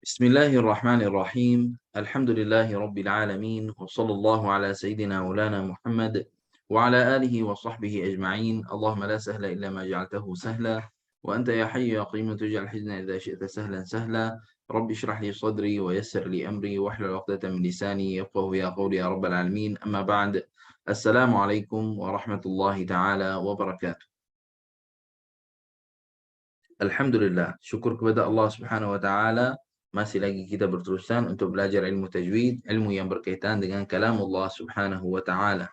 Bismillahirrahmanirrahim. Alhamdulillahi rabbil alamin. Wa sallallahu ala sayyidina maulana Muhammad wa ala alihi wa sahbihi ajma'in. Allahumma la sahla illa ma ja'altahu sahla wa anta ya hayyu ya qayyum tuj'al hizna idza syi'ta sahlan sahla. Rabbi shrah li sadri wa yassir li amri wa hlul 'uqdatam min lisani yafqahu ya qawli ya rabbal alamin. Amma ba'd. Assalamu alaikum warahmatullahi taala wabarakatuh. Alhamdulillah, syukur kepada Allah Subhanahu wa taala, masih lagi kita berterusan untuk belajar ilmu tajwid, ilmu yang berkaitan dengan kalam Allah Subhanahu wa taala.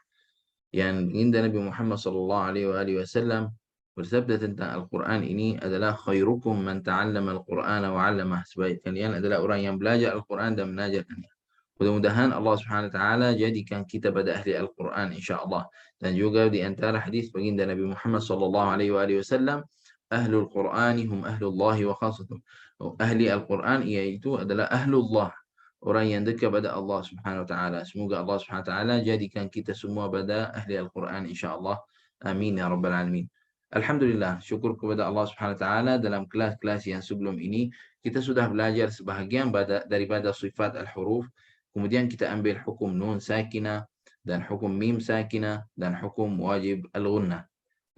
Yang baginda Nabi Muhammad sallallahu alaihi wasallam bersabda tentang Al-Qur'an ini adalah khairukum man ta'allama al-Qur'ana wa 'allamah. Sebaik kalian adalah orang yang belajar Al-Qur'an dan mengajarkannya. Mudah-mudahan Allah Subhanahu wa taala jadikan kita pada ahli Al-Qur'an insyaallah. Dan juga di antara hadis baginda Nabi Muhammad sallallahu alaihi wasallam, ahlul Qur'ani hum ahlullahi wa khassatuh. Ahli Al-Qur'an iaitu adalah ahlullah, orang yang dekat pada Allah Subhanahu wa taala. Semoga Allah Subhanahu wa taala jadikan kita semua pada ahli Al-Qur'an insya-Allah. Amin ya rabbal alamin. Alhamdulillah, syukur kepada Allah Subhanahu wa taala, dalam kelas-kelas yang sebelum ini kita sudah belajar sebahagian daripada sifat al-huruf. Kemudian kita ambil hukum nun sakinah dan hukum mim sakinah dan hukum wajib al-ghunnah.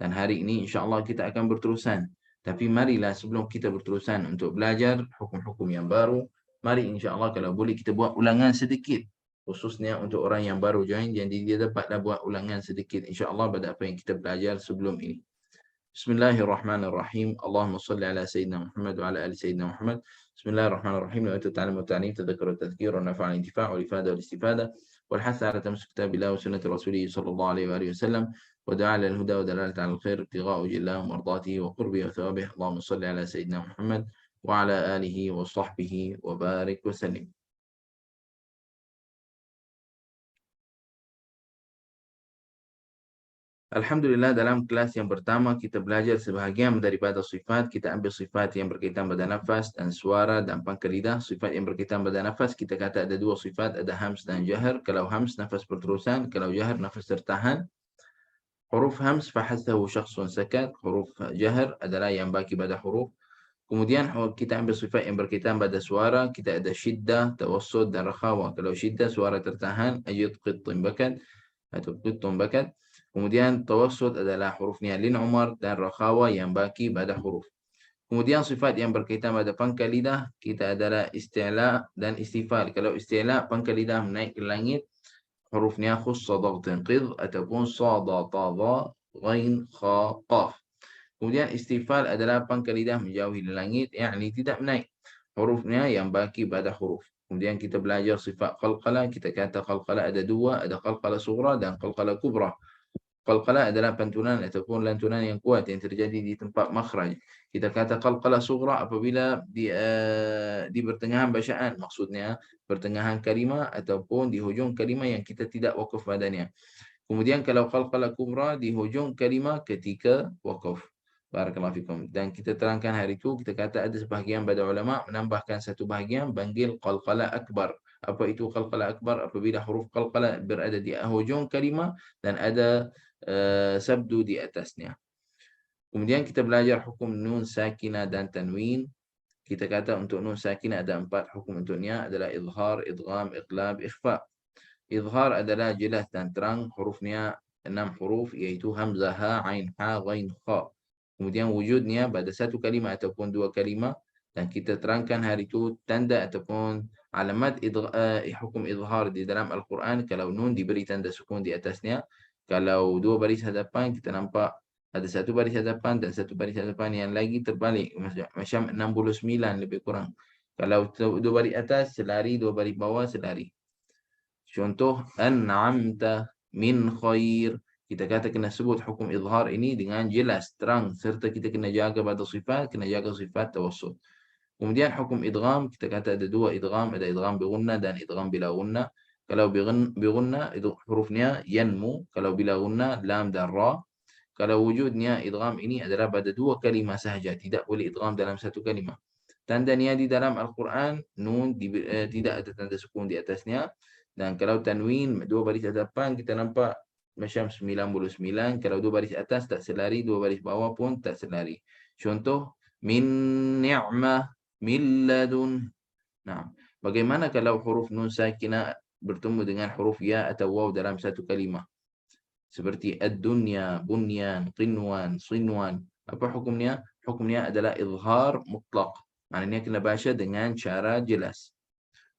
Dan hari ini insya-Allah kita akan berterusan. Tapi marilah sebelum kita berterusan untuk belajar hukum-hukum yang baru, mari insya-Allah kalau boleh kita buat ulangan sedikit. Khususnya untuk orang yang baru join, jadi dia dapatlah buat ulangan sedikit insya-Allah pada apa yang kita belajar sebelum ini. Bismillahirrahmanirrahim. Allahumma salli ala sayyidina Muhammad wa ala ali sayyidina Muhammad. Bismillahirrahmanirrahim. Wa ta'lamu wa ta'lim tadhakkaru tadhkira wa nafa'al intifa' wa ifada wal istifada wal hath ala tamsik kitabillah wa sunnati rasulih sallallahu alaihi wa sallam wa da'a lil huda wa dalalata al khair ibtigha'u jillah wa mardatihi wa qurbi wa thawabih. Allahumma salli ala sayyidina Muhammad wa ala alihi wa sahbihi wa barik wa sallim. Alhamdulillah, dalam kelas yang pertama kita belajar sebahagian daripada sifat. Kita ambil sifat yang berkaitan pada nafas dan suara dan pangkal lidah. Sifat yang berkaitan pada nafas, kita kata ada dua sifat, ada hams dan jahar. Kalau hams, nafas berterusan. Kalau jahar, nafas tertahan. Huruf hams fahathahu syakhsun sakat. Huruf jahar adalah yang baki pada huruf. Kemudian kita ambil sifat yang berkaitan pada suara. Kita ada syiddah, tawassud dan rakhawa. Kalau syiddah, suara tertahan, ayat qittin bakat atau qittum bakat. Kemudian tawassud adalah hurufnya lin umar, dan rakhawa yang baki pada huruf. Kemudian sifat yang berkaitan pada pangkal lidah, kita adalah isti'la dan istifal. Kalau isti'la, pangkal lidah menaik ke langit, hurufnya khussa dhaghtin qidh ataupun sada ta ghain kha qaf. Kemudian istifal adalah pangkal lidah menjauhi langit, yakni tidak menaik, hurufnya yang baki pada huruf. Kemudian kita belajar sifat qalqalah. Kita kata qalqalah ada dua, ada qalqalah sughra dan qalqalah kubra. Qalqalah adalah pantulan ataupun lantunan yang kuat yang terjadi di tempat makhraj. Kita kata qalqalah sughra apabila di pertengahan bacaan, maksudnya pertengahan kalimah ataupun di hujung kalimah yang kita tidak wakaf padanya. Kemudian kalau qalqalah kubra di hujung kalimah ketika wakaf. Barakallahu fikum. Dan kita terangkan hari itu, kita kata ada sebahagian pada ulama menambahkan satu bahagian panggil qalqalah akbar. Apa itu qalqalah akbar? Apabila huruf qalqalah berada di hujung kalimah dan ada sabdu di atasnya. Kemudian kita belajar hukum nun sakinah dan tanwin. Kita kata untuk nun sakinah ada 4 hukum untuknya, adalah izhar, idgham, iqlab, ikhfa. Izhar adalah jelas dan terang, hurufnya 6 huruf, iaitu hamzah, ha, ain, ha, ghain, kha. Kemudian wujudnya pada satu kalimah ataupun dua kalimah, dan kita terangkan hari itu tanda ataupun alamat hukum izhar di dalam Al-Quran. Kalau nun diberi tanda sukun di atasnya, kalau dua baris hadapan kita nampak ada satu baris hadapan dan satu baris hadapan yang lagi terbalik, macam 69 lebih kurang. Kalau dua baris atas selari, dua baris bawah selari. Contoh, an'amta min khair. Kita kata kena sebut hukum izhar ini dengan jelas, terang, serta kita kena jaga pada sifat, kena jaga sifat tawassut. Kemudian hukum idgham, kita kata ada dua idgham, ada idgham bi gunnah dan idgham bila gunnah. Kalau bi gunnah itu hurufnya yanmu, kalau bila gunnah lam dan ra. Kalau wujudnya idgham ini adalah pada dua kalimah sahaja, tidak boleh idgham dalam satu kalimah. Tandanya di dalam Al-Quran, nun tidak ada tanda sukun di atasnya. Dan kalau tanwin, dua baris hadapan kita nampak macam 99. Kalau dua baris atas tak selari, dua baris bawah pun tak selari. Contoh, min ni'mah, min ladun. Nah, bagaimana kalau huruf nun sakinah bertemu dengan huruf ya atau waw dalam satu kalimah? Seperti ad-dunya, bunyan, qinwan, sinwan. Apa hukumnya? Hukumnya adalah izhar mutlak. Maknanya kena baca dengan cara jelas.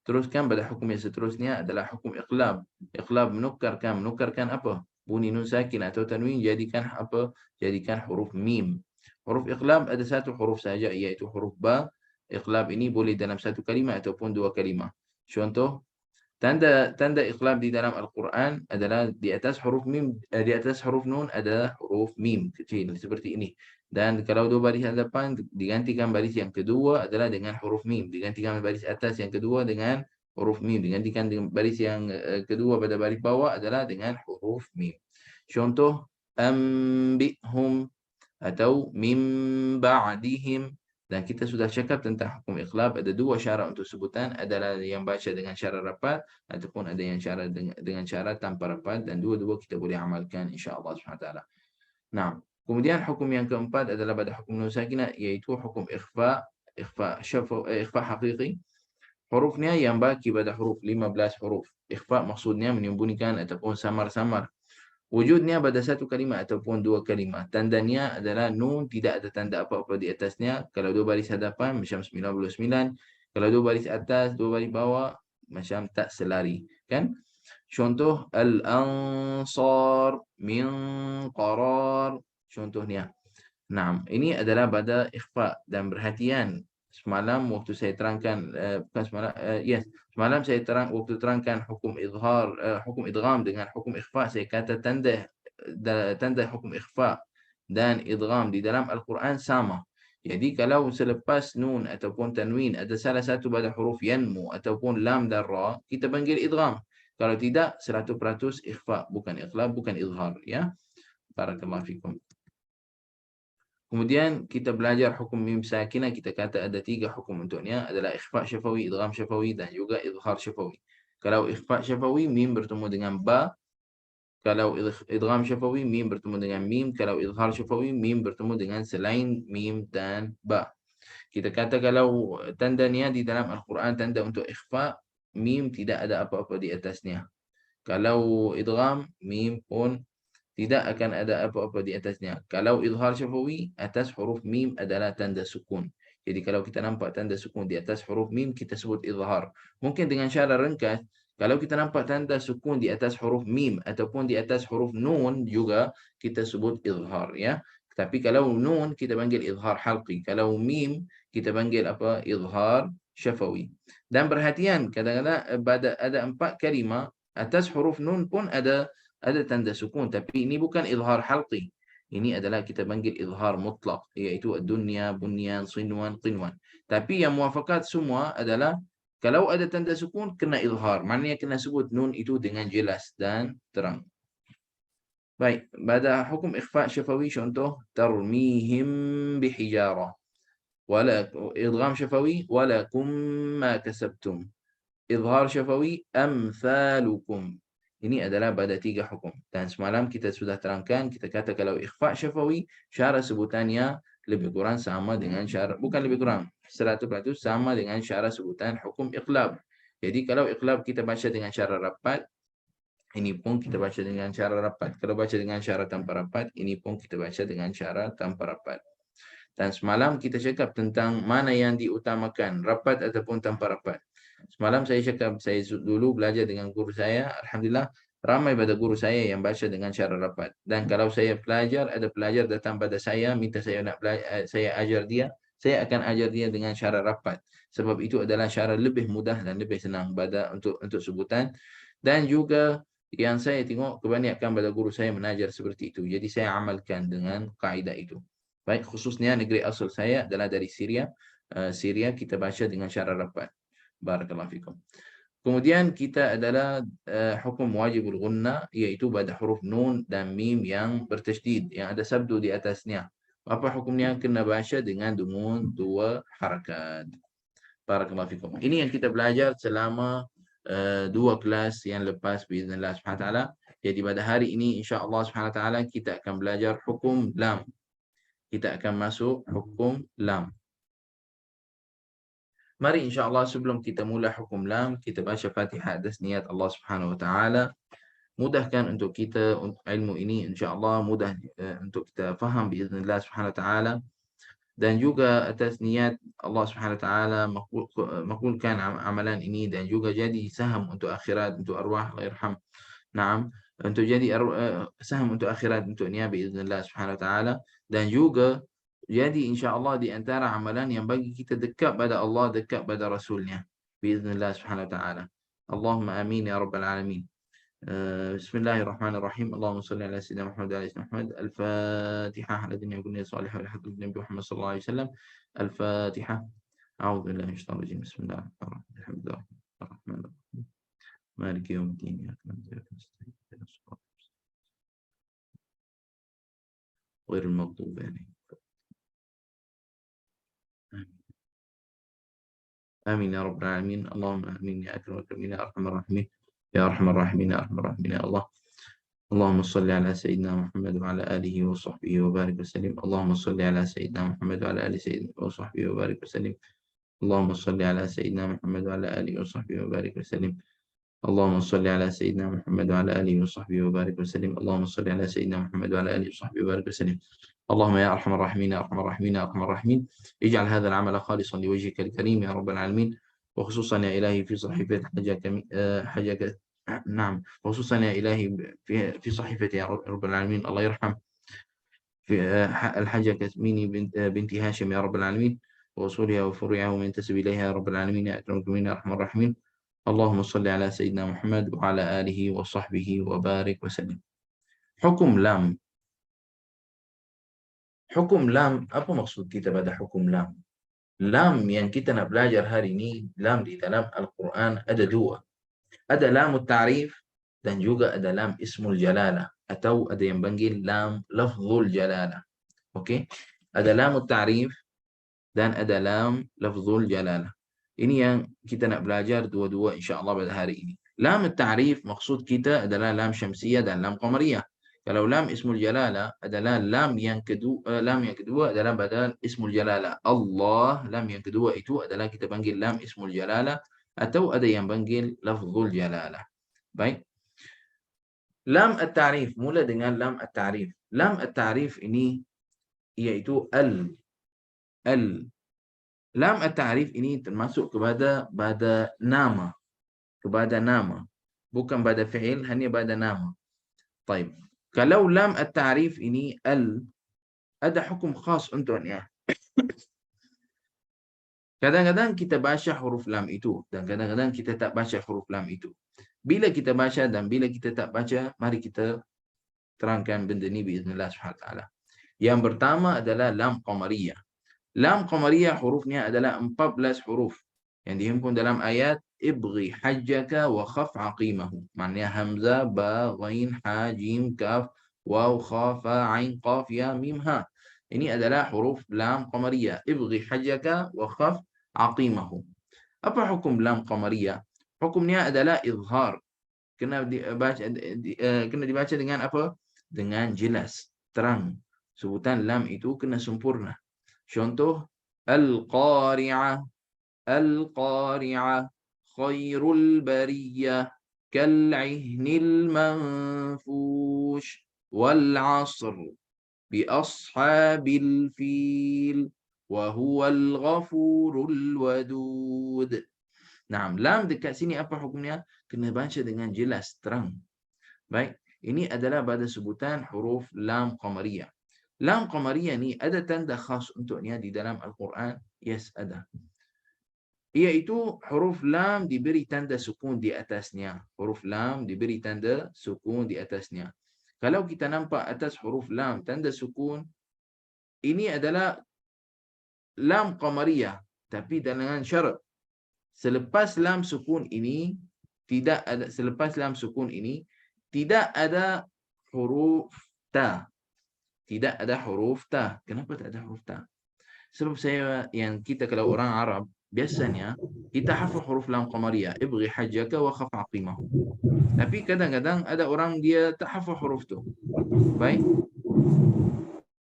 Teruskan pada hukum yang seterusnya adalah hukum iqlab. Iqlab menukarkan. Menukarkan apa? Bunyi nun sakin atau tanwin jadikan apa? Jadikan huruf mim. Huruf iqlab ada satu huruf saja, iaitu huruf ba. Iqlab ini boleh dalam satu kalimah ataupun dua kalimah. Contoh, tanda iqlab di dalam Al-Quran adalah di atas huruf mim, di atas huruf nun adalah huruf mim kecil seperti ini. Dan kalau dua baris hadapan digantikan baris yang kedua adalah dengan huruf mim, digantikan baris atas yang kedua dengan huruf mim, digantikan dengan baris yang kedua pada baris bawah adalah dengan huruf mim. Contoh, ambihum atau mim ba'dihim. Dan kita sudah cakap tentang hukum iqlab. Ada dua syarat untuk sebutan, adalah yang baca dengan cara rapat ataupun ada yang cara dengan cara tanpa rapat, dan dua-dua kita boleh amalkan insya-Allah Subhanahu wa taala. Nah, kemudian hukum yang keempat adalah pada hukum nun sakinah, iaitu hukum ikhfa haqiqi. Hurufnya yang baki pada huruf 15 huruf. Ikhfa maksudnya menyembunyikan ataupun samar-samar wujudnya pada satu kalimat ataupun dua kalimat. Tandanya adalah nun tidak ada tanda apa-apa di atasnya. Kalau dua baris hadapan macam 99. Kalau dua baris atas, dua baris bawah macam tak selari. Kan? Contoh al-ansar min qarar. Contohnya. Nah, ini adalah pada ikhfa dan perhatian. Semalam waktu saya terangkan, bukan semalam, yes, semalam saya waktu terangkan hukum izhar, hukum idgham dengan hukum ikhfa, saya kata tanda hukum ikhfa dan idgham di dalam Al-Quran sama. Jadi kalau selepas nun ataupun tanwin ada salah satu pada huruf yanmu ataupun lam dan ra, kita panggil idgham. Kalau tidak, 100% ikhfa, bukan iqlab, bukan izhar, ya. Barakallahu fikum. Kemudian kita belajar hukum mim sakinah, kita kata ada tiga hukum untuknya, adalah ikhfa syafawi, idgham syafawi, dan juga izhar syafawi. Kalau ikhfa syafawi, mim bertemu dengan ba. Kalau idgham syafawi, mim bertemu dengan mim. Kalau izhar syafawi, mim bertemu dengan selain mim dan ba. Kita kata kalau tandanya di dalam Al-Quran, tanda untuk ikhfa, mim tidak ada apa-apa di atasnya. Kalau idgham, mim pun tidak akan ada apa-apa di atasnya. Kalau izhar syafawi, atas huruf mim adalah tanda sukun. Jadi kalau kita nampak tanda sukun di atas huruf mim, kita sebut izhar. Mungkin dengan cara ringkas, kalau kita nampak tanda sukun di atas huruf mim ataupun di atas huruf nun juga, kita sebut izhar, ya. Tapi kalau nun, kita panggil izhar halqi. Kalau mim, kita panggil apa? Izhar syafawi. Dan perhatian, kadang-kadang ada 4 kalimah, atas huruf nun pun ada tanda sukun, tapi ini bukan izhar halqi. Ini adalah kita panggil izhar mutlak, iaitu dunya, bunyan, sinwan, qinwan. Tapi yang muafakat semua adalah kalau ada tanda sukun, kena izhar. Maknanya kena sebut nun itu dengan jelas dan terang. Baik, pada hukum ikhfa syafawi, contoh tarmihim bihijarah. Idgham syafawi, walakum ma kasabtum. Izhar syafawi, amthalukum. Ini adalah pada tiga hukum. Dan semalam kita sudah terangkan, kita kata kalau ikhfa syafawi, cara sebutannya lebih kurang sama dengan cara, bukan lebih kurang, 100% sama dengan cara sebutan hukum iqlab. Jadi kalau iqlab kita baca dengan cara rapat, ini pun kita baca dengan cara rapat. Kalau baca dengan cara tanpa rapat, ini pun kita baca dengan cara tanpa rapat. Dan semalam kita cakap tentang mana yang diutamakan, rapat ataupun tanpa rapat. Semalam saya cakap, saya dulu belajar dengan guru saya. Alhamdulillah, ramai pada guru saya yang baca dengan cara rapat. Dan kalau saya pelajar, ada pelajar datang pada saya, minta saya nak saya ajar dia, saya akan ajar dia dengan cara rapat. Sebab itu adalah cara lebih mudah dan lebih senang untuk sebutan. Dan juga yang saya tengok kebanyakan pada guru saya menajar seperti itu. Jadi saya amalkan dengan kaedah itu. Baik, khususnya negeri asal saya adalah dari Syria. Syria kita baca dengan cara rapat. Barakallahu fikum. Kemudian kita adalah hukum wajibul gunna, iaitu pada huruf nun dan mim yang bertasydid, yang ada sabdu di atasnya. Apa hukumnya? Kena baca dengan dua harakat. Barakallahu fikum. Ini yang kita belajar selama 2 kelas yang lepas biiznillah subhanahu wa taala. Jadi pada hari ini insya-Allah subhanahu wa taala kita akan belajar hukum lam. Kita akan masuk hukum lam. Mari insyaAllah sebelum kita mula hukum lam, kita baca Fatihah atas niat Allah Subhanahu Wa Taala. Mudahkan untuk kita ilmu ini insyaAllah mudah untuk kita faham biiznillah Subhanahu Wa Taala. Dan juga atas niat Allah Subhanahu Wa Taala makbulkan amalan ini dan juga jadi saham untuk akhirat, untuk arwah Allah yarham. Naam, untuk jadi saham untuk akhirat untuk niat biiznillah Subhanahu Wa Taala, dan juga jadi insya-Allah di antara amalan yang bagi kita dekat pada Allah, dekat pada Rasulnya biiznillah Subhanahu Wa Taala. Allahumma amin ya rabbal alamin. Bismillahirrahmanirrahim. Allahumma salli ala sayyidina Muhammad wa ala sayyidina Muhammad. Al-Fatihah. Alladhina yaquluna salihah wa lahadul Nabi Muhammad sallallahu alaihi wasallam. Al-Fatihah. A'udzu billahi minasyaitonir rajim. Bismillahirrahmanirrahim. Alhamdulillahirrahmanirrahim. Maliki yawmiddin. Iyyaka na'budu wa iyyaka nasta'in. Ihdinas siratal mustaqim. Ghairil maghdubi 'alaihim. آمين يا رب العالمين. اللهم آمين يا أكرم الأكرمين يا أرحم الراحمين يا أرحم الراحمين يا أرحم الراحمين يا الله. اللهم صل على سيدنا محمد وعلى آله وصحبه وبارك وسلم. اللهم صل على سيدنا محمد وعلى آله وصحبه وبارك وسلم. اللهم صل على سيدنا محمد وعلى آله وصحبه وبارك وسلم. اللهم صل على سيدنا محمد وعلى آله وصحبه وبارك وسلم. اللهم صل على سيدنا محمد وعلى آله وصحبه وبارك وسلم. اللهم يا أرحم الراحمين يا أرحم الراحمين يا أرحم الراحمين، اجعل هذا العمل خالصا لوجهك الكريم يا رب العالمين، وخصوصا يا إلهي في صحيفة حاجك نعم، وخصوصا يا إلهي في صحيفة يا رب العالمين. الله يرحم في الحاجة كاسميني بنت هاشم يا رب العالمين، وأصولها وفروعها ومن ينتسب إليها يا رب العالمين يا أكرم الأكرمين يا أرحم الراحمين. اللهم صل على سيدنا محمد وعلى آله وصحبه وبارك وسلم. Hukum lam. Hukum lam, apa maksud kita pada hukum lam? Lam yang kita nak belajar hari ini, lam di dalam Al-Quran ada dua. Ada lamut ta'rif dan juga ada lam ismul jalalah, atau ada yang panggil lam lafzul jalalah. Okey? Ada lamut ta'rif dan ada lam lafzul jalalah. Ini yang kita nak belajar dua-dua insya-Allah pada hari ini. Lam ta'rif maksud kita adalah lam syamsiyah dan lam qamariyah. Kalau lam ismul jalalah adalah lam yang kedua adalah pada ismul jalalah. Allah, lam yang kedua itu adalah kita panggil lam ismul jalalah, atau ada yang panggil lafzul jalalah. Baik. Lam at-ta'rif, mula dengan lam at-ta'rif. Lam at-ta'rif ini iaitu al. Lam at-ta'rif ini termasuk kepada nama. Kepada nama. Bukan pada fi'il, hanya pada nama. Baik. Kalau lam at-ta'rif ini al, ada hukum khas untuknya. Kadang-kadang kita baca huruf lam itu dan kadang-kadang kita tak baca huruf lam itu. Bila kita baca dan bila kita tak baca, mari kita terangkan benda ni biiznillah subhanahu wa ta'ala. Yang pertama adalah lam qamariyah. Lam qamariyah hurufnya adalah 14 huruf yang dihimpun dalam ayat ibghi hajjaka wa khaf aqimahu. Maknanya hamzah, ba, ghain, ha, jim, kaf, waw, kha, fa, ain, qaf, ya, mim, ha. Ini adalah huruf lam qamariyah. Ibghi hajjaka wa khaf aqimahu. Apa hukum lam qamariyah? Hukumnya adalah izhar. Kena dibaca dengan apa? Dengan jelas, terang. Sebutan lam itu kena sempurna. Contoh, al-qari'ah, al-qari'ah, khairul bariyah, kal'ihnil manfush, wal 'asr, bi ashabil fil, wa huwal ghafurul wadud. Nah, lam dekat sini apa hukumnya? Kena baca dengan jelas, terang. Baik, ini adalah pada sebutan huruf lam qamariyah. Lam qamariyah ni ada tanda khas untuknya di dalam Al-Quran? Yes, ada. Iaitu huruf lam diberi tanda sukun di atasnya. Huruf lam diberi tanda sukun di atasnya. Kalau kita nampak atas huruf lam tanda sukun, ini adalah lam qamariyah, tapi dengan syarat. Selepas lam sukun ini tidak ada huruf ta. Tidak ada huruf ta. Kenapa tak ada huruf ta? Sebab kita kalau orang Arab, biasanya kita hafal huruf lam qamariyah, ibghi hajjaka wa khaf aqimahu. Tapi kadang-kadang ada orang dia tak hafal huruf tu. Baik?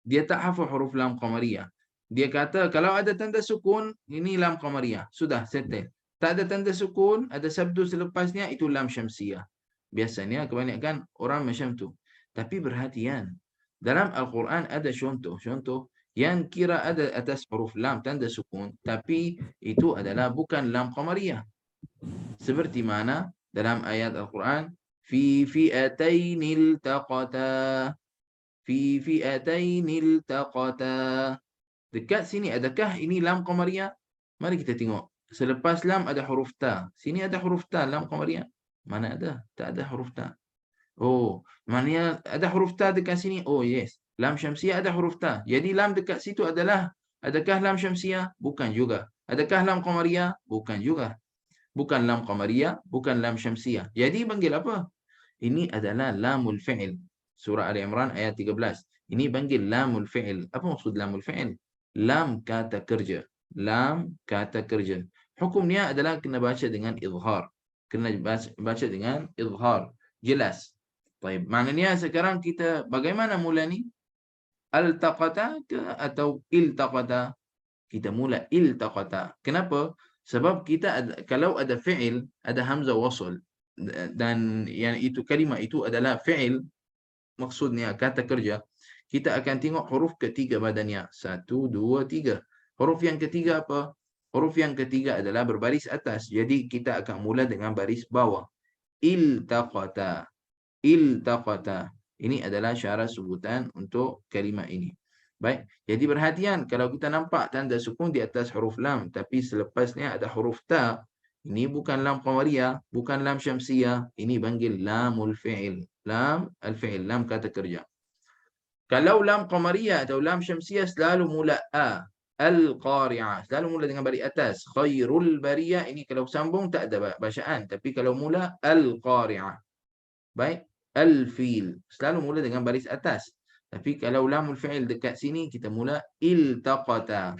Dia tak hafal huruf lam qamariyah. Dia kata kalau ada tanda sukun, ini lam qamariyah. Sudah, settle. Tak ada tanda sukun, ada sabdu selepasnya, itu lam syamsiyah. Biasanya kebanyakan orang macam tu. Tapi perhatian, dalam Al-Quran ada contoh yang kira ada atas huruf lam tanda sukun, tapi itu adalah bukan lam qamariyah. Seperti mana dalam ayat Al-Quran, fi fi'atainil taqata, fi fi'atainil taqata. Dekat sini, adakah ini lam qamariyah? Mari kita tengok. Selepas lam ada huruf ta. Sini ada huruf ta, lam qamariyah. Mana ada? Tak ada huruf ta. Oh, maknanya ada huruf ta dekat sini. Oh, yes. Lam syamsiyah ada huruf ta. Jadi lam dekat situ adalah, adakah lam syamsiyah? Bukan juga. Adakah lam qamariyah? Bukan juga. Bukan lam qamariyah, bukan lam syamsiyah. Jadi panggil apa? Ini adalah lamul fi'il. Surah Ali Imran ayat 13. Ini panggil lamul fi'il. Apa maksud lamul fi'il? Lam kata kerja. Lam kata kerja. Hukumnya adalah kena baca dengan izhar. Kena baca dengan izhar. Jelas. Baik. Maknanya sekarang kita bagaimana mula ni? Altaqata ke atau iltaqata? Kita mula iltaqata. Kenapa? Sebab kita ada, kalau ada fi'il, ada hamzah wasl, dan yang itu kalimah itu adalah fi'il, maksudnya kata kerja, kita akan tengok huruf ketiga badannya. 1, 2, 3. Huruf yang ketiga apa? Huruf yang ketiga adalah berbaris atas. Jadi kita akan mula dengan baris bawah. Iltaqata. Iltaqata. Ini adalah syarat sebutan untuk kalimah ini. Baik. Jadi perhatian, kalau kita nampak tanda sukun di atas huruf lam, tapi selepasnya ada huruf ta, ini bukan lam qamariyah, bukan lam syamsiyah, ini panggil lamul fi'il. Lam al-fi'il, lam kata kerja. Kalau lam qamariyah atau lam syamsiyah selalu mula a. Al-qari'ah, selalu mula dengan baris atas. Khairul bariyah, ini kalau sambung tak ada bacaan. Tapi kalau mula al-qari'ah. Baik. Al-fil, selalu mula dengan baris atas. Tapi kalau lamul fi'il dekat sini, kita mula iltaqata.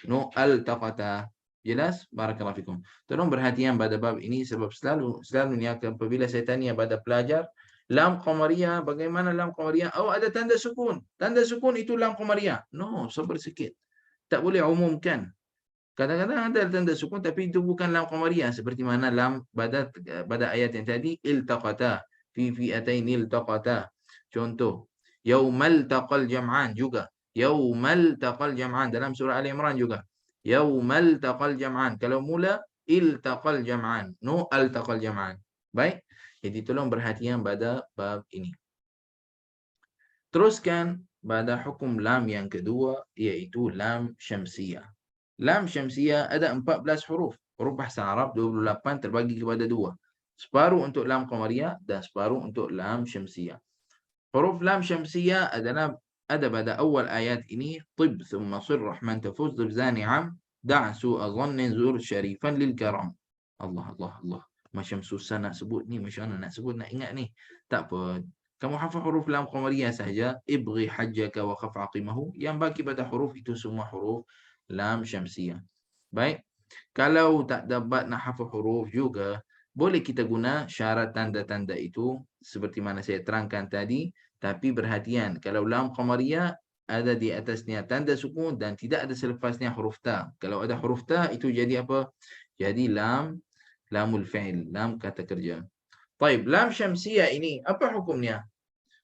No, altaqata. Jelas? Barakallahu fikum. Tolong perhatian pada bab ini sebab selalunya apabila saya tanya pada pelajar, lam qamariyah, bagaimana lam qamariyah? Oh, ada tanda sukun. Tanda sukun itu lam qamariyah. No, sabar sikit. Tak boleh umumkan. Kadang-kadang ada tanda sukun tapi itu bukan lam qamariyah, seperti mana lam pada ayat yang tadi iltaqata, fi fi'ataini iltaqata. Contoh, yaumal taqal jam'an juga. Yaumal taqal jam'an dalam surah Ali Imran juga. Yaumal taqal jam'an. Kalau mula iltaqal jam'an, no altaqal jam'an. Baik. Jadi tolong perhatian pada bab ini. Teruskan pada hukum lam yang kedua, iaitu lam syamsiyah. Lam syamsiyah ada 14 huruf. Huruf bahasa Arab 28 terbagi kepada dua. Separuh untuk lam qamariyah dan separuh untuk lam syamsiyah. Huruf lam syamsiyah adalah ada pada awal ayat ini. Tib thumma sir rahman tafuz zani am da' su'a dhannin zur syarifan lil karam. Allah, Allah, Allah. Macam susah nak sebut ni, macam mana nak sebut, nak ingat ni. Tak apa. Kamu hafal huruf lam qamariyah saja. Ibghi hajjaka wa khaf aqimahu. Yang baki pada huruf itu semua huruf lam syamsiyah. Baik. Kalau tak dapat nak hafal huruf juga, boleh kita guna syarat tanda-tanda itu seperti mana saya terangkan tadi. Tapi perhatian, kalau lam qamariyah ada di atasnya tanda sukun dan tidak ada selepasnya huruf ta. Kalau ada huruf ta, itu jadi apa? Jadi lamul fi'il, lam kata kerja. Baik, lam syamsiyah ini apa hukumnya?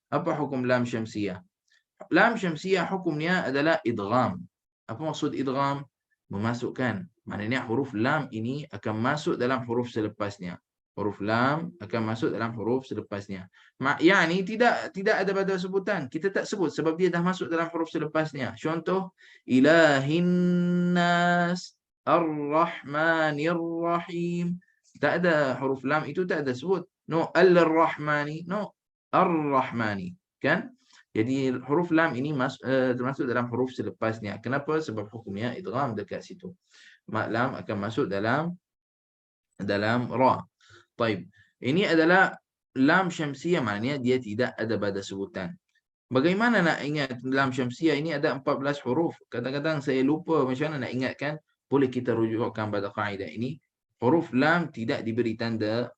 Apa hukum lam syamsiyah? Lam syamsiyah hukumnya adalah idgham. Apa maksud idgham? Memasukkan. Maknanya huruf lam ini akan masuk dalam huruf selepasnya. Huruf lam akan masuk dalam huruf selepasnya. Yani tidak ada pada sebutan. Kita tak sebut sebab dia dah masuk dalam huruf selepasnya. Contoh, ilahin nas ar-rahmanir rahim. Tak ada huruf lam itu, tak ada sebut. No, al-rahmani. No, ar-rahmani. Kan? Jadi huruf lam ini termasuk dalam huruf selepasnya. Kenapa? Sebab hukumnya idgham dekat situ. Lam akan masuk dalam ra. Baik. Ini adalah lam syamsiyah, maknanya dia tidak ada pada sebutan. Bagaimana nak ingat lam syamsiyah ini ada 14 huruf? Kadang-kadang saya lupa macam mana nak ingatkan. Boleh kita rujukkan pada kaedah ini. Huruf lam tidak diberi tanda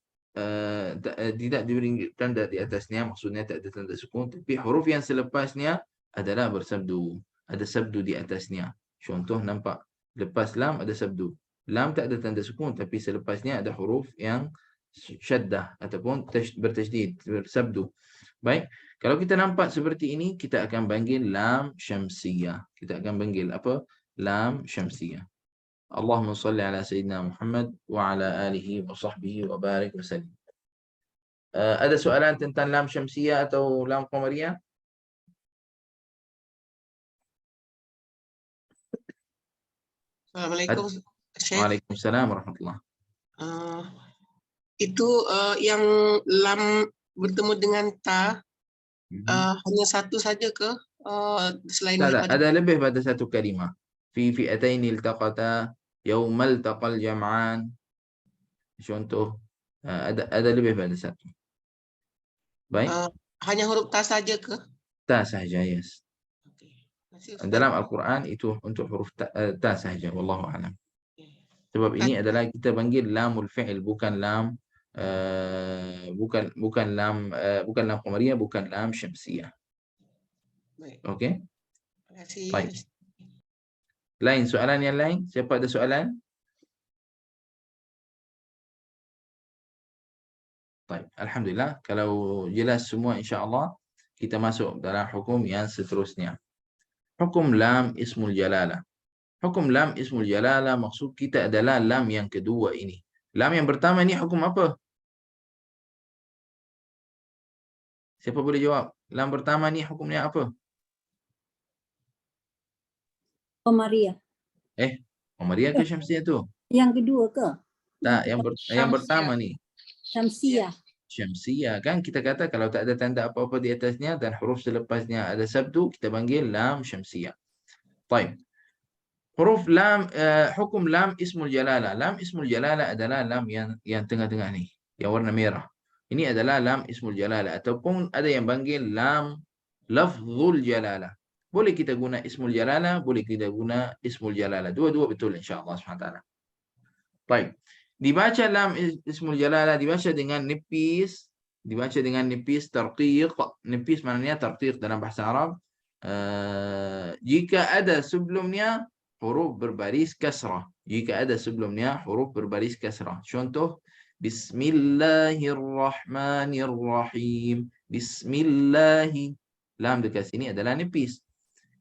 tidak diberi tanda di atasnya, maksudnya tak ada tanda sukun, tapi huruf yang selepasnya adalah bersabdu, ada sabdu di atasnya. Contoh nampak, lepas lam ada sabdu. Lam tak ada tanda sukun, tapi selepasnya ada huruf yang syaddah ataupun bertajdid, bersabdu. Baik, kalau kita nampak seperti ini, kita akan panggil lam syamsiyah. Kita akan panggil apa? Lam syamsiyah. Allahumma salli ala Sayyidina Muhammad wa ala alihi wa sahbihi wa barik wa sallim. Ada soalan tentang lam syamsiyah atau lam qamariyah? Assalamualaikum, Syekh. Waalaikumsalam warahmatullahi. Itu yang lam bertemu dengan ta hanya satu saja ke selain Tak, daripada ada lebih pada satu kalimah. Fi fi'ataini iltaqata yaumal taqal jam'an. Contoh, ada lebih pada satu. Baik, hanya huruf ta saja ke? ta sahaja, yes. Oke. Masih, Ustaz. Dalam Al-Quran itu untuk huruf ta sahaja, wallahu a'lam. Sebab ini adalah kita panggil lamul fi'il, bukan lam bukan lam qamariyah, bukan lam syamsiyah. Baik. Okey. Terima kasih. Baik. Lain, soalan yang lain? Siapa ada soalan? Baik, alhamdulillah. Kalau jelas semua, insya-Allah kita masuk dalam hukum yang seterusnya. Hukum lam ismul jalalah. Hukum lam ismul jalalah maksud kita adalah lam yang kedua ini. Lam yang pertama ni hukum apa? Siapa boleh jawab? Lam pertama ni hukumnya apa? Qamariyah. Qamariyah ke syamsiyah tu? Yang kedua ke? Tak, yang pertama ni. Syamsiyah. Syamsiyah kan kita kata kalau tak ada tanda apa-apa di atasnya dan huruf selepasnya ada sabdu, kita panggil lam syamsiyah. Baik. Huruf lam, hukum lam ismul jalalah. Lam ismul jalalah adalah lam yang tengah-tengah ni, yang warna merah. Ini adalah lam ismul jalalah ataupun ada yang panggil lam lafzul jalalah. Boleh kita guna ismul jalalah, boleh kita guna ismul jalalah. Dua-dua betul insya-Allah Subhanahu wa taala. Baik. Dibaca lam ismul jalalah dibaca dengan nipis, tarqiq. Nipis maknanya tarqiq dalam bahasa Arab. Jika ada sebelumnya huruf berbaris kasrah. Jika ada sebelumnya huruf berbaris kasrah. Contoh, Bismillahirrahmanirrahim. Bismillahi. Lam dekat sini adalah nipis.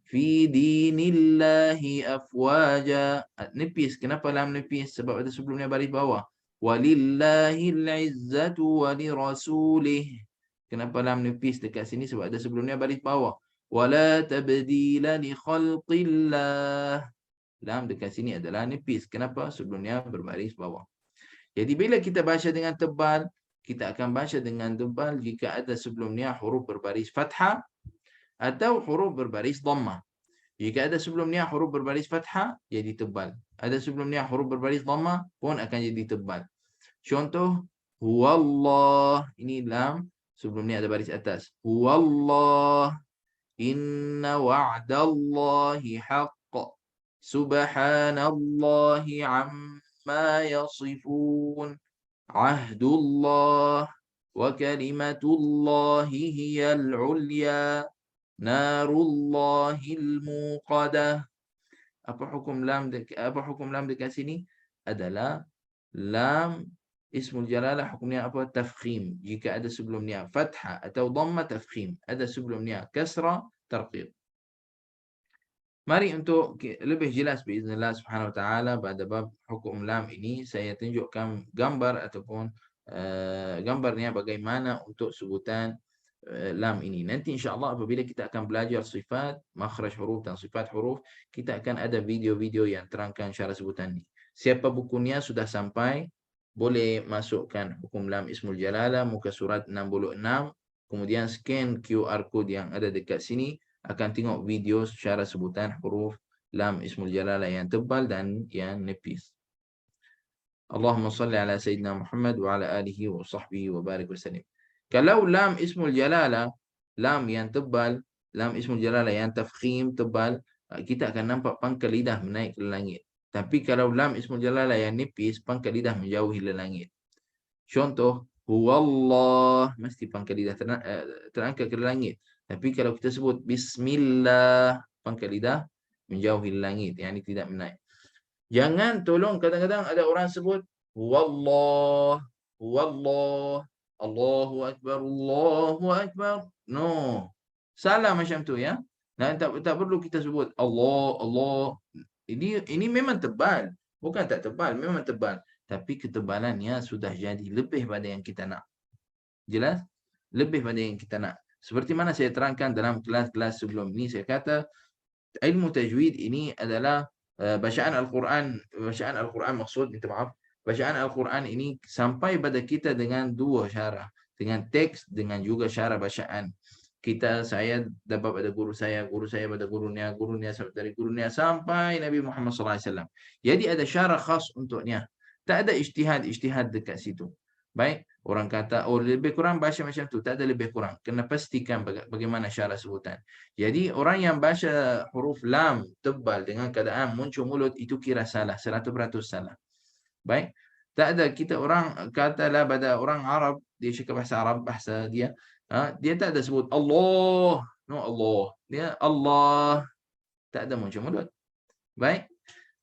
Fi dinillahi afwaja. Nipis. Kenapa lam nipis? Sebab ada sebelumnya baris bawah. Walillahil izzatu walirasulih. Kenapa lam nipis dekat sini? Sebab ada sebelumnya baris bawah. Wala tabdila li khalqillah. Lam dekat sini adalah nipis. Kenapa? Sebelumnya berbaris bawah. Jadi bila kita baca dengan tebal, kita akan baca dengan tebal jika ada sebelumnya huruf berbaris fathah atau huruf berbaris dhammah. Jika ada sebelumnya huruf berbaris fathah, jadi tebal. Ada sebelumnya huruf berbaris dhammah pun akan jadi tebal. Contoh, huwallah. Ini lam, sebelumnya ada baris atas. Huwallah. Inna wa'dallahi haqq. Subhanallahi amma yasifun. Ahdullah wa kalimatullahi hiyal ulya. Narullahil muqadah. Apa hukum lam dekat sini? Adalah lam ismul jalalah hukumnya apa? Tafkhim. Jika ada sebelumnya fathah atau dhamma, tafkhim. Ada sebelumnya kasrah, tarqiq. Mari untuk lebih jelas biiznillah subhanahu wa ta'ala pada bab hukum lam ini, saya tunjukkan gambar ataupun gambarnya bagaimana untuk sebutan lam ini. Nanti insya-Allah apabila kita akan belajar sifat, makhraj huruf dan sifat huruf, kita akan ada video-video yang terangkan cara sebutan ini. Siapa bukunya sudah sampai, boleh masukkan hukum lam ismul jalalah muka surat 66, kemudian scan QR code yang ada dekat sini, akan tengok video secara sebutan huruf lam ismul jalalah yang tebal dan yang nipis. Allahumma salli ala Sayyidina Muhammad wa ala alihi wa sahbihi wa barik wa sallim. Kalau lam ismul jalalah, lam yang tebal, lam ismul jalalah yang tafkhim tebal, kita akan nampak pangkal lidah menaik ke langit. Tapi kalau lam ismul jalalah yang nipis, pangkal lidah menjauhi ke langit. Contoh, huwallah, mesti pangkal lidah terangkat ke langit. Tapi kalau kita sebut bismillah, pangkal lidah menjauhi langit, yang ini tidak menaik. Jangan tolong kadang-kadang ada orang sebut wallah, wallah, Allahu akbar, Allahu akbar. No. Salah macam tu ya. Dan tak perlu kita sebut Allah, Allah. Ini memang tebal. Bukan tak tebal, memang tebal. Tapi ketebalannya sudah jadi lebih pada yang kita nak. Jelas? Lebih pada yang kita nak. Seperti mana saya terangkan dalam kelas-kelas sebelum ini, saya kata ilmu tajwid ini adalah bacaan Al-Quran maksud, minta maaf. Bacaan Al-Quran ini sampai pada kita dengan dua cara. Dengan teks, dengan juga cara bacaan. Saya dapat pada guru saya pada gurunya dari gurunya sampai Nabi Muhammad SAW. Jadi ada cara khas untuknya. Tak ada ijtihad dekat situ. Baik, orang kata, oh lebih kurang baca macam tu. Tak ada lebih kurang. Kena pastikan bagaimana cara sebutan. Jadi orang yang baca huruf lam tebal dengan keadaan muncul mulut, itu kira salah, 100% salah. Baik, tak ada kita orang katalah pada orang Arab, dia cakap bahasa Arab, bahasa dia, dia tak ada sebut Allah, no Allah, dia Allah, tak ada muncul mulut. Baik,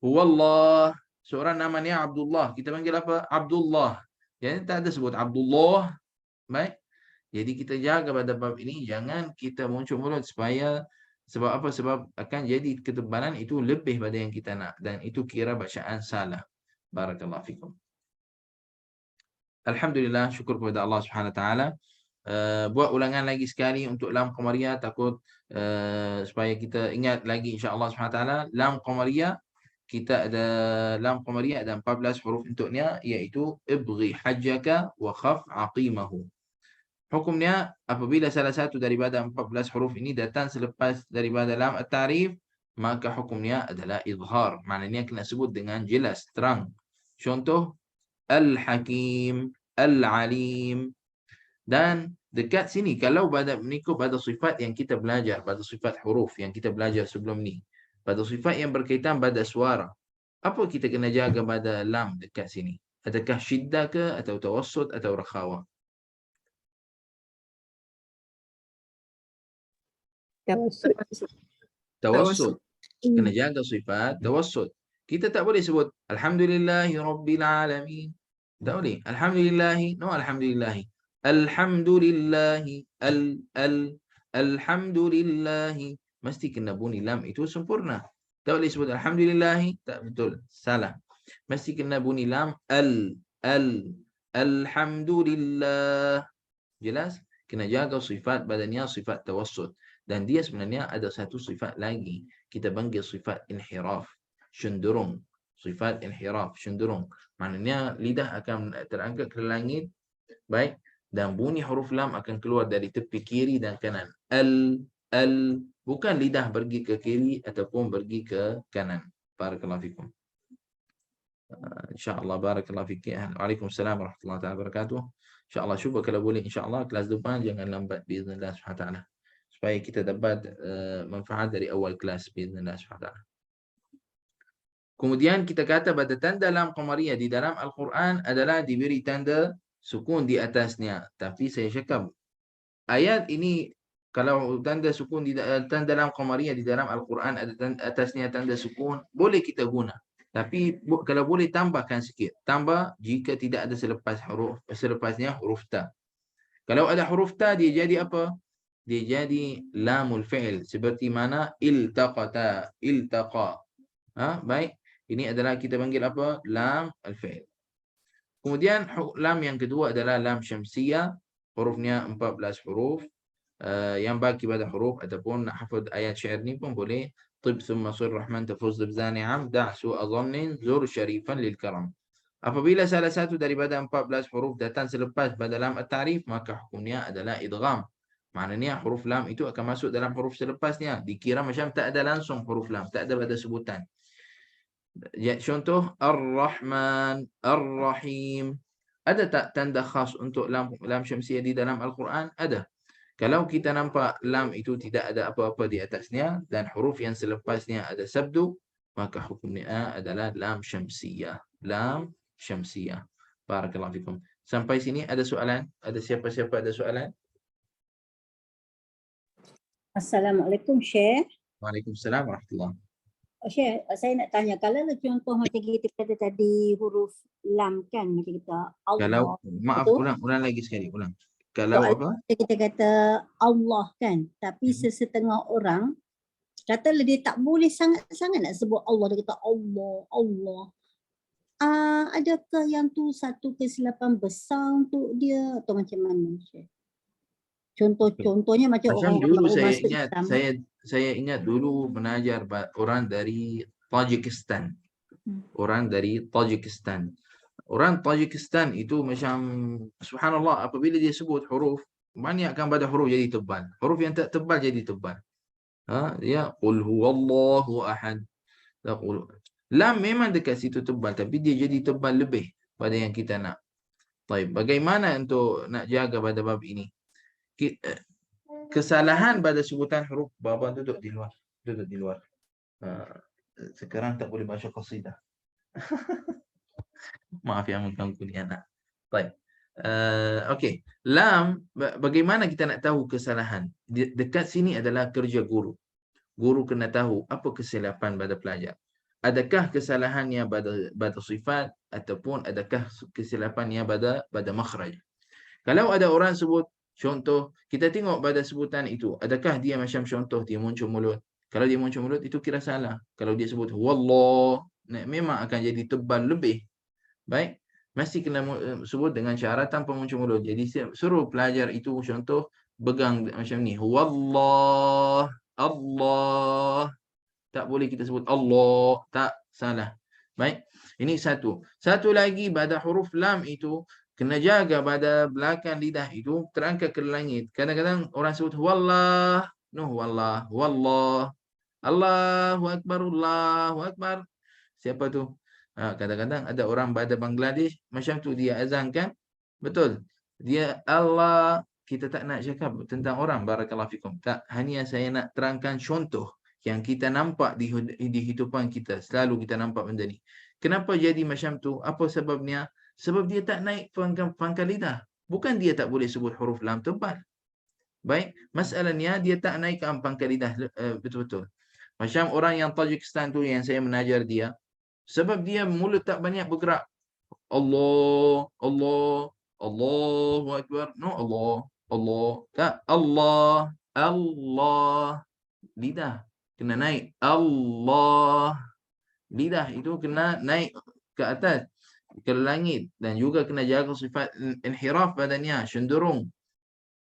huwallah, seorang namanya Abdullah, kita panggil apa? Abdullah. Jadi tak ada sebut Abdullah. Baik. Jadi kita jaga pada bab ini, jangan kita muncul mulut supaya, sebab apa? Sebab akan jadi ketebalan itu lebih pada yang kita nak, dan itu kira bacaan salah. Barakallahu fikum. Alhamdulillah, syukur kepada Allah Subhanahu Wa Taala. Buat ulangan lagi sekali untuk lam qamariyah, takut supaya kita ingat lagi insya-Allah Subhanahu Wa Taala. Lam qamariyah, kita ada lam qamariyah ada 14 huruf untuknya, iaitu ibghi hajjaka wa khaf aqimahu. Hukumnya apabila salah satu daripada 14 huruf ini datang selepas daripada lam at-ta'rif, maka hukumnya adalah izhar. Maknanya kena sebut dengan jelas, terang. Contoh Al-Hakim, Al-Alim. Dan dekat sini, kalau mengikut pada sifat yang kita belajar, pada sifat huruf yang kita belajar sebelum ni, pada sifat yang berkaitan pada suara, apa kita kena jaga pada lam dekat sini? Adakah syiddah ke, atau tawassut, atau rakhawah? Tawassut. Kena jaga sifat tawassut. Kita tak boleh sebut Alhamdulillahi Rabbil Alamin. Tak boleh. Alhamdulillahi. No, Alhamdulillahi. Alhamdulillahi. Alhamdulillahi. Mesti kena bunyi lam itu sempurna. Tak boleh sebut Alhamdulillahi. Tak betul. Salah. Mesti kena bunyi lam. Alhamdulillah. Jelas? Kena jaga sifat badannya, sifat tawassut. Dan dia sebenarnya ada satu sifat lagi. Kita panggil sifat inhiraf. Cenderung. Sifat inhiraf. Cenderung. Maknanya lidah akan terangkat ke langit. Baik. Dan bunyi huruf lam akan keluar dari tepi kiri dan kanan. Bukan lidah pergi ke kiri ataupun pergi ke kanan. Barakallahu fikum. InsyaAllah. Barakallahu fikum. Waalaikumsalam warahmatullahi wabarakatuh. InsyaAllah, cuba kalau boleh, insyaAllah kelas depan jangan lambat biiznillah subhanahu wa ta'ala, supaya kita dapat manfaat dari awal kelas biiznillah subhanahu wa ta'ala. Kemudian kita kata pada tanda lam qamariyah di dalam Al-Quran adalah diberi tanda sukun di atasnya. Tapi saya cakap, ayat ini kalau tanda sukun tanda lam qamariyah di dalam Al-Quran ada atasnya tanda sukun, boleh kita guna. Tapi kalau boleh tambahkan sikit. Tambah jika tidak ada selepasnya huruf ta. Kalau ada huruf ta, dia jadi apa? Dia jadi lamul fi'il. Seperti mana? Iltaqata. Iltaqa. Baik. Ini adalah kita panggil apa? Lam al-fi'il. Kemudian lam yang kedua adalah lam syamsiyah. Hurufnya 14 huruf. Yang bagi pada huruf ataupun nak hafaz ayat syair ni pun boleh. طب ثم صر رحمن تفوز بزان عم دع سوء ظن زور شريفا للكرم. Apabila salah satu daripada 14 huruf datang selepas pada lam at-ta'rif, maka hukumnya adalah idgham. Maknanya huruf lam itu akan masuk dalam huruf selepasnya. Dikira macam tak ada langsung huruf lam, tak ada pada sebutan. Contoh Ar-Rahman, Ar-Rahim. Ada tak tanda khas untuk lam syamsiyah di dalam Al-Quran? Ada. Kalau kita nampak lam itu tidak ada apa-apa di atasnya dan huruf yang selepasnya ada sabdu, maka hukumnya adalah lam syamsiyah. Lam syamsiyah. Barakallahu fikum. Sampai sini ada soalan? Ada siapa-siapa ada soalan? Assalamualaikum Syekh. Waalaikumsalam warahmatullahi. Syekh, saya nak tanya, kalau contoh macam kita kata tadi huruf lam kan, macam kita Kalau, Allah, maaf, betul? ulang lagi sekali, ulang. Kalau apa? Kita kata Allah kan, tapi sesetengah orang katalah dia tak boleh sangat-sangat nak sebut Allah, dia kata Allah, Allah. Adakah yang tu satu kesilapan besar untuk dia atau macam mana, Syekh? Contohnya macam Macam orang yang dulu baru saya masuk ingat, Islam. saya ingat dulu mengajar orang dari Tajikistan. Orang dari Tajikistan. Orang Tajikistan itu macam, subhanallah, apabila dia sebut huruf, banyakkan pada huruf jadi tebal. Huruf yang tak tebal jadi tebal. Dia qul huwallahu ahad. Lam memang dekat situ tebal, tapi dia jadi tebal lebih pada yang kita nak. Baik, bagaimana untuk nak jaga pada bab ini? Kesalahan pada sebutan huruf, baba duduk di luar. Duduk di luar. Sekarang tak boleh baca qasidah. Maaf yang mengganggu ni anak. Baik. Okey. Lam, bagaimana kita nak tahu kesalahan? Dekat sini adalah kerja guru. Guru kena tahu apa kesilapan pada pelajar. Adakah kesalahannya pada sifat ataupun adakah kesilapannya pada makhraj. Kalau ada orang sebut contoh, kita tengok pada sebutan itu, adakah dia macam contoh dia muncul mulut. Kalau dia muncul mulut itu kira salah. Kalau dia sebut wallah, memang akan jadi tebal lebih. Baik, mesti kena sebut dengan cara tanpa muncul mulut. Jadi suruh pelajar itu contoh pegang macam ni. Wallah, Allah. Tak boleh kita sebut Allah, tak, salah. Baik, ini satu. Satu lagi pada huruf lam itu kena jaga pada belakang lidah itu terangkat ke langit. Kadang-kadang orang sebut wallah, wallah, wallah. Allahu akbar, Allahu akbar. Siapa tu? Kadang-kadang ada orang pada Bangladesh macam tu dia azankan. Betul. Dia Allah, kita tak nak cakap tentang orang, barakallahu fikum. Tak, hanya saya nak terangkan contoh yang kita nampak di hidupan kita. Selalu kita nampak benda ni. Kenapa jadi macam tu? Apa sebabnya? Sebab dia tak naik pangkal lidah. Bukan dia tak boleh sebut huruf lam tebal. Baik, masalahnya dia tak naik pangkal lidah betul-betul. Macam orang yang Tajikistan tu yang saya menajar dia, sebab dia mulut tak banyak bergerak. Allah, Allah, Allahu akbar. No, Allah, Allah. Tak, Allah, Allah. Lidah kena naik. Allah. Lidah itu kena naik ke atas, ke langit. Dan juga kena jaga sifat inhiraf badannya, cenderung.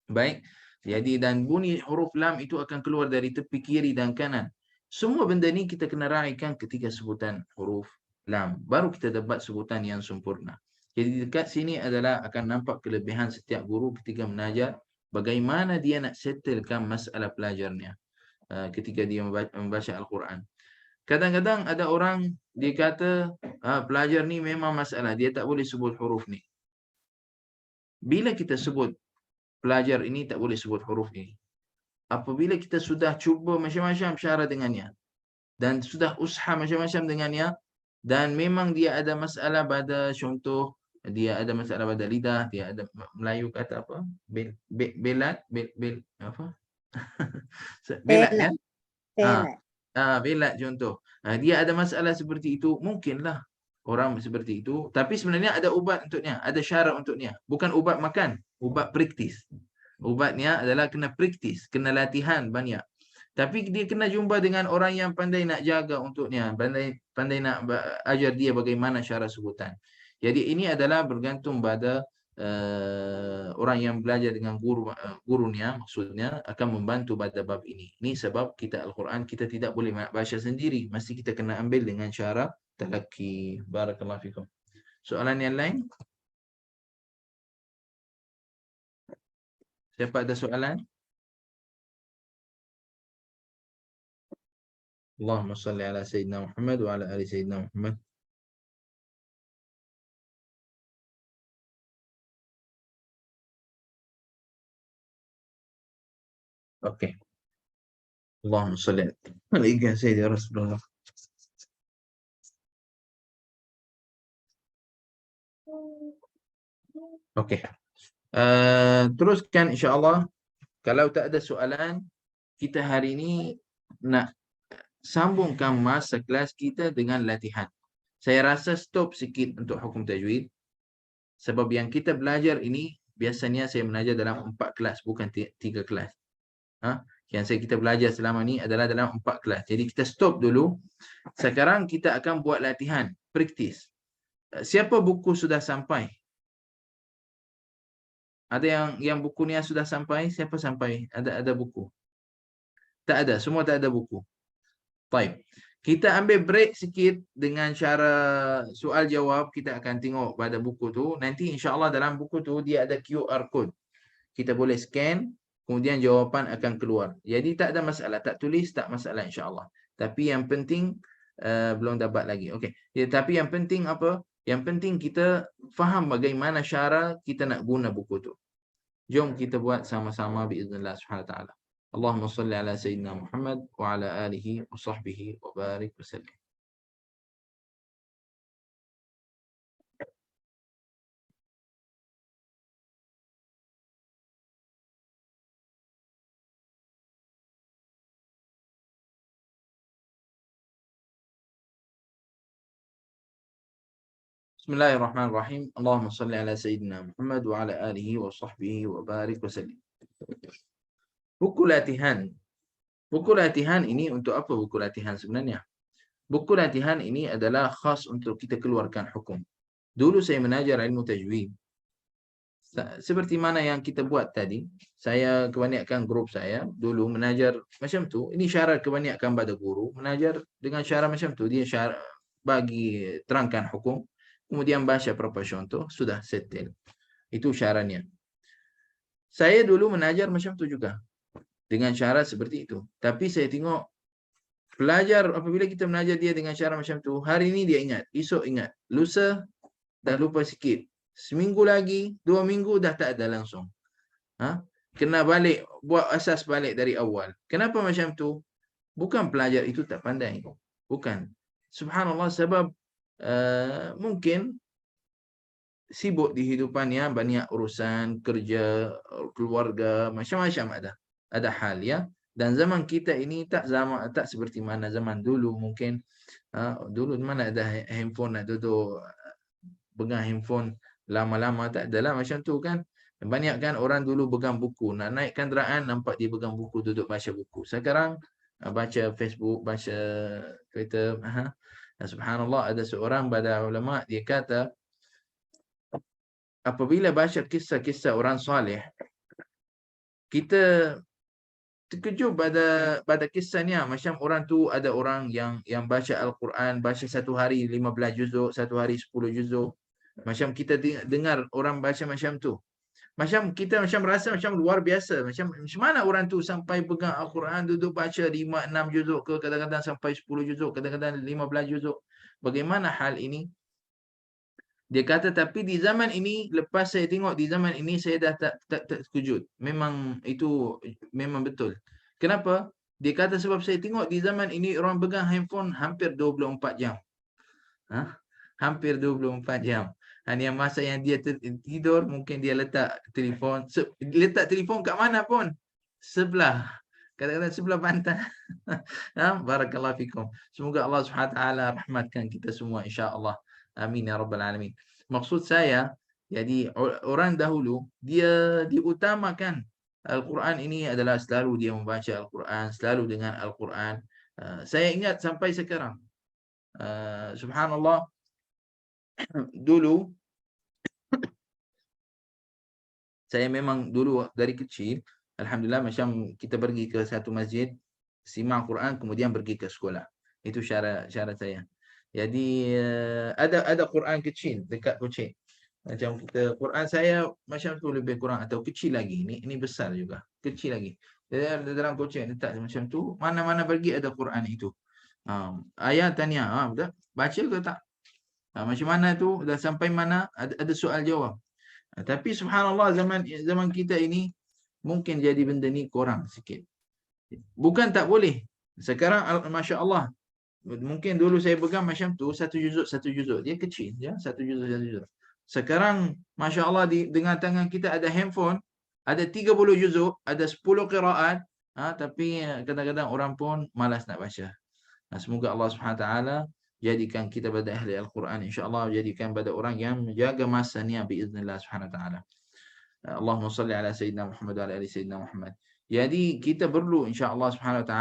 Baik. Jadi dan bunyi huruf lam itu akan keluar dari tepi kiri dan kanan. Semua benda ni kita kena raikan ketika sebutan huruf lam. Baru kita dapat sebutan yang sempurna. Jadi dekat sini adalah akan nampak kelebihan setiap guru ketika mengajar. Bagaimana dia nak settlekan masalah pelajarnya ketika dia membaca Al-Quran. Kadang-kadang ada orang dia kata pelajar ni memang masalah, dia tak boleh sebut huruf ni. Bila kita sebut pelajar ini tak boleh sebut huruf ini, apabila kita sudah cuba macam-macam cara dengannya dan sudah usaha macam-macam dengannya dan memang dia ada masalah pada contoh, dia ada masalah pada lidah, dia ada Melayu kata apa? Belat apa? Belat kan? Belat contoh. Dia ada masalah seperti itu, mungkinlah orang seperti itu, tapi sebenarnya ada ubat untuknya, ada syarat untuknya. Bukan ubat makan, ubat praktis. Ubatnya adalah kena praktis, kena latihan banyak. Tapi dia kena jumpa dengan orang yang pandai nak jaga untuknya, pandai nak ajar dia bagaimana cara sebutan. Jadi ini adalah bergantung pada orang yang belajar dengan gurunya, maksudnya akan membantu pada bab ini. Ini sebab kita Al-Quran kita tidak boleh baca sendiri, mesti kita kena ambil dengan cara talaqi. Barakallahu fikum. Soalan yang lain? Siapa ada soalan? Allahumma salli ala Sayyidina Muhammad wa ala ali Sayyidina Muhammad. Okey. Allahumma salli ala Sayyidina Rasulullah. Okey. Teruskan insya-Allah. Kalau tak ada soalan, kita hari ini nak sambungkan masa kelas kita dengan latihan. Saya rasa stop sikit untuk hukum tajwid. Sebab yang kita belajar ini, biasanya saya mengajar dalam 4 kelas, bukan 3 kelas. Yang kita belajar selama ni adalah dalam 4 kelas. Jadi kita stop dulu. Sekarang kita akan buat latihan, praktis. Siapa buku sudah sampai? Ada yang buku ni sudah sampai? Siapa sampai? Ada buku? Tak ada, semua tak ada buku. Baik. Kita ambil break sikit dengan cara soal jawab. Kita akan tengok pada buku tu. Nanti insya-Allah dalam buku tu dia ada QR code. Kita boleh scan, kemudian jawapan akan keluar. Jadi tak ada masalah, tak tulis tak masalah insya-Allah. Tapi yang penting belum dapat lagi. Okey. Ya, tapi yang penting apa? Yang penting kita faham bagaimana cara kita nak guna buku tu. Jom kita buat sama-sama biiznillah subhanahu wa taala. Allahumma salli ala sayyidina Muhammad wa ala alihi wa sahbihi wa barik wa sallim. Bismillahirrahmanirrahim. Allahumma salli ala sayyidina Muhammad wa ala alihi wa sahbihi wa barik wa sallim. Buku latihan. Buku latihan ini untuk apa buku latihan sebenarnya? Buku latihan ini adalah khas untuk kita keluarkan hukum. Dulu saya mengajar ilmu tajwid. Seperti mana yang kita buat tadi, saya kebanyakan grup saya dulu mengajar macam tu. Ini syarat kebanyakan pada guru mengajar dengan cara macam tu. Dia syarat bagi terangkan hukum, kemudian baca berapa contoh, sudah settle. Itu syaratnya. Saya dulu mengajar macam tu juga, dengan cara seperti itu. Tapi saya tengok pelajar apabila kita mengajar dia dengan cara macam tu, hari ini dia ingat, esok ingat, lusa dah lupa sikit. Seminggu lagi, 2 minggu dah tak ada langsung. Kena balik, buat asas balik dari awal. Kenapa macam tu? Bukan pelajar itu tak pandai. Bukan. Subhanallah, sebab mungkin sibuk di hidupannya, banyak urusan, kerja, keluarga, macam-macam ada. Ada hal ya. Dan zaman kita ini tak seperti mana zaman dulu mungkin. Dulu mana ada handphone, nak duduk pegang handphone lama-lama, tak adalah macam tu kan. Banyak kan orang dulu pegang buku, nak naik kenderaan nampak dia pegang buku, duduk baca buku. Sekarang baca Facebook, baca Twitter. Subhanallah, ada seorang pada ulama dia kata apabila baca kisah-kisah orang soleh, kita terkejut pada kisahnya. Macam orang tu, ada orang yang baca Al-Quran, baca satu hari 15 juzuk, satu hari 10 juzuk. Macam kita dengar orang baca macam tu, macam kita macam rasa macam luar biasa. Macam mana orang tu sampai pegang Al-Quran, duduk baca 5-6 juzuk ke, kadang-kadang sampai 10 juzuk, kadang-kadang 15 juzuk. Bagaimana hal ini? Dia kata, tapi di zaman ini, lepas saya tengok di zaman ini, saya dah tak terkejut. Memang itu memang betul. Kenapa? Dia kata sebab saya tengok di zaman ini orang pegang handphone hampir 24 jam. Hampir 24 jam. Hanya masa yang dia tidur, mungkin dia letak telefon. Letak telefon kat mana pun? Sebelah. Kadang-kadang sebelah pantai. Barakallahu fikum. Semoga Allah SWT rahmatkan kita semua insya-Allah. Amin ya rabbal alamin. Maksud saya, jadi orang dahulu dia diutamakan Al-Quran ini adalah selalu dia membaca Al-Quran, selalu dengan Al-Quran. Saya ingat sampai sekarang. Subhanallah, dulu saya memang dulu dari kecil, alhamdulillah, macam kita pergi ke satu masjid, simak Quran, kemudian pergi ke sekolah. Itu cara saya. Jadi ada Quran kecil dekat Kuching. Macam kita Quran saya macam tu lebih kurang atau kecil lagi. Ini besar juga, kecil lagi. Jadi dalam Kuching letak macam tu, mana-mana pergi ada Quran itu. Ayah tanya, baca ke tak? Macam mana tu, dah sampai mana, ada soal jawab. Tapi subhanallah, zaman kita ini mungkin jadi benda ni kurang sikit. Bukan tak boleh. Sekarang masya-Allah, mungkin dulu saya pegang macam tu, satu juzuk dia kecil ya, satu juzuk. Sekarang masya-Allah dengan tangan kita ada handphone, ada 30 juzuk, ada 10 qiraat, tapi kadang-kadang orang pun malas nak baca. Semoga Allah SWT jadikan kita pada ahli Al-Quran, insya-Allah jadikan pada orang yang menjaga masanya biiznillah SWT. Allahumma salli ala Sayyidina Muhammad wa ala ali Sayyidina Muhammad. Jadi kita perlu insya-Allah SWT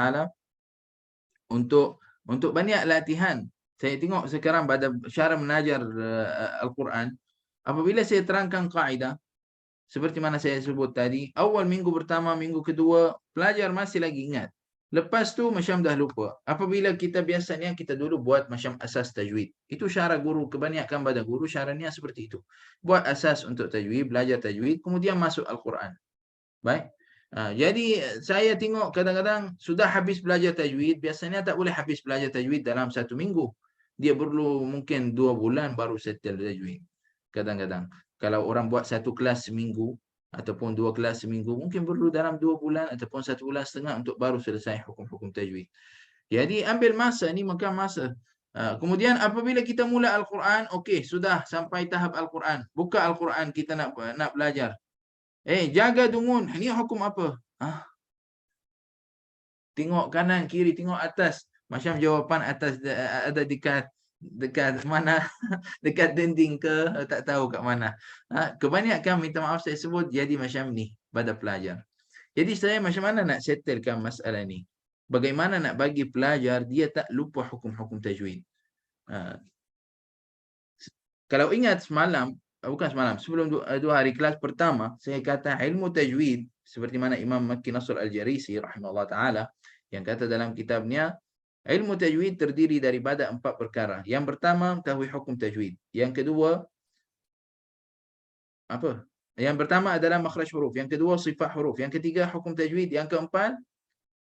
untuk banyak latihan. Saya tengok sekarang pada cara mengajar Al-Quran, apabila saya terangkan kaedah seperti mana saya sebut tadi, awal minggu pertama, minggu kedua, pelajar masih lagi ingat. Lepas tu macam dah lupa. Apabila kita biasanya kita dulu buat macam asas tajwid. Itu cara guru, kebanyakan pada guru caranya seperti itu. Buat asas untuk tajwid, belajar tajwid, kemudian masuk Al-Quran. Baik. Jadi saya tengok kadang-kadang sudah habis belajar tajwid, biasanya tak boleh habis belajar tajwid dalam 1 minggu. Dia perlu mungkin 2 bulan baru settle tajwid. Kadang-kadang. Kalau orang buat 1 kelas seminggu, ataupun 2 kelas seminggu, mungkin perlu dalam 2 bulan ataupun 1 bulan setengah untuk baru selesai hukum-hukum tajwid. Jadi ambil masa, ni makan masa. Kemudian apabila kita mula Al-Quran, okey, sudah sampai tahap Al-Quran. Buka Al-Quran, kita nak belajar. Jaga dungun, ni hukum apa? Tengok kanan, kiri, tengok atas. Macam jawapan atas ada dekat mana, dekat dinding ke, tak tahu kat mana. Kebanyakan, minta maaf saya sebut, jadi macam ni pada pelajar. Jadi saya macam mana nak settlekan masalah ni? Bagaimana nak bagi pelajar dia tak lupa hukum-hukum tajwid? Kalau ingat semalam, bukan semalam, sebelum 2 hari kelas pertama, saya kata ilmu tajwid, seperti mana Imam Makki Nasr Al-Jarisi rahimahullah ta'ala, yang kata dalam kitabnya, ilmu tajwid terdiri daripada 4 perkara. Yang pertama, mengetahui hukum tajwid. Yang kedua, apa? Yang pertama adalah makhraj huruf. Yang kedua, sifat huruf. Yang ketiga, hukum tajwid. Yang keempat,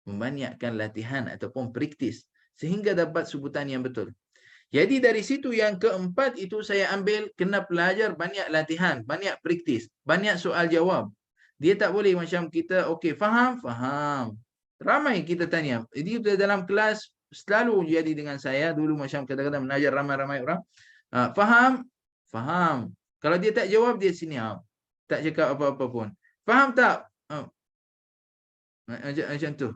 membanyakkan latihan ataupun praktis sehingga dapat sebutan yang betul. Jadi dari situ yang keempat itu saya ambil, kena pelajar banyak latihan, banyak praktis, banyak soal jawab. Dia tak boleh macam kita, okey, faham? Faham. Ramai kita tanya. Jadi dalam kelas selalu jadi dengan saya, dulu macam kadang-kadang mengajar ramai-ramai orang. Faham? Faham. Kalau dia tak jawab, dia senyap. Tak cakap apa-apa pun. Faham tak? Macam tu.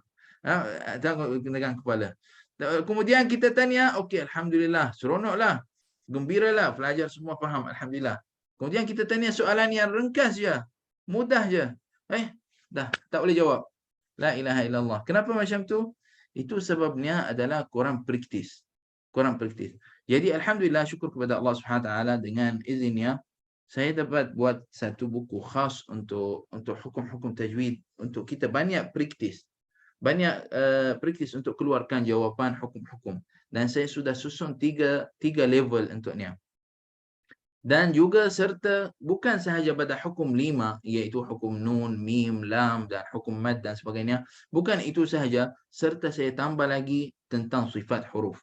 Tengok dengan kepala. Kemudian kita tanya, okey, alhamdulillah, seronoklah, gembiralah, pelajar semua faham, alhamdulillah. Kemudian kita tanya soalan yang ringkas je, mudah je. Dah tak boleh jawab. La ilaha illallah. Kenapa macam tu? Itu sebabnya adalah kurang praktis. Kurang praktis. Jadi alhamdulillah, syukur kepada Allah SWT dengan izinnya saya dapat buat satu buku khas untuk hukum-hukum tajwid, untuk kita banyak praktis. Banyak praktis untuk keluarkan jawapan hukum-hukum. Dan saya sudah susun tiga level untuknya. Dan juga serta bukan sahaja pada hukum 5, iaitu hukum nun, mim, lam dan hukum mad dan sebagainya. Bukan itu sahaja, serta saya tambah lagi tentang sifat huruf.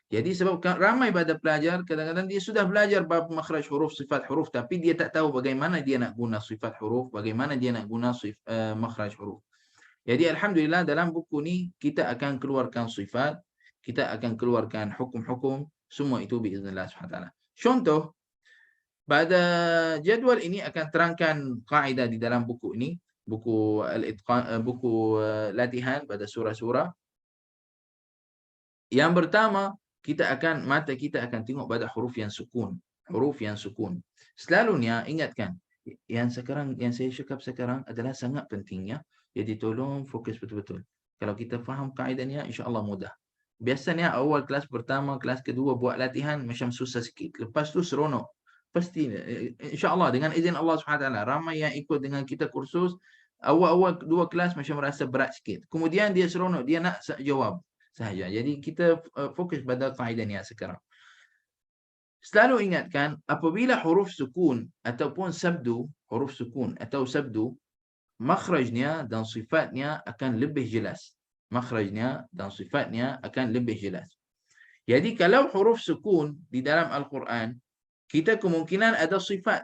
Jadi sebab ramai pada pelajar, kadang-kadang dia sudah belajar bab makhraj huruf, sifat huruf, tapi dia tak tahu bagaimana dia nak guna sifat huruf, bagaimana dia nak guna makhraj huruf. Jadi alhamdulillah dalam buku ni kita akan keluarkan sifat, kita akan keluarkan hukum-hukum, semua itu biiznillah SWT. Contoh, pada jadual ini akan terangkan kaedah di dalam buku ini, buku al-itqan, buku latihan pada surah-surah. Yang pertama, mata kita akan tengok pada huruf yang sukun, huruf yang sukun. Selalunya ingatkan, yang saya cakap sekarang adalah sangat pentingnya. Jadi tolong fokus betul-betul. Kalau kita faham kaedahnya, insya-Allah mudah. Biasanya awal kelas pertama, kelas kedua buat latihan macam susah sikit. Lepas tu seronok. Pasti insya-Allah dengan izin Allah SWT, ramai yang ikut dengan kita kursus, awal-awal 2 kelas macam rasa berat sikit. Kemudian dia seronok, dia nak jawab sahaja. Jadi kita fokus pada kaedahnya sekarang. Selalu ingatkan, apabila huruf sukun ataupun sabdu, huruf sukun atau sabdu, makhrajnya dan sifatnya akan lebih jelas. Makhrajnya dan sifatnya akan lebih jelas. Jadi kalau huruf sukun di dalam Al-Quran, kita kemungkinan ada sifat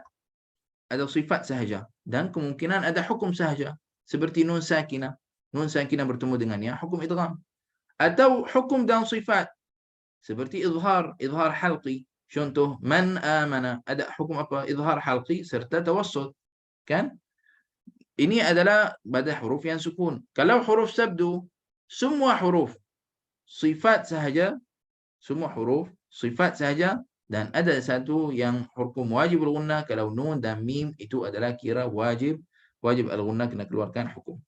sahaja dan kemungkinan ada hukum sahaja. Seperti nun sakinah. Nun sakinah bertemu dengannya, hukum idgham. Atau hukum dan sifat. Seperti izhar halqi. Contoh, man amana. Ada hukum apa? Izhar halqi serta tawassut. Kan? Ini adalah pada huruf yang sukun. Kalau huruf sabdu, semua huruf sifat sahaja, semua huruf sifat sahaja, dan ada satu yang hukum wajib al-ghunnah. Kalau nun dan mim itu adalah kira wajib al-ghunnah, kena keluarkan hukum.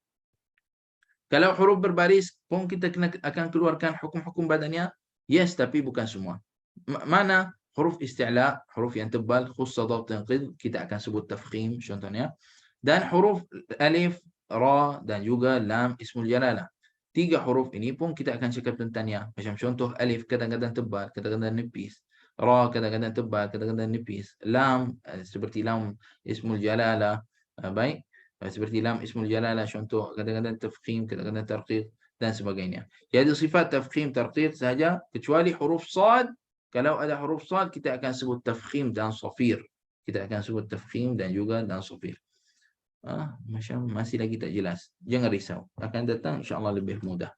Kalau huruf berbaris pun kita akan keluarkan hukum-hukum badannya. Yes, tapi bukan semua. Mana huruf isti'la, huruf yang tebal, khusus dhabt tanqid, kita akan sebut tafkhim contohnya. Dan huruf alif, ra dan juga lam ismul jalalah. 3 huruf ini pun kita akan cakap tentangnya. Macam contoh alif kadang-kadang tebal, kadang-kadang nipis. Ra kadang-kadang tebal, kadang-kadang nipis. Lam seperti lam ismul jalalah. Baik. Seperti lam ismul jalalah contoh, kadang-kadang tafkhim, kadang-kadang tarqiq dan sebagainya. Jadi sifat tafkhim, tarqiq saja, kecuali huruf sad. Kalau ada huruf sad kita akan sebut tafkhim dan safir. Kita akan sebut tafkhim dan juga dan safir. Macam masih lagi tak jelas. Jangan risau. Akan datang insya-Allah lebih mudah.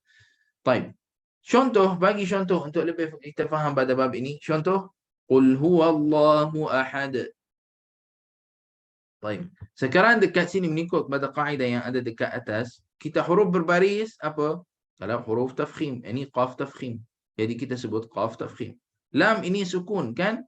Baik. Contoh, bagi contoh untuk lebih kita faham pada bab ini. Contoh, qul huwallahu ahad. Baik. Sekarang dekat sini mengikut pada kaedah yang ada dekat atas, kita huruf berbaris apa? Kalau huruf tafkhim, ini qaf tafkhim. Jadi kita sebut qaf tafkhim. Lam ini sukun kan?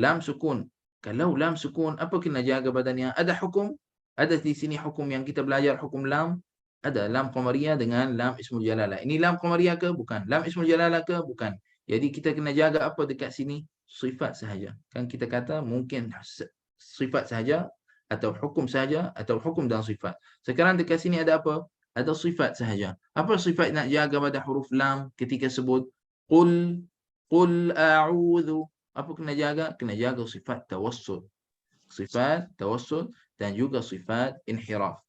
Lam sukun. Kalau lam sukun, apa kena jaga badannya? Ada hukum? Ada di sini hukum yang kita belajar, hukum lam. Ada lam qamariyah dengan lam ismul jalalah. Ini lam qamariyah ke? Bukan. Lam ismul jalalah ke? Bukan. Jadi kita kena jaga apa dekat sini? Sifat sahaja. Kan kita kata mungkin sifat sahaja, atau hukum sahaja, atau hukum dan sifat. Sekarang dekat sini ada apa? Ada sifat sahaja. Apa sifat nak jaga pada huruf lam ketika sebut Qul a'udhu. Apa kena jaga? Kena jaga sifat tawassul. Sifat tawassul dan juga sifat inhiraf.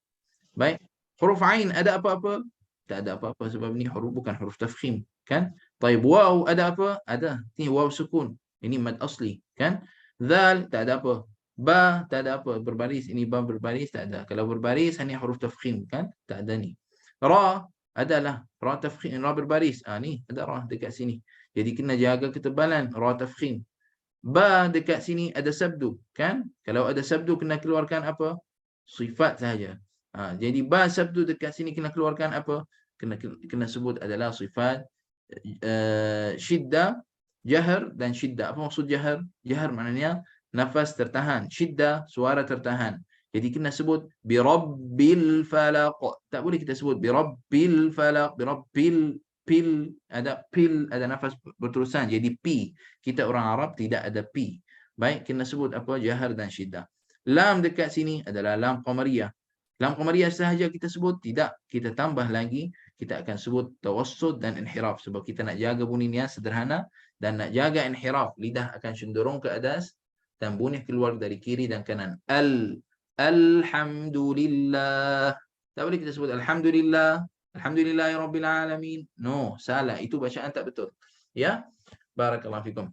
Baik. Huruf ain ada apa-apa? Tak ada apa-apa sebab ni huruf bukan huruf tafkhim, kan? Taib waw ada apa? Ada. Ni waw sukun. Ini mad asli, kan? Zal tak ada apa. Ba tak ada apa. Berbaris. Ini ba berbaris tak ada. Kalau berbaris hanya huruf tafkhim, kan? Tak ada ni. Ra adalah ra tafkhim, ra berbaris. Ni ada ra dekat sini. Jadi kena jaga ketebalan ra tafkhim. Ba dekat sini ada sabdu, kan? Kalau ada sabdu kena keluarkan apa? Sifat sahaja. Jadi ba sabdu dekat sini kena keluarkan apa? Kena sebut adalah sifat syiddah, jahar dan syiddah. Apa maksud jahar? Jahar maknanya nafas tertahan. Syiddah suara tertahan. Jadi kena sebut birabbil falaq. Tak boleh kita sebut birabbil falaq, birabbil pil, ada nafas berterusan jadi pi. Kita orang Arab tidak ada pi. Baik, kena sebut apa? Jahar dan syiddah. Lam dekat sini adalah lam qamariyah. Lam qamariyah sahaja kita sebut? Tidak. Kita tambah lagi, kita akan sebut tawassut dan inhiraf sebab kita nak jaga bunyinya sederhana dan nak jaga inhiraf. Lidah akan cenderung ke atas dan bunyi keluar dari kiri dan kanan. Alhamdulillah. Tak boleh kita sebut alhamdulillah. Alhamdulillahirabbil alamin. No, salah. Itu bacaan tak betul. Ya? Barakallahu fikum.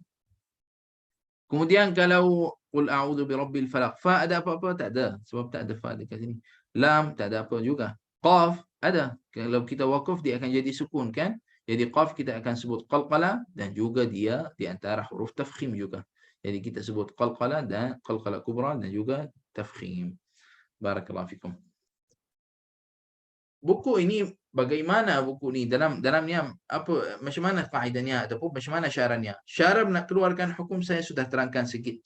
Kemudian kalau qul a'udzu birabbil falaq, fa ada apa-apa? Tak ada. Sebab tak ada fa dekat sini. Lam tak ada apa juga. Qaf ada. Kalau kita waqaf dia akan jadi sukun, kan? Jadi qaf kita akan sebut qalqala dan juga dia di antara huruf tafkhim juga. Jadi kita sebut qalqala dan qalqala kubra dan juga tafkhim. Barakallahu fikum. Buku ini bagaimana buku ni dalamnya apa, macam mana kaidahnya ataupun macam mana syaratnya? Syarat nak keluarkan hukum saya sudah terangkan sikit.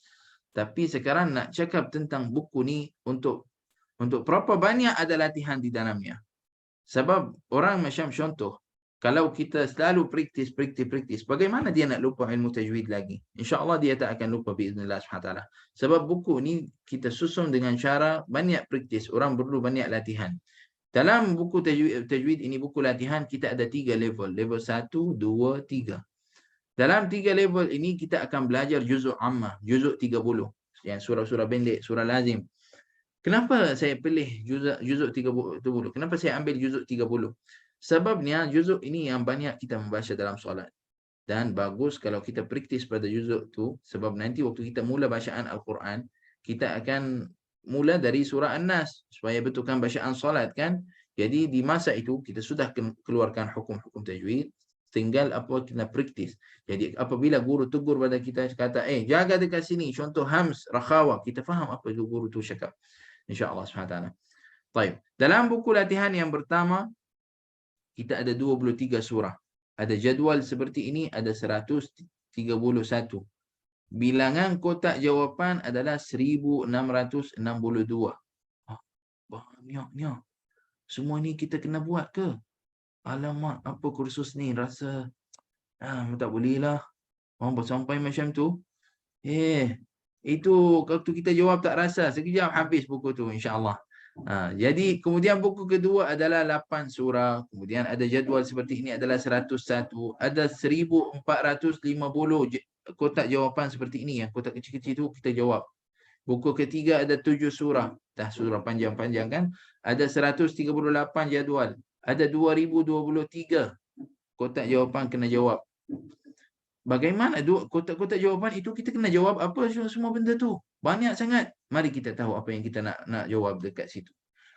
Tapi sekarang nak cakap tentang buku ni untuk berapa banyak ada latihan di dalamnya. Sebab orang macam contoh, kalau kita selalu praktis, bagaimana dia nak lupa ilmu tajwid lagi? InsyaAllah dia tak akan lupa biiznillah SWT. Sebab buku ni kita susun dengan cara banyak praktis. Orang perlu banyak latihan. Dalam buku tajwid ini, buku latihan, kita ada 3 level. Level 1, 2, 3. Dalam 3 level ini, kita akan belajar juzuk ammah, juzuk 30. Yang surah-surah pendek, surah lazim. Kenapa saya pilih juzuk 30? Kenapa saya ambil juzuk 30? Sebabnya, juzuk ini yang banyak kita membaca dalam solat. Dan bagus kalau kita praktis pada juzuk tu. Sebab nanti waktu kita mula bacaan Al-Quran, kita akan mula dari surah An-Nas supaya betulkan bacaan solat, kan? Jadi di masa itu kita sudah keluarkan hukum-hukum tajwid, tinggal apa kita praktis. Jadi apabila guru tegur pada kita kata jaga dekat sini contoh hams, rakhawa, kita faham apa itu guru tu cakap. Insya-Allah SWT. Baik. Dalam buku latihan yang pertama kita ada 23 surah. ada jadual seperti ini, ada 131. Bilangan kotak jawapan adalah 1662. Banyaknya. Semua ni kita kena buat ke? Alamak, apa kursus ni? Rasa tak boleh lah. Sampai macam tu. Itu waktu kita jawab tak rasa. Sekejap habis buku tu, insyaAllah. Jadi kemudian buku kedua adalah 8 surah. Kemudian ada jadual seperti ini adalah 101. Ada 1450 kotak jawapan seperti ini. Yang kotak kecil-kecil tu kita jawab. Buku ketiga ada 7 surah. Dah surah panjang-panjang kan. Ada 138 jadual. Ada 2023 kotak jawapan kena jawab. Bagaimana kotak-kotak jawapan itu kita kena jawab apa semua benda tu? Banyak sangat. Mari kita tahu apa yang kita nak jawab dekat situ.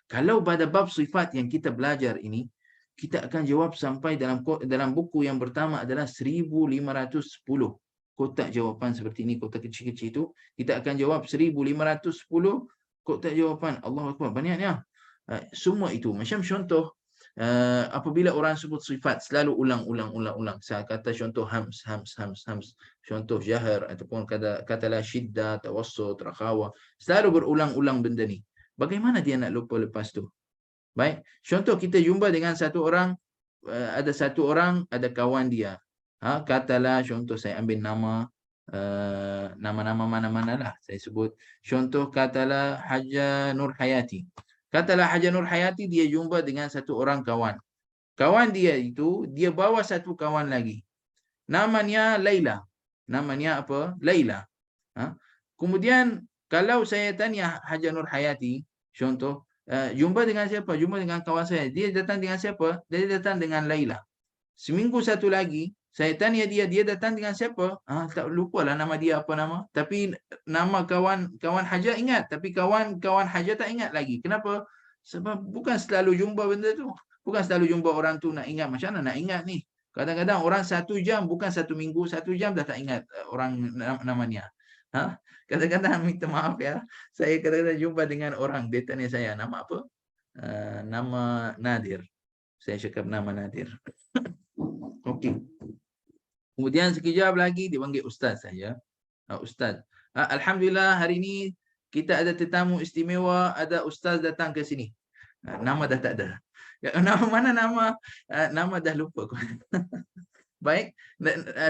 Kalau pada bab sifat yang kita belajar ini, kita akan jawab sampai dalam buku yang pertama adalah 1510. Kotak jawapan seperti ini, kotak kecil-kecil itu, kita akan jawab 1510 kotak jawapan. Allahu Akbar, banyaknya. Semua itu, macam contoh, apabila orang sebut sifat, selalu ulang. Saya kata contoh hams. Contoh jahar, ataupun katalah syiddah, tawassut, rakhawa. Selalu berulang-ulang benda ni. Bagaimana dia nak lupa lepas tu? Baik, contoh kita jumpa dengan satu orang, ada kawan dia. Katalah contoh saya ambil nama-nama mana-mana lah saya sebut. Contoh katalah Haja Nur Hayati. Katalah Haja Nur Hayati dia jumpa dengan satu orang kawan. Kawan dia itu, dia bawa satu kawan lagi. Namanya Laila. Namanya apa? Laila. Kemudian kalau saya tanya Haja Nur Hayati, contoh, jumpa dengan siapa? Jumpa dengan kawan saya. Dia datang dengan siapa? Dia datang dengan Laila. Seminggu satu lagi, saya tanya dia datang dengan siapa? Tak lupalah nama dia apa nama. Tapi nama kawan Haja ingat. Tapi kawan Haja tak ingat lagi. Kenapa? Sebab bukan selalu jumpa benda tu. Bukan selalu jumpa orang tu nak ingat. Macam mana nak ingat ni? Kadang-kadang orang 1 jam, bukan 1 minggu, 1 jam dah tak ingat orang namanya. Kadang-kadang minta maaf ya. Saya kadang-kadang jumpa dengan orang. Dia tanya saya, nama apa? Nama Nadir. Saya cakap nama Nadir. Okey. Kemudian sekejap lagi dipanggil ustaz saja. Ustaz. Alhamdulillah hari ini kita ada tetamu istimewa, ada ustaz datang ke sini. Nama dah tak ada. Nama mana nama? Nama dah lupa. Baik,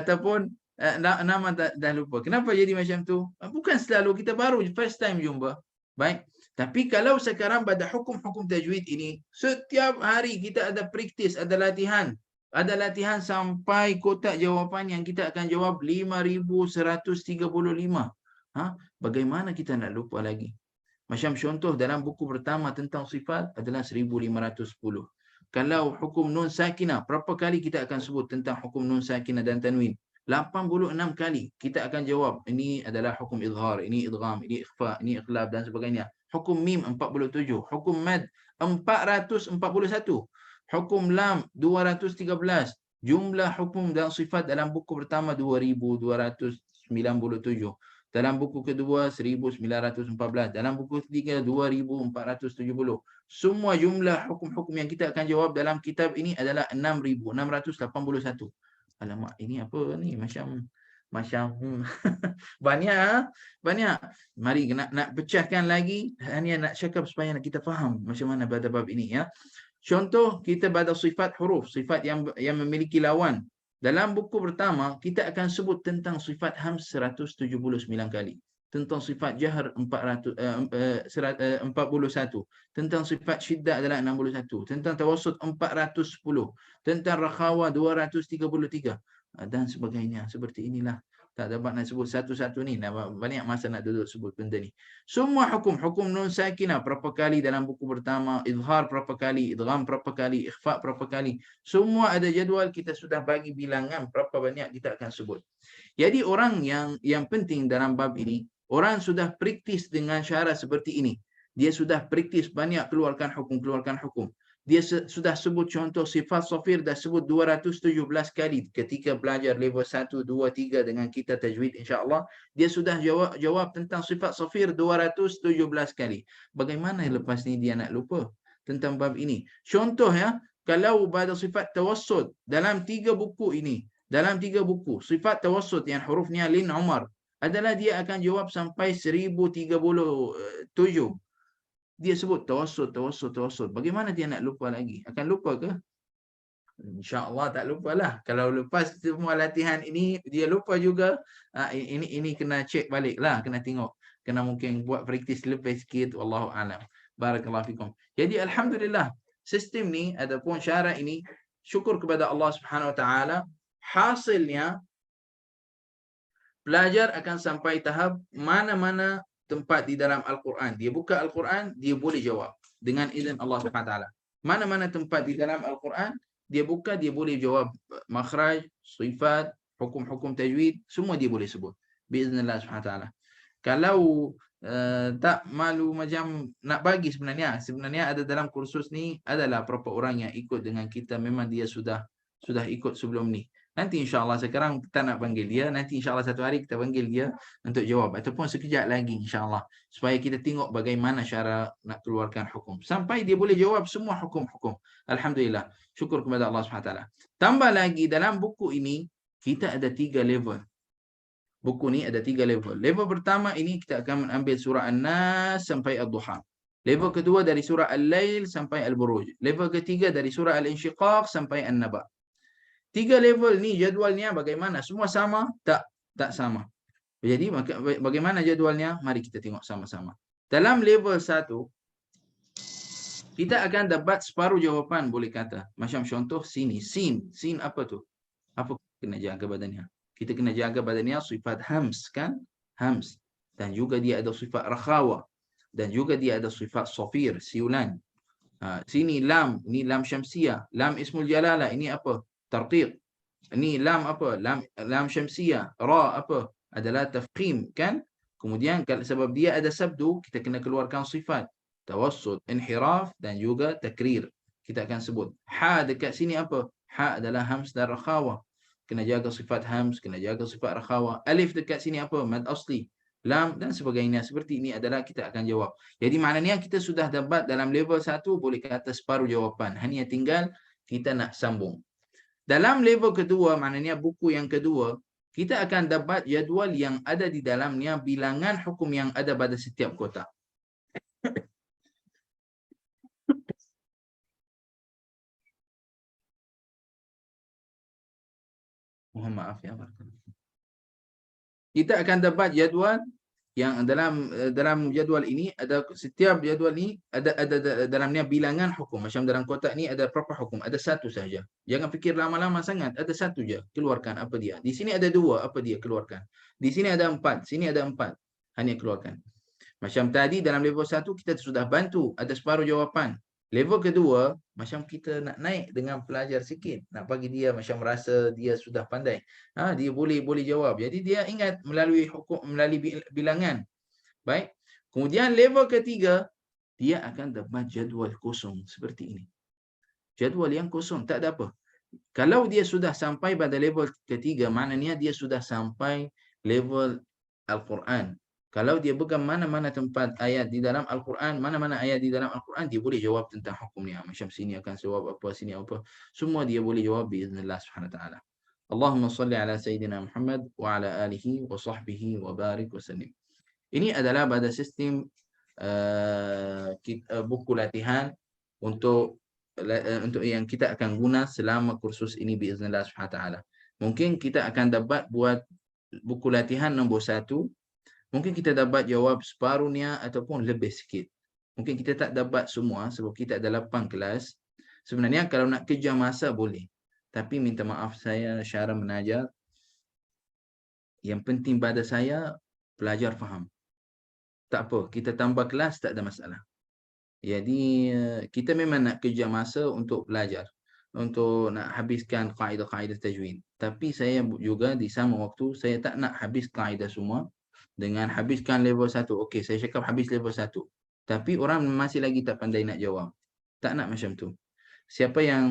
ataupun nama dah lupa. Kenapa jadi macam tu? Bukan selalu, kita baru first time jumpa. Baik. Tapi kalau sekarang pada hukum-hukum tajwid ini, setiap hari kita ada praktis, ada latihan. Ada latihan sampai kotak jawapan yang kita akan jawab 5135. Bagaimana kita nak lupa lagi? Macam contoh dalam buku pertama tentang sifat adalah 1510. Kalau hukum nun sakinah, berapa kali kita akan sebut tentang hukum nun sakinah dan tanwin? 86 kali kita akan jawab. Ini adalah hukum izhar, ini idgham, ini ikhfa, ini iqlab dan sebagainya. Hukum mim 47, hukum mad 441. Hukum lam 213. Jumlah hukum dan sifat dalam buku pertama 2297. Dalam buku kedua 1914. Dalam buku ketiga 2470. Semua jumlah hukum-hukum yang kita akan jawab dalam kitab ini adalah 6681. Alamak, ini apa ni? Macam banyak. Mari nak pecahkan lagi. Hanya nak cakap supaya kita faham macam mana pada bab ini ya. Contoh kita pada sifat huruf, sifat yang memiliki lawan. Dalam buku pertama kita akan sebut tentang sifat hams 179 kali. Tentang sifat jahar 41. Tentang sifat syiddah adalah 61. Tentang tawassut 410. Tentang rakhawa 233. Dan sebagainya. Seperti inilah. Tak dapat nak sebut satu-satu ni. Banyak masa nak duduk sebut benda ni. Semua hukum nun sakinah berapa kali dalam buku pertama, izhar berapa kali, idgham berapa kali, ikhfa berapa kali. Semua ada jadual, kita sudah bagi bilangan berapa banyak kita akan sebut. Jadi orang yang penting dalam bab ini, orang sudah praktis dengan cara seperti ini. Dia sudah praktis banyak keluarkan hukum. Dia sudah sebut contoh sifat safir, dah sebut 217 kali ketika belajar level 1, 2, 3 dengan kita tajwid insya-Allah. Dia sudah jawab tentang sifat safir 217 kali. Bagaimana lepas ni dia nak lupa tentang bab ini? Contoh ya, kalau pada sifat tawassut dalam 3 buku ini, dalam 3 buku, sifat tawassut yang hurufnya lin Umar adalah dia akan jawab sampai 1037. Dia sebut tawassut, tawassut, tawassut. Bagaimana dia nak lupa lagi? Akan lupa ke? InsyaAllah tak lupalah. Kalau lepas semua latihan ini, dia lupa juga. Ini kena cek balik lah, kena tengok. Kena mungkin buat praktis lebih sikit. Wallahu a'lam. Barakallahu fikum. Jadi alhamdulillah, sistem ni ataupun syarat ini, syukur kepada Allah Subhanahu Wa Taala, hasilnya pelajar akan sampai tahap mana-mana tempat di dalam Al-Quran. Dia buka Al-Quran, dia boleh jawab dengan izin Allah Subhanahu Wa Taala. Mana-mana tempat di dalam Al-Quran, dia buka, dia boleh jawab makhraj, sifat, hukum-hukum tajwid, semua dia boleh sebut. Biiznillah Subhanahu Wa Taala. Kalau tak malu macam nak bagi sebenarnya ada dalam kursus ni adalah beberapa orang yang ikut dengan kita, memang dia sudah ikut sebelum ni. Nanti insyaAllah sekarang kita nak panggil dia, nanti insyaAllah satu hari kita panggil dia untuk jawab, ataupun sekejap lagi insyaAllah, supaya kita tengok bagaimana cara nak keluarkan hukum sampai dia boleh jawab semua hukum-hukum. Alhamdulillah, syukur kepada Allah SWT. Tambah lagi dalam buku ini kita ada 3 level. Buku ni ada 3 level. Level pertama ini kita akan mengambil surah An-Nas sampai Ad-Duha. Level kedua dari surah Al-Lail sampai Al-Buruj. Level ketiga dari surah Al-Insyiqaq sampai An-Naba. 3 level ni jadualnya bagaimana? Semua sama? Tak sama. Jadi bagaimana jadualnya? Mari kita tengok sama-sama. Dalam level 1 kita akan dapat separuh jawapan, boleh kata. Macam contoh sini, sin apa tu? Apa kena jaga badannya? Kita kena jaga badannya sifat hams kan? Hams. Dan juga dia ada sifat rakhawa. Dan juga dia ada sifat safir, siulan. Sini lam, ini lam syamsiyah. Lam ismul jalalah, ini apa? Tarqiq. Ini lam apa? Lam syamsiyah. Ra apa? Adalah tafkhim kan? Kemudian sebab dia ada sabdu, kita kena keluarkan sifat. Tawassut, inhiraf dan juga takrir. Kita akan sebut. Ha dekat sini apa? Ha adalah hams dan rakhawa. Kena jaga sifat hams, kena jaga sifat rakhawa. Alif dekat sini apa? Mad asli. Lam dan sebagainya. Seperti ini adalah kita akan jawab. Jadi maknanya kita sudah dapat dalam level 1 boleh kata separuh jawapan. Hanya tinggal kita nak sambung. Dalam level kedua, maknanya buku yang kedua, kita akan dapat jadual yang ada di dalamnya bilangan hukum yang ada pada setiap kotak. Mohon maaf ya. Kita akan dapat jadual yang dalam jadual ini ada, setiap jadual ini ada dalamnya bilangan hukum. Macam dalam kotak ni ada berapa hukum? Ada 1 saja. Jangan fikir lama-lama sangat. Ada 1 je. Keluarkan apa dia. Di sini ada 2, apa dia? Keluarkan. Di sini ada 4, sini ada 4. Hanya keluarkan. Macam tadi dalam level 1 kita sudah bantu, ada separuh jawapan. Level kedua, macam kita nak naik dengan pelajar sikit, nak bagi dia macam rasa dia sudah pandai. Dia boleh jawab. Jadi dia ingat melalui hukum, melalui bilangan. Baik. Kemudian level ketiga, dia akan dapat jadual kosong seperti ini. Jadual yang kosong, tak ada apa. Kalau dia sudah sampai pada level ketiga, maknanya dia sudah sampai level Al-Quran. Kalau dia pegang mana-mana tempat ayat di dalam Al-Quran, mana-mana ayat di dalam Al-Quran, dia boleh jawab tentang hukumnya. Macam sini akan jawab apa, sini apa. Semua dia boleh jawab biiznillah subhanahu wa ta'ala. Allahumma salli ala Sayyidina Muhammad wa ala alihi wa sahbihi wa barik wa sallim. Ini adalah pada sistem buku latihan untuk yang kita akan guna selama kursus ini biiznillah subhanahu wa ta'ala. Mungkin kita akan dapat buat buku latihan nombor 1. Mungkin kita dapat jawab separuhnya ataupun lebih sikit. Mungkin kita tak dapat semua sebab kita ada 8 kelas. Sebenarnya kalau nak kejar masa boleh. Tapi minta maaf saya cara menajar. Yang penting pada saya pelajar faham. Tak apa, kita tambah kelas tak ada masalah. Jadi kita memang nak kejar masa untuk belajar. Untuk nak habiskan kaedah-kaedah tajwid. Tapi saya juga di sama waktu saya tak nak habis kaedah semua. Dengan habiskan level 1. Okey, saya cakap habis level 1. Tapi orang masih lagi tak pandai nak jawab. Tak nak macam tu. Siapa yang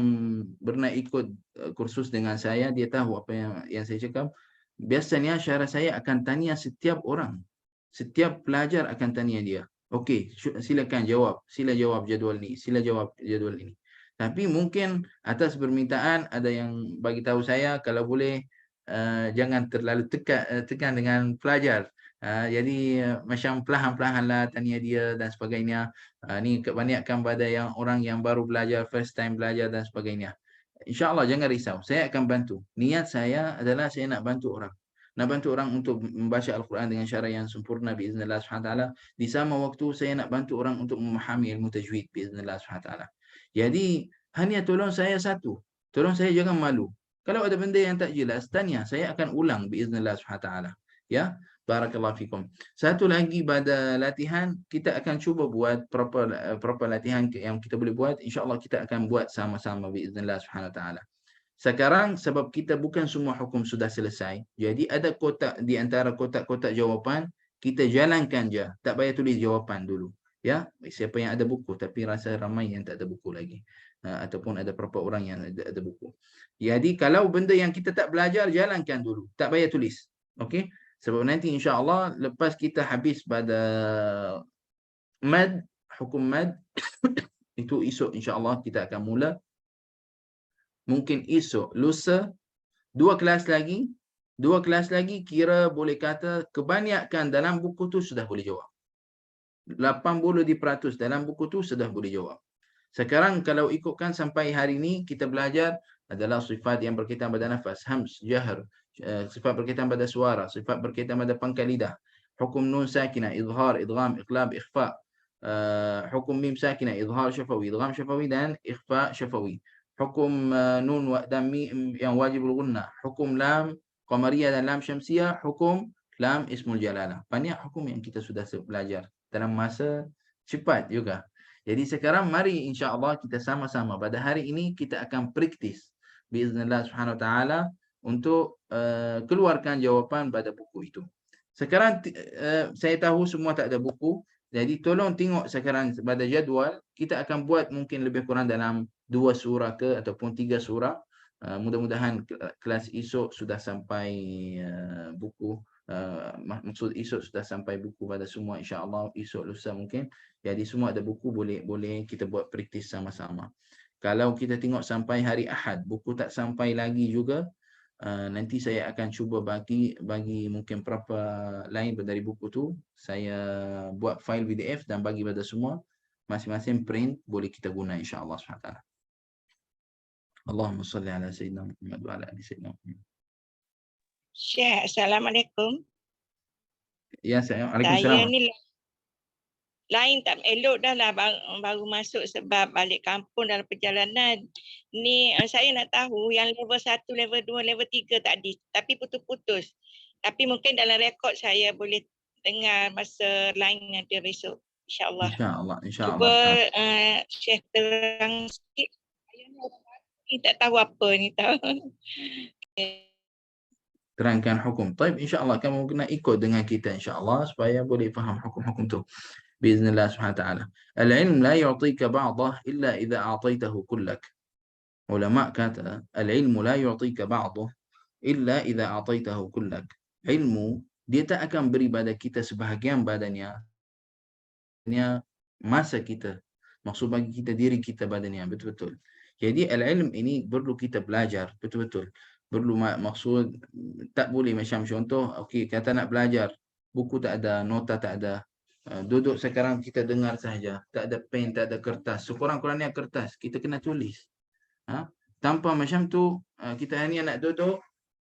pernah ikut kursus dengan saya, dia tahu apa yang saya cakap. Biasanya cara saya akan tanya setiap orang. Setiap pelajar akan tanya dia. Okey, silakan jawab. Sila jawab jadual ni. Sila jawab jadual ini. Tapi mungkin atas permintaan ada yang bagi tahu saya kalau boleh jangan terlalu tekan dengan pelajar. Jadi macam perlahan-perlahanlah tanya dia dan sebagainya. Ni kebanyakan pada yang orang yang baru belajar, first time belajar dan sebagainya. InsyaAllah jangan risau. Saya akan bantu. Niat saya adalah saya nak bantu orang. Nak bantu orang untuk membaca Al-Quran dengan cara yang sempurna biiznillah SWT. Di sama waktu saya nak bantu orang untuk memahami ilmu tajwid biiznillah SWT. Jadi hanya tolong saya satu. Tolong saya jangan malu. Kalau ada benda yang tak jelas, tanya. Saya akan ulang biiznillah SWT. Ya, barakallahu fikum. Satu lagi pada latihan, kita akan cuba buat proper latihan yang kita boleh buat. InsyaAllah kita akan buat sama-sama biiznillah SWT. Sekarang sebab kita bukan semua hukum sudah selesai. Jadi ada kotak di antara kotak-kotak jawapan, kita jalankan je. Tak payah tulis jawapan dulu. Ya, siapa yang ada buku, tapi rasa ramai yang tak ada buku lagi. Ataupun ada beberapa orang yang ada buku. Jadi kalau benda yang kita tak belajar, jalankan dulu. Tak payah tulis. Okey? Sebab nanti insya-Allah lepas kita habis pada mad, hukum mad, itu esok insya-Allah kita akan mula. Mungkin esok, lusa, 2 kelas lagi. 2 kelas lagi kira boleh kata kebanyakan dalam buku tu sudah boleh jawab. 80% dalam buku tu sudah boleh jawab. Sekarang kalau ikutkan sampai hari ini kita belajar adalah sifat yang berkaitan pada nafas, hams, jahr, sifat berkaitan pada suara, sifat berkaitan pada pangkal lidah, hukum nun sakinah, izhar, idgham, iqlab, ikhfa, hukum mim sakinah, izhar syafawi, idgham syafawi dan ikhfa syafawi. Hukum nun dan mim yang wajib gunnah, hukum lam qamariyah dan lam syamsiyah, hukum lam ismul jalalah. Banyak hukum yang kita sudah belajar dalam masa cepat juga. Jadi sekarang mari insya-Allah kita sama-sama pada hari ini kita akan praktis biiznillah subhanahu wa taala untuk keluarkan jawapan pada buku itu. Sekarang saya tahu semua tak ada buku. Jadi tolong tengok sekarang pada jadual, kita akan buat mungkin lebih kurang dalam 2 surah ke ataupun 3 surah. Mudah-mudahan kelas esok sudah sampai buku. Maksud esok sudah sampai buku pada semua insya-Allah, esok lusa mungkin. Jadi semua ada buku, boleh kita buat praktis sama-sama. Kalau kita tengok sampai hari Ahad, buku tak sampai lagi juga, nanti saya akan cuba bagi mungkin berapa lain dari buku tu, saya buat file PDF dan bagi pada semua, masing-masing print boleh kita guna insya-Allah SWT. Allahumma salli ala sayyidina Muhammad wa ala ali sayyidina Muhammad. Syekh, Assalamualaikum. Ya, Waalaikumsalam. Saya ni lain tak elok dah lah, baru masuk sebab balik kampung dalam perjalanan. Ni saya nak tahu yang level 1, level 2, level 3 tadi, tapi putus-putus. Tapi mungkin dalam rekod saya boleh dengar masa lain nanti besok. InsyaAllah. InsyaAllah. Cuba Syekh terang sikit. Saya ni orang baru, tak tahu apa ni tahu. Terangkan hukum. Taib, insya-Allah kamu kena ikut dengan kita insya-Allah supaya boleh faham hukum-hukum tu. Biiznillah subhanahu wa ta'ala. Al-ilm la yu'tika ba'dah illa idza a'taitahu kullak. Ulama kata, al-ilmu la yu'tika ba'dah illa idza a'taitahu kullak. Ilmu dia tak akan beri pada kita sebahagian badannya. Masa kita. Maksud bagi kita diri kita badannya betul-betul. Jadi al-ilm ini perlu kita belajar betul-betul. Perlu maksud tak boleh macam contoh, okey kata nak belajar, buku tak ada, nota tak ada. Duduk sekarang kita dengar saja, tak ada pen, tak ada kertas. Sekurang-kurangnya kertas, kita kena tulis. Tanpa macam tu, kita hanya nak duduk,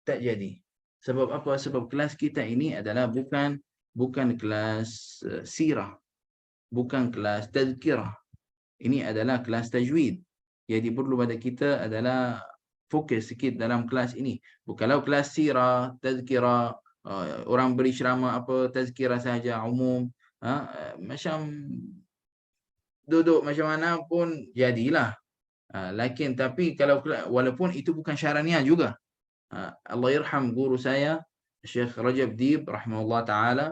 tak jadi. Sebab apa? Sebab kelas kita ini adalah bukan kelas sirah, bukan kelas tazkirah. Ini adalah kelas tajwid. Jadi perlu pada kita adalah fokus sikit dalam kelas ini. Kalau kelas sirah, tazkirah, orang beri ceramah apa, tazkirah saja umum, macam duduk macam mana pun jadilah. Tapi kalau walaupun itu bukan syaraniah juga. Allah yarham guru saya Syekh Rajab Dib rahimahullah taala,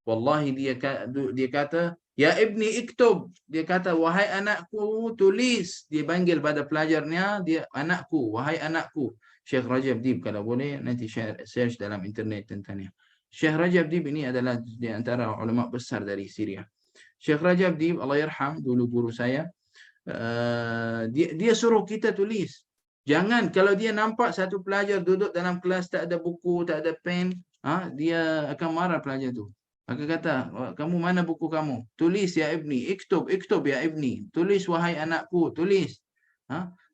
wallahi dia kata, ya ibni iktub, dia kata wahai anakku tulis. Dia panggil pada pelajarnya, dia anakku, wahai anakku. Syekh Rajab Dib, kalau boleh nanti search dalam internet tentangnya. Syekh Rajab Dib ini adalah di antara ulama besar dari Syria. Syekh Rajab Dib, Allah yarham, dulu guru saya. dia suruh kita tulis. Jangan kalau dia nampak satu pelajar duduk dalam kelas tak ada buku, tak ada pen, dia akan marah pelajar tu. Akan kata, kamu mana buku kamu? Tulis ya ibni, iktub ya ibni. Tulis wahai anakku, tulis.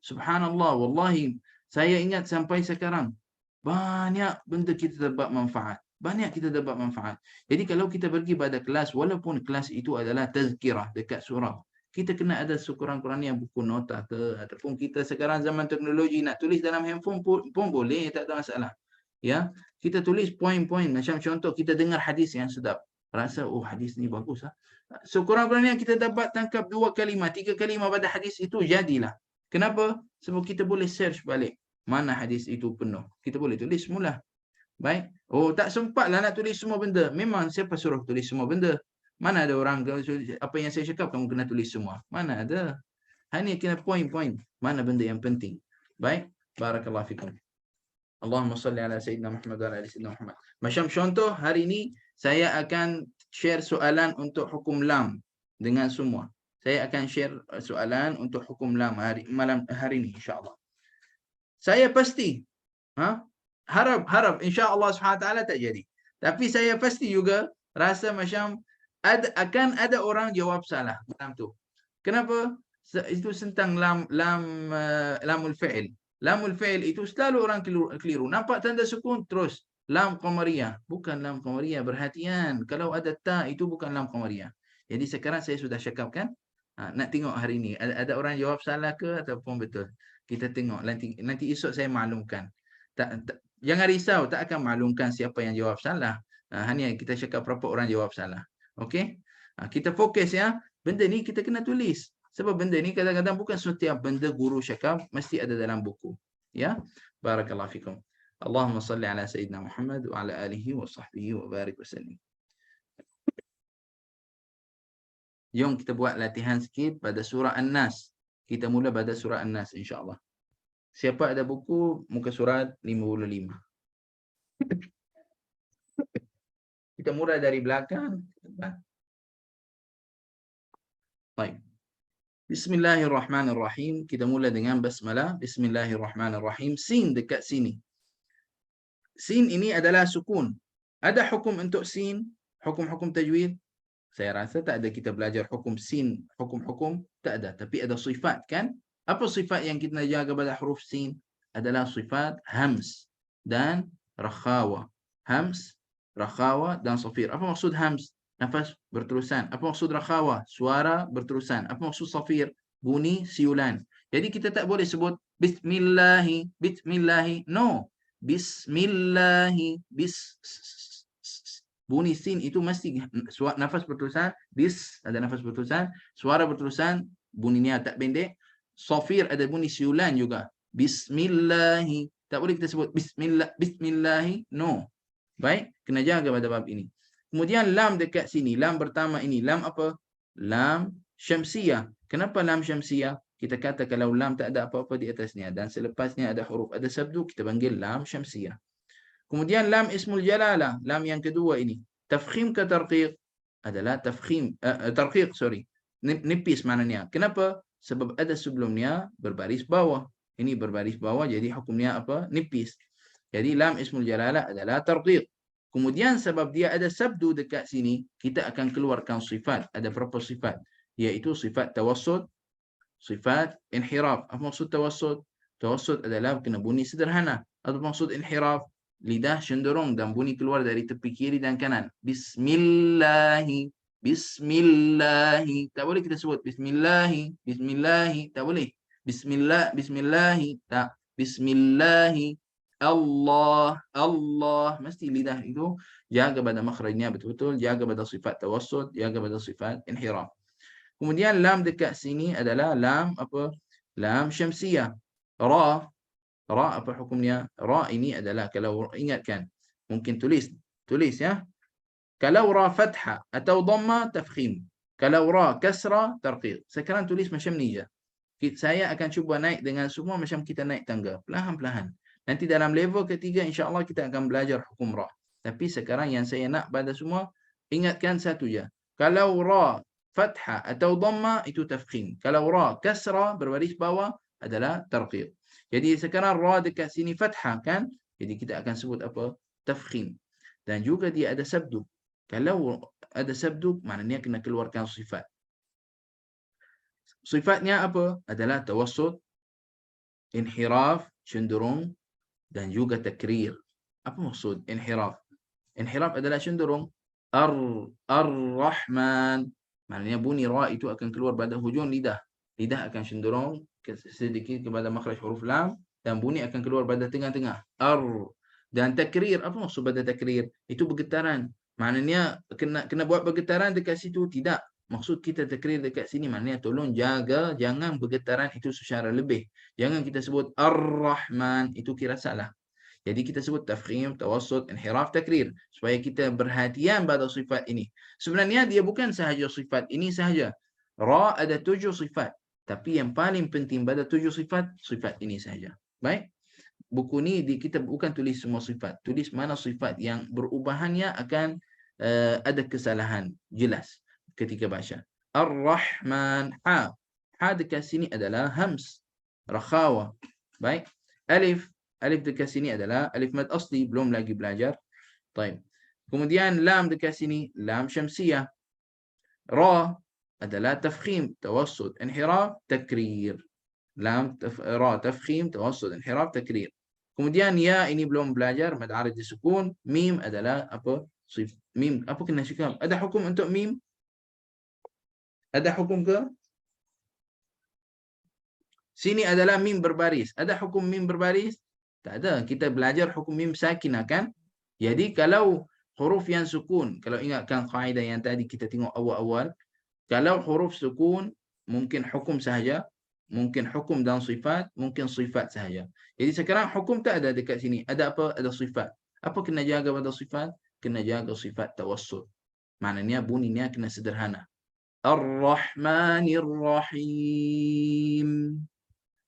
Subhanallah, wallahi saya ingat sampai sekarang banyak benda kita dapat manfaat. Banyak kita dapat manfaat. Jadi kalau kita pergi pada kelas, walaupun kelas itu adalah tazkirah dekat surau, kita kena ada sekurang-kurangnya buku nota ke, ataupun kita sekarang zaman teknologi nak tulis dalam handphone pun boleh, tak ada masalah. Ya, kita tulis poin-poin. Macam contoh kita dengar hadis yang sedap, rasa oh hadis ni bagus. Sekurang-kurangnya kita dapat tangkap 2 kalimah, 3 kalimah pada hadis itu, jadilah. Kenapa? Sebab kita boleh search balik mana hadis itu penuh. Kita boleh tulis semula. Baik. Oh, tak sempatlah nak tulis semua benda. Memang siapa suruh tulis semua benda? Mana ada orang apa yang saya cakap kamu kena tulis semua? Mana ada? Hanya kena poin-poin. Mana benda yang penting? Baik. Barakallahu fikum. Allahumma salli ala Sayyidina Muhammad wa ala Sayyidina Muhammad. Macam contoh, hari ini saya akan share soalan untuk hukum lam dengan semua. Saya akan share soalan untuk hukum lam malam hari ini, insyaAllah. Saya pasti, harap insyaAllah SWT tak jadi. Tapi saya pasti juga rasa macam akan ada orang jawab salah malam tu. Kenapa? Itu tentang lamul fi'il. Lamul fi'il itu selalu orang keliru. Nampak tanda sukun terus lam qamariyah. Bukan lam qamariyah, berhatian. Kalau ada ta itu bukan lam qamariyah. Jadi sekarang saya sudah cakapkan. Nak tengok hari ini ada orang jawab salah ke ataupun betul. Kita tengok nanti esok saya maklumkan. Jangan risau, tak akan maklumkan siapa yang jawab salah. Hanya kita cakap berapa orang jawab salah. Okey? Kita fokus ya. Benda ni kita kena tulis. Sebab benda ni kadang-kadang bukan setiap benda guru cakap mesti ada dalam buku. Ya? Barakallahu fikum. Allahumma salli ala Sayyidina Muhammad wa ala alihi wa sahbihi wa barik wa sallim. Jom kita buat latihan sikit pada surah An-Nas. Kita mula pada surah An-Nas insya-Allah. Siapa ada buku muka surat 55. Kita mula dari belakang. Baik. Bismillahirrahmanirrahim. Kita mula dengan basmalah. Bismillahirrahmanirrahim. Sin dekat sini. Sin ini adalah sukun. Ada hukum untuk sin, hukum-hukum tajwid? Saya rasa tak ada kita belajar hukum sin, hukum-hukum, tak ada. Tapi ada sifat kan? Apa sifat yang kita jaga pada huruf sin? Adalah sifat hams dan rakhawa. Hams, rakhawa dan safir. Apa maksud hams? Nafas berterusan. Apa maksud rakhawa? Suara berterusan. Apa maksud safir? Bunyi siulan. Jadi kita tak boleh sebut bismillahi, bismillahi. No. Bismillahi, bunyi sin itu mesti nafas berterusan, ada nafas berterusan, suara berterusan, bunyinya tak pendek. Safir ada bunyi siulan juga. Bismillahi. Tak boleh kita sebut bismillahi. No. Baik, kena jaga pada bab ini. Kemudian lam dekat sini, lam pertama ini, lam apa? Lam syamsiyah. Kenapa lam syamsiyah? Kita kata kalau lam tak ada apa-apa di atasnya dan selepasnya ada huruf, ada sabdu, kita panggil lam syamsiyah. Kemudian lam ismul jalalah, lam yang kedua ini. Tafkhim ke tarqiq? Adalah tafkhim, tarqiq, sorry. Nipis maknanya. Kenapa? Sebab ada sebelumnya berbaris bawah. Ini berbaris bawah, jadi hukumnya apa? Nipis. Jadi lam ismul jalalah adalah tarqiq. Kemudian sebab dia ada sabdu dekat sini, kita akan keluarkan sifat. Ada berapa sifat? Iaitu sifat tawassud, sifat inhiraf. Apa maksud tawassud? Tawassud adalah kena bunyi sederhana. Apa maksud inhiraf? Lidah cenderung dan bunyi keluar dari tepi kiri dan kanan. Bismillahi, bismillahi. Tak boleh kita sebut bismillahi, bismillahi. Tak boleh. Bismillah, bismillahi. Tak. Bismillahi. Allah, Allah. Mesti lidah itu jaga pada makhrajnya betul-betul. Jaga pada sifat tawassud. Jaga pada sifat inhiraf. Kemudian lam dekat sini adalah lam apa? Lam syamsiyah. Ra. Ra apa hukumnya? Ra ini adalah kalau ingatkan. Mungkin tulis ya. Kalau ra fathah atau dhamma tafkhim. Kalau ra kasra tarqiq. Sekarang tulis macam ni je. Saya akan cuba naik dengan semua macam kita naik tangga. Perlahan-perlahan. Nanti dalam level ketiga insya-Allah kita akan belajar hukum ra. Tapi sekarang yang saya nak pada semua ingatkan satu je. Kalau ra fathah atau dhamma itu tafkhim. Kalau ra kasrah berbaris bawah adalah tarqiq. Jadi sekarang ra dekat sini fathah kan? Jadi kita akan sebut apa? Tafkhim. Dan juga dia ada sabduk. Kalau ada sabduk maknanya kena keluarkan sifat. Sifatnya apa? Adalah tawassut, inhiraf, cenderung dan juga takrir. Apa maksud inhiraf? Inhiraf adalah cenderung. Ar-Rahman. Maknanya bunyi ra itu akan keluar pada hujung lidah. Lidah akan cenderung sedikit kepada makhraj huruf lam dan bunyi akan keluar pada tengah-tengah. Dan takrir, apa maksud pada takrir? Itu bergetaran. Maknanya kena buat bergetaran dekat situ? Tidak. Maksud kita takrir dekat sini maknanya tolong jaga jangan bergetaran itu secara lebih. Jangan kita sebut Ar-Rahman, itu kira salah. Jadi kita sebut tafkhim, tawassut, inhiraf, takrir. Supaya kita berhatian pada sifat ini. Sebenarnya dia bukan sahaja sifat ini sahaja. Ra ada 7 sifat. Tapi yang paling penting pada 7 sifat, sifat ini sahaja. Baik. Buku ni kita bukan tulis semua sifat. Tulis mana sifat yang berubahannya akan ada kesalahan. Jelas ketika baca. Ar-Rahman, ha. Ha dekat sini adalah hams. Rakhawa. Baik. Alif. Alif dekat sini adalah alif mad asli, belum lagi belajar. Baik. Kemudian lam dekat sini, lam syamsiyah. Ra adalah tafkhim, tawassut, inhiraf, takrir. Ra tafkhim, tawassut, inhiraf, takrir. Kemudian ya ini belum belajar, mad arid disukun. Mim adalah apa? Mim apa kena cakap? Ada hukum untuk mim? Ada hukum ke? Sini adalah mim berbaris. Ada hukum mim berbaris? Tak ada. Kita belajar hukum mim sakinah kan? Jadi kalau huruf yang sukun, kalau ingatkan kaedah yang tadi kita tengok awal-awal, kalau huruf sukun mungkin hukum sahaja, mungkin hukum dan sifat, mungkin sifat sahaja. Jadi sekarang hukum tak ada dekat sini. Ada apa? Ada sifat. Apa kena jaga pada sifat? Kena jaga sifat tawassut. Maknanya bunyinya kena sederhana. Ar-Rahmanir Rahim.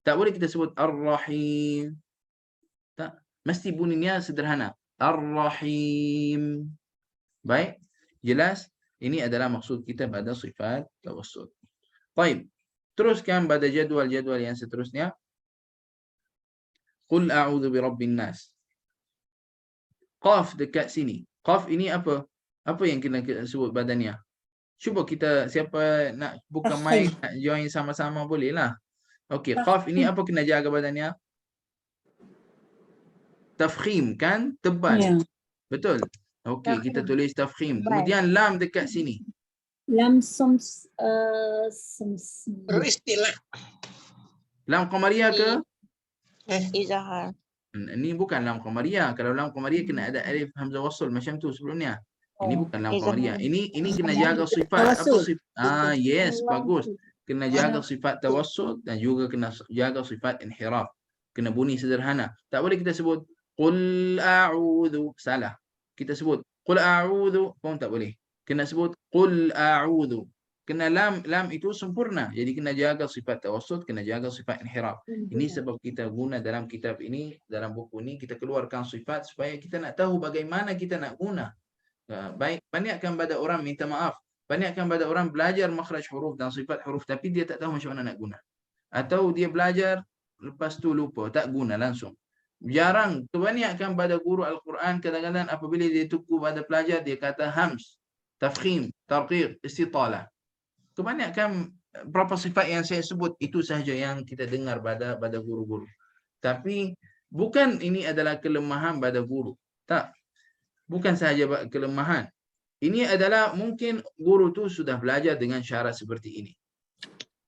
Tak boleh kita sebut Ar-Rahim. Tak, mesti bunyinya sederhana. Ar-Rahim. Baik, jelas? Ini adalah maksud kita pada sifat tawassut. Baik, teruskan pada jadual-jadual yang seterusnya. Qul a'udzu birabbin nas. Qaf dekat sini. Qaf ini apa? Apa yang kena sebut badannya? Cuba kita, siapa nak buka mic, nak join sama-sama boleh lah. Okey, qaf ini apa kena jaga badannya? Tafkhim kan? Tebal. Ya. Betul. Okey, kita tulis tafkhim. Baik. Kemudian lam dekat sini. Lam Beristilah. Lam qamariyah ke? Izhar. Ini bukan lam qamariyah. Kalau lam qamariyah kena ada alif hamzah wasl macam tu sebelumnya. Ini bukan lam qamariyah. Ini kena jaga sifat. Apa sifat? Yes, bagus. Kena jaga sifat tawassut dan juga kena jaga sifat inhiraf. Kena bunyi sederhana. Tak boleh kita sebut qul a'udzu. Salah. Kita sebut qul a'udzu pun tak boleh. Kena sebut qul a'udzu. Kena lam itu sempurna. Jadi kena jaga sifat tawassut, kena jaga sifat inhiraf. Ini sebab kita guna dalam kitab ini, dalam buku ini kita keluarkan sifat supaya kita nak tahu bagaimana kita nak guna. Baik, banyakkan pada orang minta maaf. Banyakkan pada orang belajar makhraj huruf dan sifat huruf tapi dia tak tahu macam mana nak guna. Atau dia belajar lepas tu lupa, tak guna langsung. Jarang, kebanyakan pada guru Al-Quran kadang-kadang apabila dia tuku pada pelajar dia kata hams, tafkhim, tarqiq, istitalah. Kebanyakan berapa sifat yang saya sebut itu sahaja yang kita dengar pada guru-guru. Tapi bukan ini adalah kelemahan pada guru. Tak. Bukan sahaja kelemahan. Ini adalah mungkin guru tu sudah belajar dengan syarat seperti ini.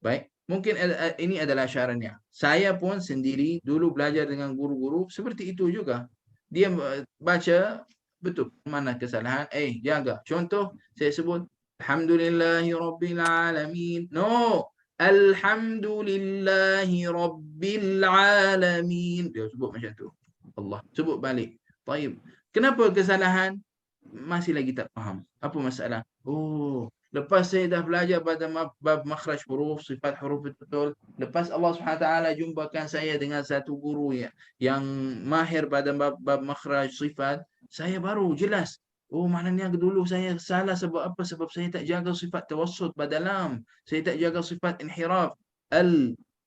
Baik. Mungkin ini adalah syaratnya. Saya pun sendiri dulu belajar dengan guru-guru seperti itu juga. Dia baca betul mana kesalahan. Jaga. Contoh saya sebut Alhamdulillahi Rabbil Alamin. No. Alhamdulillahi Rabbil Alamin. Dia sebut macam tu. Allah. Sebut balik. Taib. Kenapa kesalahan? Masih lagi tak faham. Apa masalah? Oh. Lepas saya dah belajar pada bab makhraj huruf, sifat huruf betul. Lepas Allah SWT jumpakan saya dengan satu guru yang mahir pada bab makhraj sifat, saya baru jelas. Oh, maknanya dulu saya salah sebab apa? Sebab saya tak jaga sifat tawassut badalam. Saya tak jaga sifat inhiraf.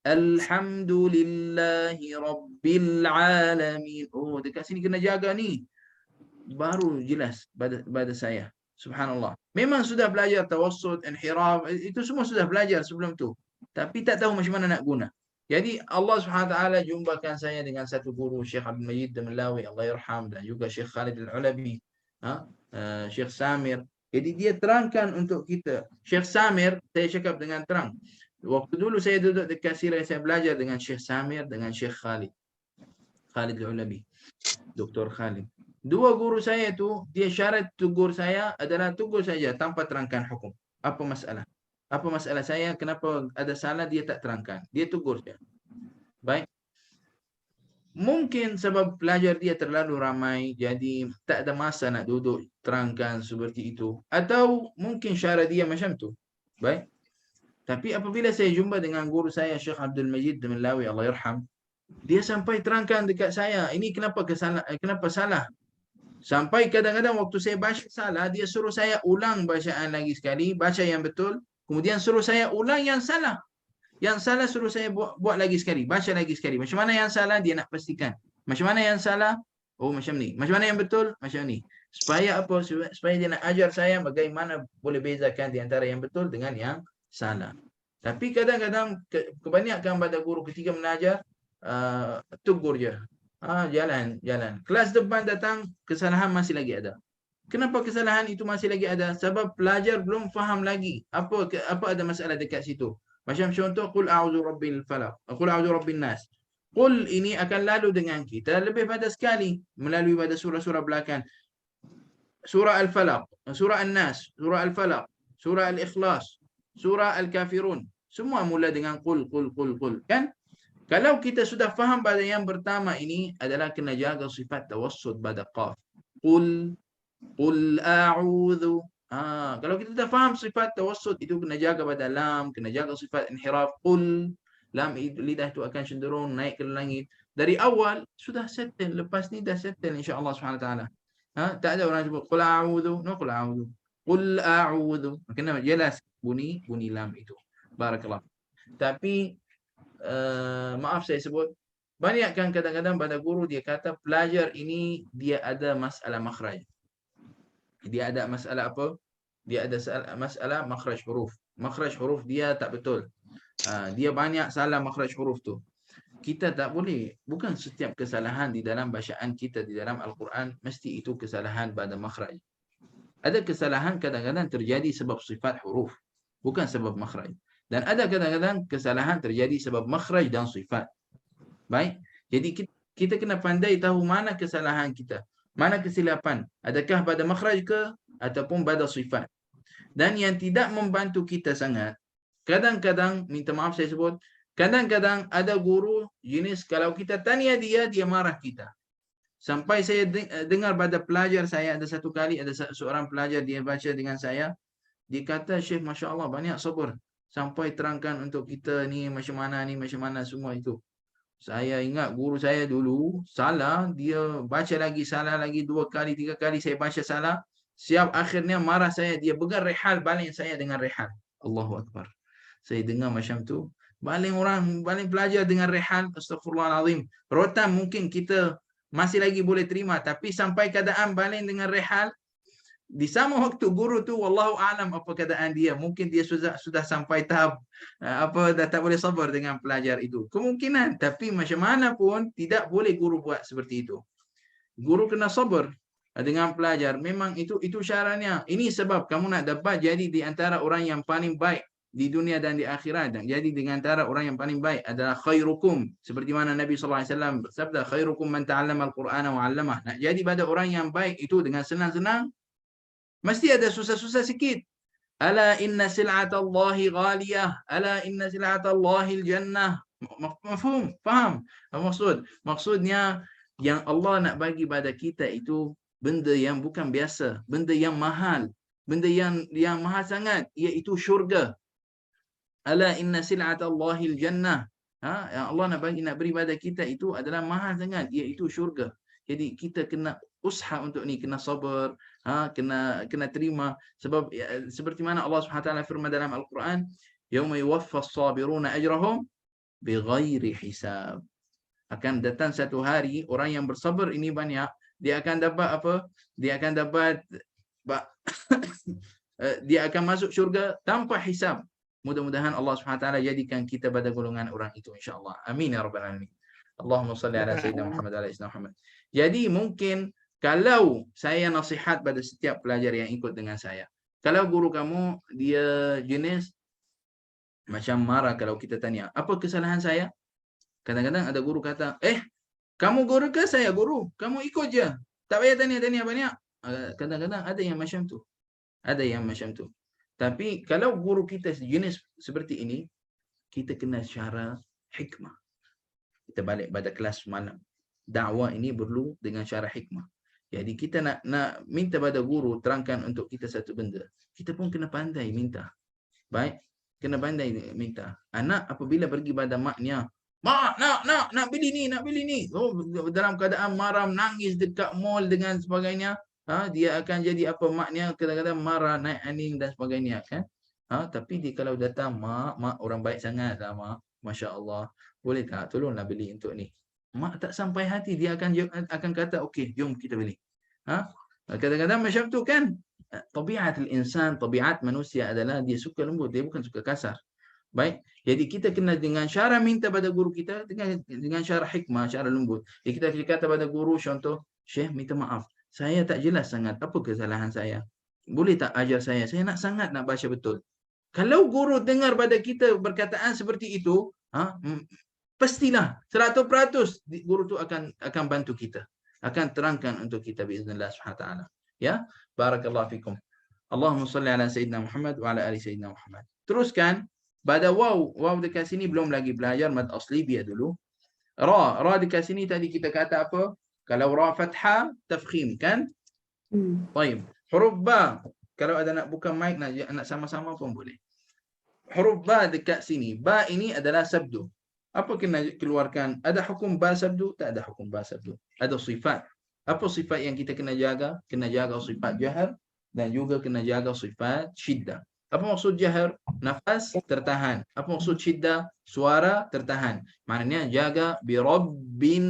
Alhamdulillahi Rabbil Alamin. Oh, dekat sini kena jaga ni. Baru jelas pada saya. Subhanallah. Memang sudah belajar tawassut, inhiraf. Itu semua sudah belajar sebelum tu. Tapi tak tahu macam mana nak guna. Jadi Allah SWT jumpakan saya dengan satu guru, Syekh Abdul Majid Damlawi, Allah yarham, dan juga Syekh Khalid Al-Ulabi, Syekh Samir. Jadi dia terangkan untuk kita. Syekh Samir, saya cakap dengan terang. Waktu dulu saya duduk dekat Sirah, saya belajar dengan Syekh Samir, dengan Syekh Khalid Al-Ulabi, Dr. Khalid. Dua guru saya tu, dia syarat tegur saya adalah tegur saja tanpa terangkan hukum. Apa masalah? Apa masalah saya? Kenapa ada salah? Dia tak terangkan. Dia tegur saya. Baik. Mungkin sebab pelajar dia terlalu ramai, jadi tak ada masa nak duduk terangkan seperti itu. Atau mungkin cara dia macam tu. Baik. Tapi apabila saya jumpa dengan guru saya, Syekh Abdul Majid Damlawi, Allah yarham, dia sampai terangkan dekat saya, ini kenapa salah. Sampai kadang-kadang waktu saya baca salah, dia suruh saya ulang bacaan lagi sekali, baca yang betul. Kemudian suruh saya ulang yang salah. Yang salah suruh saya buat lagi sekali, baca lagi sekali. Macam mana yang salah dia nak pastikan. Macam mana yang salah? Oh, macam ni. Macam mana yang betul? Macam ni. Supaya apa? Supaya dia nak ajar saya bagaimana boleh bezakan di antara yang betul dengan yang salah. Tapi kadang-kadang kebanyakan pada guru ketika mengajar tegur je. Jalan. Kelas depan datang, kesalahan masih lagi ada. Kenapa kesalahan itu masih lagi ada? Sebab pelajar belum faham lagi apa ada masalah dekat situ. Macam contoh, qul a'udzu rabbil falaq, qul a'udzu rabbin nas. Qul ini akan lalu dengan kita lebih pada sekali melalui pada surah-surah belakang. Surah Al-Falaq, surah An-Nas, surah Al-Falaq, surah Al-Ikhlas, surah Al-Kafirun. Semua mula dengan qul. Kan? Kalau kita sudah faham pada yang pertama ini adalah kena jaga sifat tawassut pada qaf. Qul a'udzu. Kalau kita dah faham sifat tawassut itu kena jaga pada lam, kena jaga sifat inhiraf. Qul, lam lidah itu akan cenderung naik ke langit. Dari awal sudah settle, lepas ni dah settle insya-Allah Subhanahu taala. Tak ada orang sebut qul a'udzu, no qul a'udzu. Qul a'udzu. Kena jelas bunyi lam itu. Barakallah. Tapi maaf saya sebut, banyak kan kadang-kadang pada guru dia kata pelajar ini dia ada masalah makhraj. Dia ada masalah apa? Dia ada masalah makhraj huruf. Makhraj huruf dia tak betul. Dia banyak salah makhraj huruf tu. Kita tak boleh, bukan setiap kesalahan di dalam bacaan kita di dalam Al-Quran mesti itu kesalahan pada makhraj. Ada kesalahan kadang-kadang terjadi sebab sifat huruf, bukan sebab makhraj. Dan ada kadang-kadang kesalahan terjadi sebab makhraj dan sifat. Baik. Jadi kita kena pandai tahu mana kesalahan kita. Mana kesilapan? Adakah pada makhraj ke ataupun pada sifat? Dan yang tidak membantu kita sangat, kadang-kadang, minta maaf saya sebut, kadang-kadang ada guru jenis kalau kita tanya dia marah kita. Sampai saya dengar pada pelajar saya, ada satu kali ada seorang pelajar dia baca dengan saya, dia kata, Syekh, Masya Allah, banyak sabar. Sampai terangkan untuk kita ni macam mana semua itu. Saya ingat guru saya dulu salah, dia baca lagi salah lagi 2 kali 3 kali saya baca salah. Siap akhirnya marah saya, dia pegang rehal baling saya dengan rehal. Allahu Akbar. Saya dengar macam tu, baling pelajar dengan rehal, astagfirullahalazim. Rotan mungkin kita masih lagi boleh terima, tapi sampai keadaan baling dengan rehal, di sama waktu guru tu wallahu alam apa keadaan dia, mungkin dia sudah sampai tahap dah tak boleh sabar dengan pelajar itu, kemungkinan. Tapi macam mana pun tidak boleh guru buat seperti itu. Guru kena sabar dengan pelajar, memang itu caranya. Ini sebab kamu nak dapat jadi di antara orang yang paling baik di dunia dan di akhirat. Dan jadi di antara orang yang paling baik adalah khairukum, seperti mana Nabi sallallahu alaihi wasallam bersabda, khairukum man ta'allama al-Qur'ana wa 'allamah. Nak jadi pada orang yang baik itu dengan senang-senang mesti ada susah-susah sikit. Ala inna sil'atallahi ghaliyah, ala inna sil'atallahi al-jannah. Mafhum? Faham? Maksudnya yang Allah nak bagi pada kita itu benda yang bukan biasa, benda yang mahal, benda yang mahal sangat, iaitu syurga. Ala inna sil'atallahi al-jannah. Yang Allah nak beri pada kita itu adalah mahal sangat, iaitu syurga. Jadi kita kena usaha untuk ni, kena sabar, kena terima. Sebab seperti mana Allah Subhanahu Wa Taala firman dalam Al-Quran, yauma yuwaffas sabiruna ajrahum bighairi hisab. Akan datang satu hari orang yang bersabar ini banyak, dia akan dapat apa? Dia akan dapat dia akan masuk syurga tanpa hisab. Mudah-mudahan Allah Subhanahu Wa Taala jadikan kita pada golongan orang itu, insya-Allah. Amin ya rabbal alamin. Allahumma salli ala sayyidina Muhammad wa ala sayyidina Muhammad. Jadi mungkin kalau saya nasihat pada setiap pelajar yang ikut dengan saya, kalau guru kamu dia jenis macam marah kalau kita tanya, apa kesalahan saya? Kadang-kadang ada guru kata, kamu guru ke saya guru? Kamu ikut je. Tak payah tanya-tanya banyak. Kadang-kadang ada yang macam tu. Ada yang macam tu. Tapi kalau guru kita jenis seperti ini, kita kena cara hikmah. Kita balik pada kelas malam. Dakwah ini perlu dengan cara hikmah. Jadi kita nak minta pada guru terangkan untuk kita satu benda. Kita pun kena pandai minta. Baik, kena pandai minta. Anak apabila pergi pada maknya, mak nak beli ni, nak beli ni. Oh, dalam keadaan marah, nangis dekat mall dengan sebagainya, dia akan jadi apa, maknya kadang-kadang marah, naik aning dan sebagainya kan. Tapi dia kalau datang, mak orang baik sangat lah mak. Masya-Allah. Boleh tak tolonglah beli untuk ni. Mak tak sampai hati, dia akan kata okey, jom kita beli. Kadang-kadang macam tu kan. Tabiatul insan, tabiat manusia adalah dia suka lembut, dia bukan suka kasar. Baik, jadi kita kena dengan cara minta pada guru kita dengan cara hikmah, cara lembut. Jadi kita kata pada guru, contoh, Syekh minta maaf, saya tak jelas sangat apa kesalahan saya. Boleh tak ajar saya? Saya sangat nak baca betul. Kalau guru dengar pada kita perkataan seperti itu, pastilah 100% guru tu akan bantu kita, akan terangkan untuk kita biiznillah subhanahu wa taala. Ya, barakallahu fikum. Allahumma salli ala sayyidina Muhammad wa ala ali sayyidina Muhammad. Teruskan pada waw dekat sini belum lagi belajar mad asli biar dulu. Ra dekat sini tadi kita kata apa? Kalau ra fathah tafkhim kan? Baik. Huruf ba, kalau ada nak buka mic nak sama-sama pun boleh. Huruf ba dekat sini. Ba ini adalah sabdu. Apa kena keluarkan? Ada hukum ba sabdu? Tak ada hukum ba sabdu. Ada sifat. Apa sifat yang kita kena jaga? Kena jaga sifat jahar dan juga kena jaga sifat syiddah. Apa maksud jahar? Nafas tertahan. Apa maksud syiddah? Suara tertahan. Maknanya jaga bi rabbin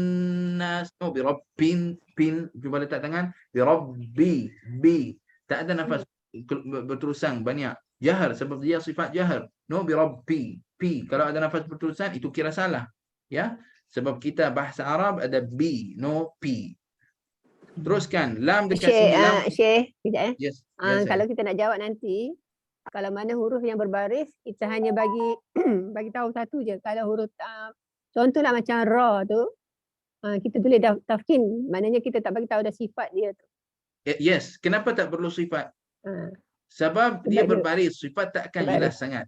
nas. Bi rabbin pin cuba letak tangan. Bi rabbi bi. Tak ada nafas berterusan banyak. Jahar sebab dia sifat jahar. No bi rabbi pi. Kalau ada nafas berterusan itu kira salah. Ya. Sebab kita bahasa Arab ada bi, no pi. Teruskan lam dekat sini lam. Syekh, kejap Yes. Kalau kita nak jawab nanti, kalau mana huruf yang berbaris, kita hanya bagi tahu satu je. Kalau huruf contohlah macam ra tu, kita tulis tafkin, maknanya kita tak bagi tahu dah sifat dia tu. Yes, kenapa tak perlu sifat? Sebab dia berbaris, sifat tak akan jelas sangat.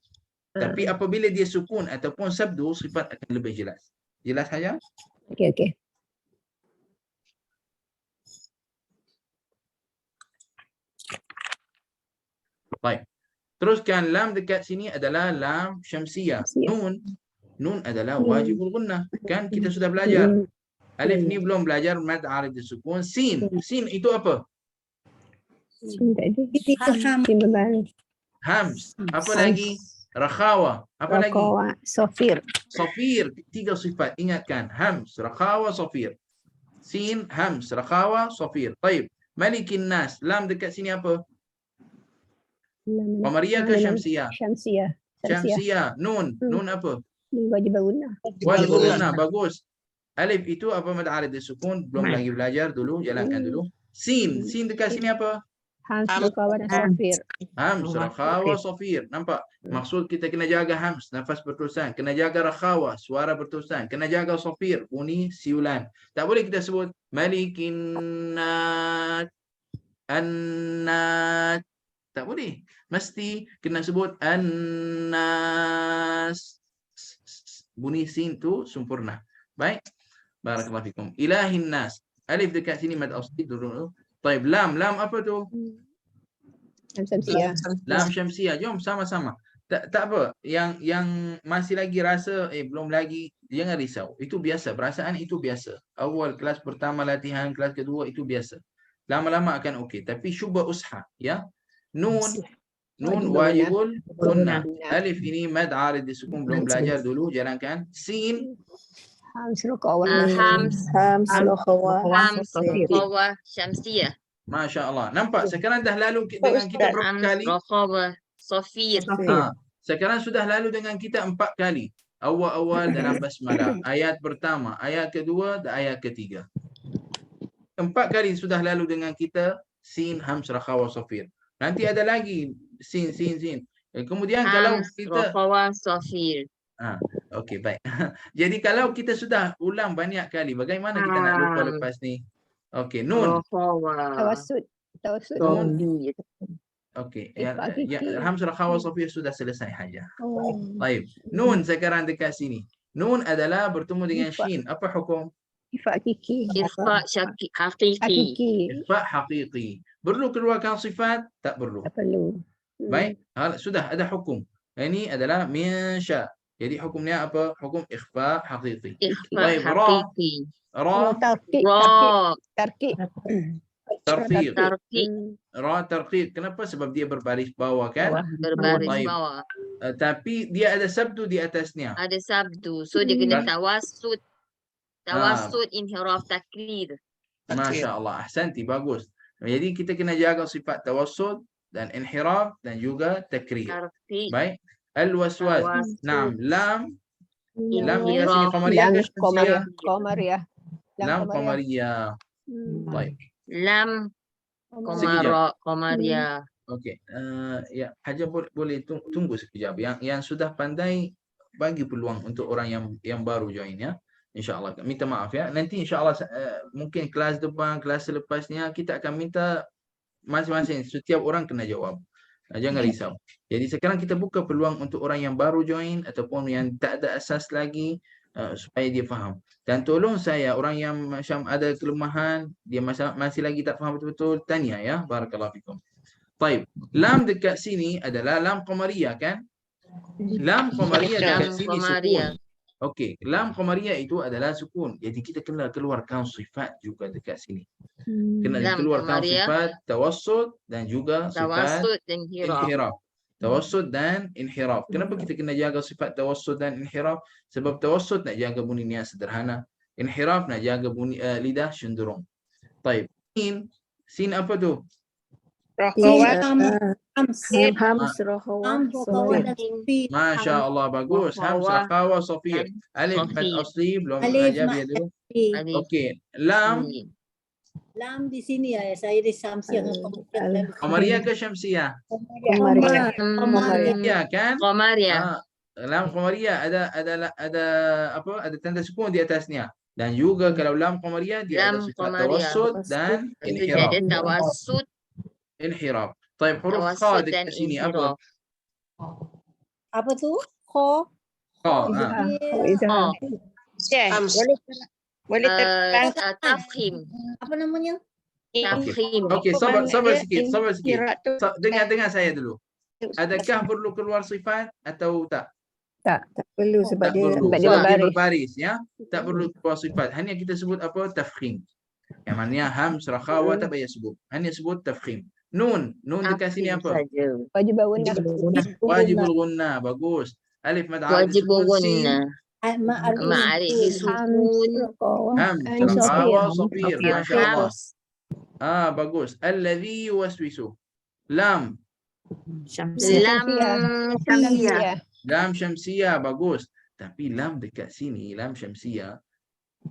Tapi apabila dia sukun ataupun sabdu, sifat akan lebih jelas. Jelas saja? Okey. Baik. Teruskan lam dekat sini adalah lam syamsiyah. Nun adalah wajibul gunnah. Kan kita sudah belajar. Alif ni belum belajar mad arid sukun. Sin itu apa? Hams. Apa lagi? Rakhawa. Apa lagi? Sofir. 3 sifat. Ingatkan. Hams, rakhawa, sofir. Sin, hams, rakhawa, sofir. Baik. Malikin nas. Lam dekat sini apa? Qamariyah ke syamsiyah? Syamsiyah. Nun apa? Wajibul gunnah. Bagus. Alif itu apa mad arid sukun? Belum lagi belajar dulu, jalankan dulu. Sin dekat sini apa? Hams, rakhawa dan sofir. Hams, rakhawa, sofir. Nampak? Maksud kita kena jaga hams, nafas berterusan. Kena jaga rakhawa, suara berterusan. Kena jaga sofir, bunyi siulan. Tak boleh kita sebut malikin annat. Tak boleh. Mesti kena sebut annas. Bunyi sin tu sempurna. Baik. Barakallahu fikum. Ilahin nas. Alif dekat sini mad asli dulu. Baik, lam apa tu? Lam syamsiyah. Jom sama-sama. Tak apa. Yang masih lagi rasa belum lagi, jangan risau. Itu biasa. Perasaan itu biasa. Awal kelas pertama latihan, kelas kedua itu biasa. lama-lama akan okey. Tapi syubha usha, ya. Nun Wajib wajibul gunnah. gunnah. Alif ini mad arid disukun, belum belajar dulu, jalankan. Sin Hams raqawah. Hams Rokhawah Syamsiyah. Masya Allah. Nampak sekarang dah lalu dengan kita berapa Hams kali? Rokhawah Sofir. Sekarang sudah lalu dengan kita 4 kali. Awal-awal dalam basmalah. Ayat pertama, ayat kedua dan ayat ketiga. 4 kali sudah lalu dengan kita sin, hams, rakhawa, safir. Nanti ada lagi sin. Kemudian kalau Hams kita Rokhawah Sofir. okey, baik. Jadi kalau kita sudah ulang banyak kali, bagaimana kita nak lupa lepas ni? Okey, nun. Rokhawah Tawassut. Sofir. Okey, Ifak kiki. hams, rakhawa, safir sudah selesai saja. Oh. Baik. Nun sekarang dekat sini. Nun adalah bertemu dengan Ifak. shin. Apa hukum? Ifak kiki. Irfa Hakiki. Hakiki. Ikhfa haqiqi. Perlu keluarkan sifat? Tak perlu. Tak perlu. Baik, sudah ada hukum. Ini adalah min sya. Jadi hukumnya apa? Hukum ikhfa haqiqi. Irfa Baik, Hakiki. Ra Tarqiq. Ra Tarqiq. tarfiq. Tarqiq. Ra tarqiq. Kenapa? Sebab dia berbaris bawah kan? Berbaris Baik. bawah. Tapi dia ada sabdu di atasnya. Ada sabdu. So dia kena Kan? tawassut. Tawassut inhiraf takrir. Masya Allah. Ahsanti, bagus. Jadi kita kena jaga sifat tawassut dan inhiraf dan juga takrir. Tarqiq. Baik. Al-waswas. Tawassut. Naam. Lam di sini Inhiraf. qamariyah ke Lam syamsiyah? qamariyah. Lam qamariyah. Hmm. Baik. Lam Sekejap. Qamariyah. Okey. Ya, Hajar boleh tunggu sekejap. Yang sudah pandai bagi peluang untuk orang yang baru join, ya. InsyaAllah. Minta maaf, ya. Nanti insyaAllah mungkin kelas depan, kelas selepasnya kita akan minta masing-masing. Setiap orang kena jawab. Jangan risau. Jadi sekarang kita buka peluang untuk orang yang baru join ataupun yang tak ada asas lagi, supaya dia faham. Dan tolong saya, orang yang macam ada kelemahan, dia masih lagi tak faham betul-betul, tanya, ya. Barakallahu fikum. Baik. Lam dekat sini adalah lam qamariyah, kan? Lam qamariyah dekat Lam sini Qamariyah. sukun. Okey, lam qamariyah itu adalah sukun. Jadi kita kena keluarkan sifat juga dekat sini. Kena Lam keluarkan Qamariyah. sifat tawassut dan juga sifat Tawassut dan hiraf. inhiraf. Tawassut dan inhiraf. Kenapa kita kena jaga sifat tawassut dan inhiraf? Sebab tawassut nak jaga bunyi niat sederhana. Inhiraf nak jaga bunyi lidah cenderung. Baik. Sin apa tu? Masya Allah, bagus. Hams, Rokhawah. rakhawa, safir. Alif, mad Safir. asli, belum Alif, belajar mad dia dulu. Alif. Okey. Lam, Lam di sini ya, saya di Samsiah. qamariyah ke syamsiyah? Qamariyah. Ya kan? Qamariyah. Lam qamariyah ada apa? Ada tanda sukun di atasnya. Dan juga kalau lam qamariyah dia ada Lam sifat qamariyah. tawassut dan Itu dia ada inhiraf. tawassut, Inhiraf. Baik, huruf kha tawassut dan dekat sini apa? inhiraf. Apa tu? Kho. Kha. Oh, Hams. Boleh terang tafkhim. Apa namanya? Tafkhim. Okey, sabar sikit. Kira tu Dengar saya dulu. Adakah perlu keluar sifat atau tak? Tak. Perlu sebab Tak dia perlu. sebab dia Sebab dia berbaris. berbaris, ya. Tak perlu keluar sifat. Hanya kita sebut apa? Tafkhim. Yang maknanya hams, rakhawa tak payah sebut. Hanya sebut tafkhim. Nun dekat sini apa? Saja. Wajib bangun. Wajibul gunnah. Bagus. Alif mad arif Wajib sukun, sin, gunnah. Ma'arif disukun. hams, And rakhawa, safir. safir. Masya Allah. Hams. Bagus. Alladhi yuwaswisu. Lam. Lam Syamsiyah. Syamsiyah. Lam syamsiyah. Bagus. Tapi lam dekat sini, lam syamsiyah,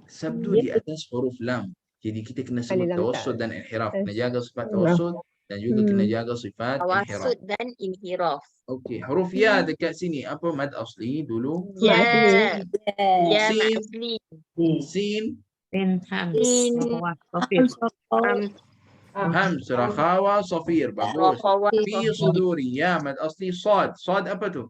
sabdu di atas huruf lam. Jadi kita kena sebut Alif lam tawassut tak. dan inhiraf. Kena jaga sifat tawassut dan juga kena jaga sifat inhiraf. Tawassut dan inhiraf. Okey, huruf ya dekat sini apa mad asli dulu? Ya. Ya Sin. asli. Sin, Sin. hams, rakhawa, safir. Bagus. Rokhawah. Fi suduri ya mad asli sad. Sad apa tu?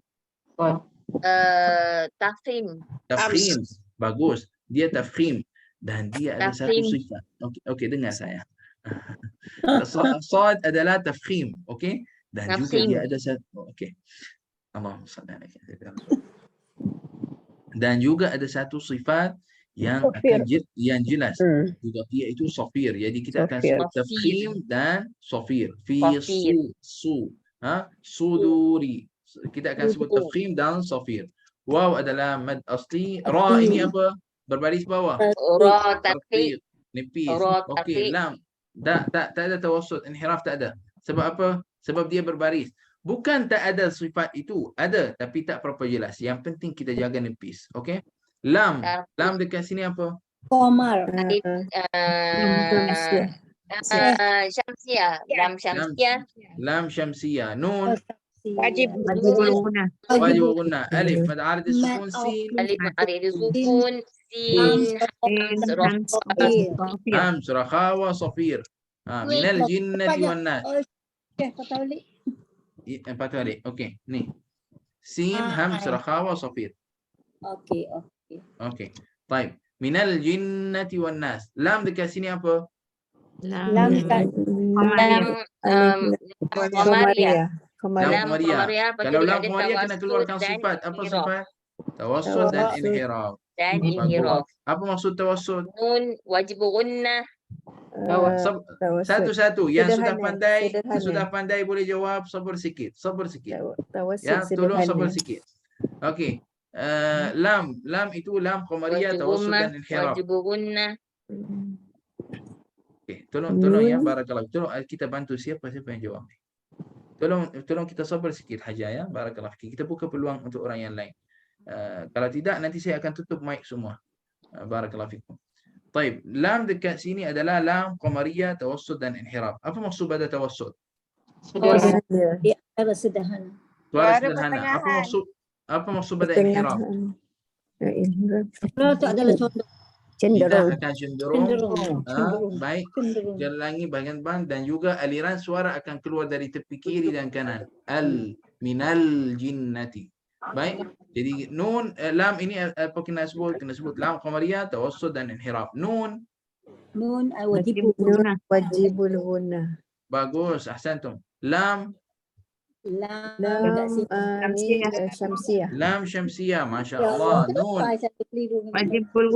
Tafkhim. Tafkhim. Bagus. Dia tafkhim dan dia ada satu Tafkhim. sifat. Okey, dengar saya. Sad adalah tafkhim, okey? Dan juga Tafkhim. dia ada satu, okey. Allahumma salli alaihi. Dan juga ada satu sifat yang Sofir. yang jelas. Idhafiyah itu sofir. Jadi kita akan Sofir. sebut tafkhim dan sofir. Fi Sofir. suduri. Kita akan sebut tafkhim dan sofir. Waw adalah mad asli. Ra Asli. ini apa? Berbaris bawah. Ra tarqiq. Nipis. Ra Okey, tarqiq. lam. Tak ada tawassut, inhiraf tak ada. Sebab apa? Sebab dia berbaris. Bukan tak ada sifat itu, ada tapi tak berapa jelas. Yang penting kita jaga nipis. Okey? Lam. Lam dekat sini apa? Qamar. Alif, Syamsiah. Lam Syamsiah. Lam syamsiyah. Nun. Wajib Nun. Wajib guna. Alif. Mad arid sukun sin. Alif ma'arid sukun. Sin. Hams. Ra. Hams. Rakhawa. Safir. Minal jinnati wan nas. Okey, kata balik. Empat balik. Okey. Ni. Sin. Hams. Rakhawa. Safir. Okey. Okey. Baik. Minal jinnati wan nas. Lam dekat sini apa? Lam tak. Lam Qamariyah. Lam Qamariyah. Kalau lam ada Qamariyah kena keluarkan tawassut dan sifat. Apa inhiraf. sifat? Tawassut dan inhiraf. Dan Bagus. inhiraf. Apa maksud tawassut? Nun wajib gunnah. Satu-satu. Yang sudah Sederhana, pandai, sederhana. yang sudah pandai boleh jawab. Sabar sikit. Tawassul Ya, tolong sabar sederhana. sikit. Okey. Lam itu lam Qamariyah, Wajib tawassut gunnah. dan inhiraf. Wajib gunnah. Okey, tolong ya, barakallah. Tolong kita bantu siapa yang jawab. Tolong kita sabar sikit Haja ya, barakallah. Kita buka peluang untuk orang yang lain. Kalau tidak nanti saya akan tutup mic semua. Barakallah fikum. Baik, lam dekat sini adalah lam Qamariyah, tawassut dan inhiraf. Apa maksud pada tawassut? Sederhana. Dia ada sederhana. Suara sederhana. Apa maksud pada inhiraf? Inhiraf. Kalau itu adalah contoh. Kita Cenderung. akan cenderung. Baik. Cenderung. Jalangi bahagian ban dan juga aliran suara akan keluar dari tepi kiri dan kanan. Minal jinnati. Baik. Jadi nun, lam ini apa kena sebut? Kena sebut lam Qamariyah, tawassut dan inhiraf. Nun. Nun wajib. Wajibul gunnah. Bagus. Ahsantum. Lam. Lam Lam dekat sini. Syamsiah. Lam Syamsiyah. Masya Ya Allah. Allah, Nun. kenapa saya keliru ni? Wajibul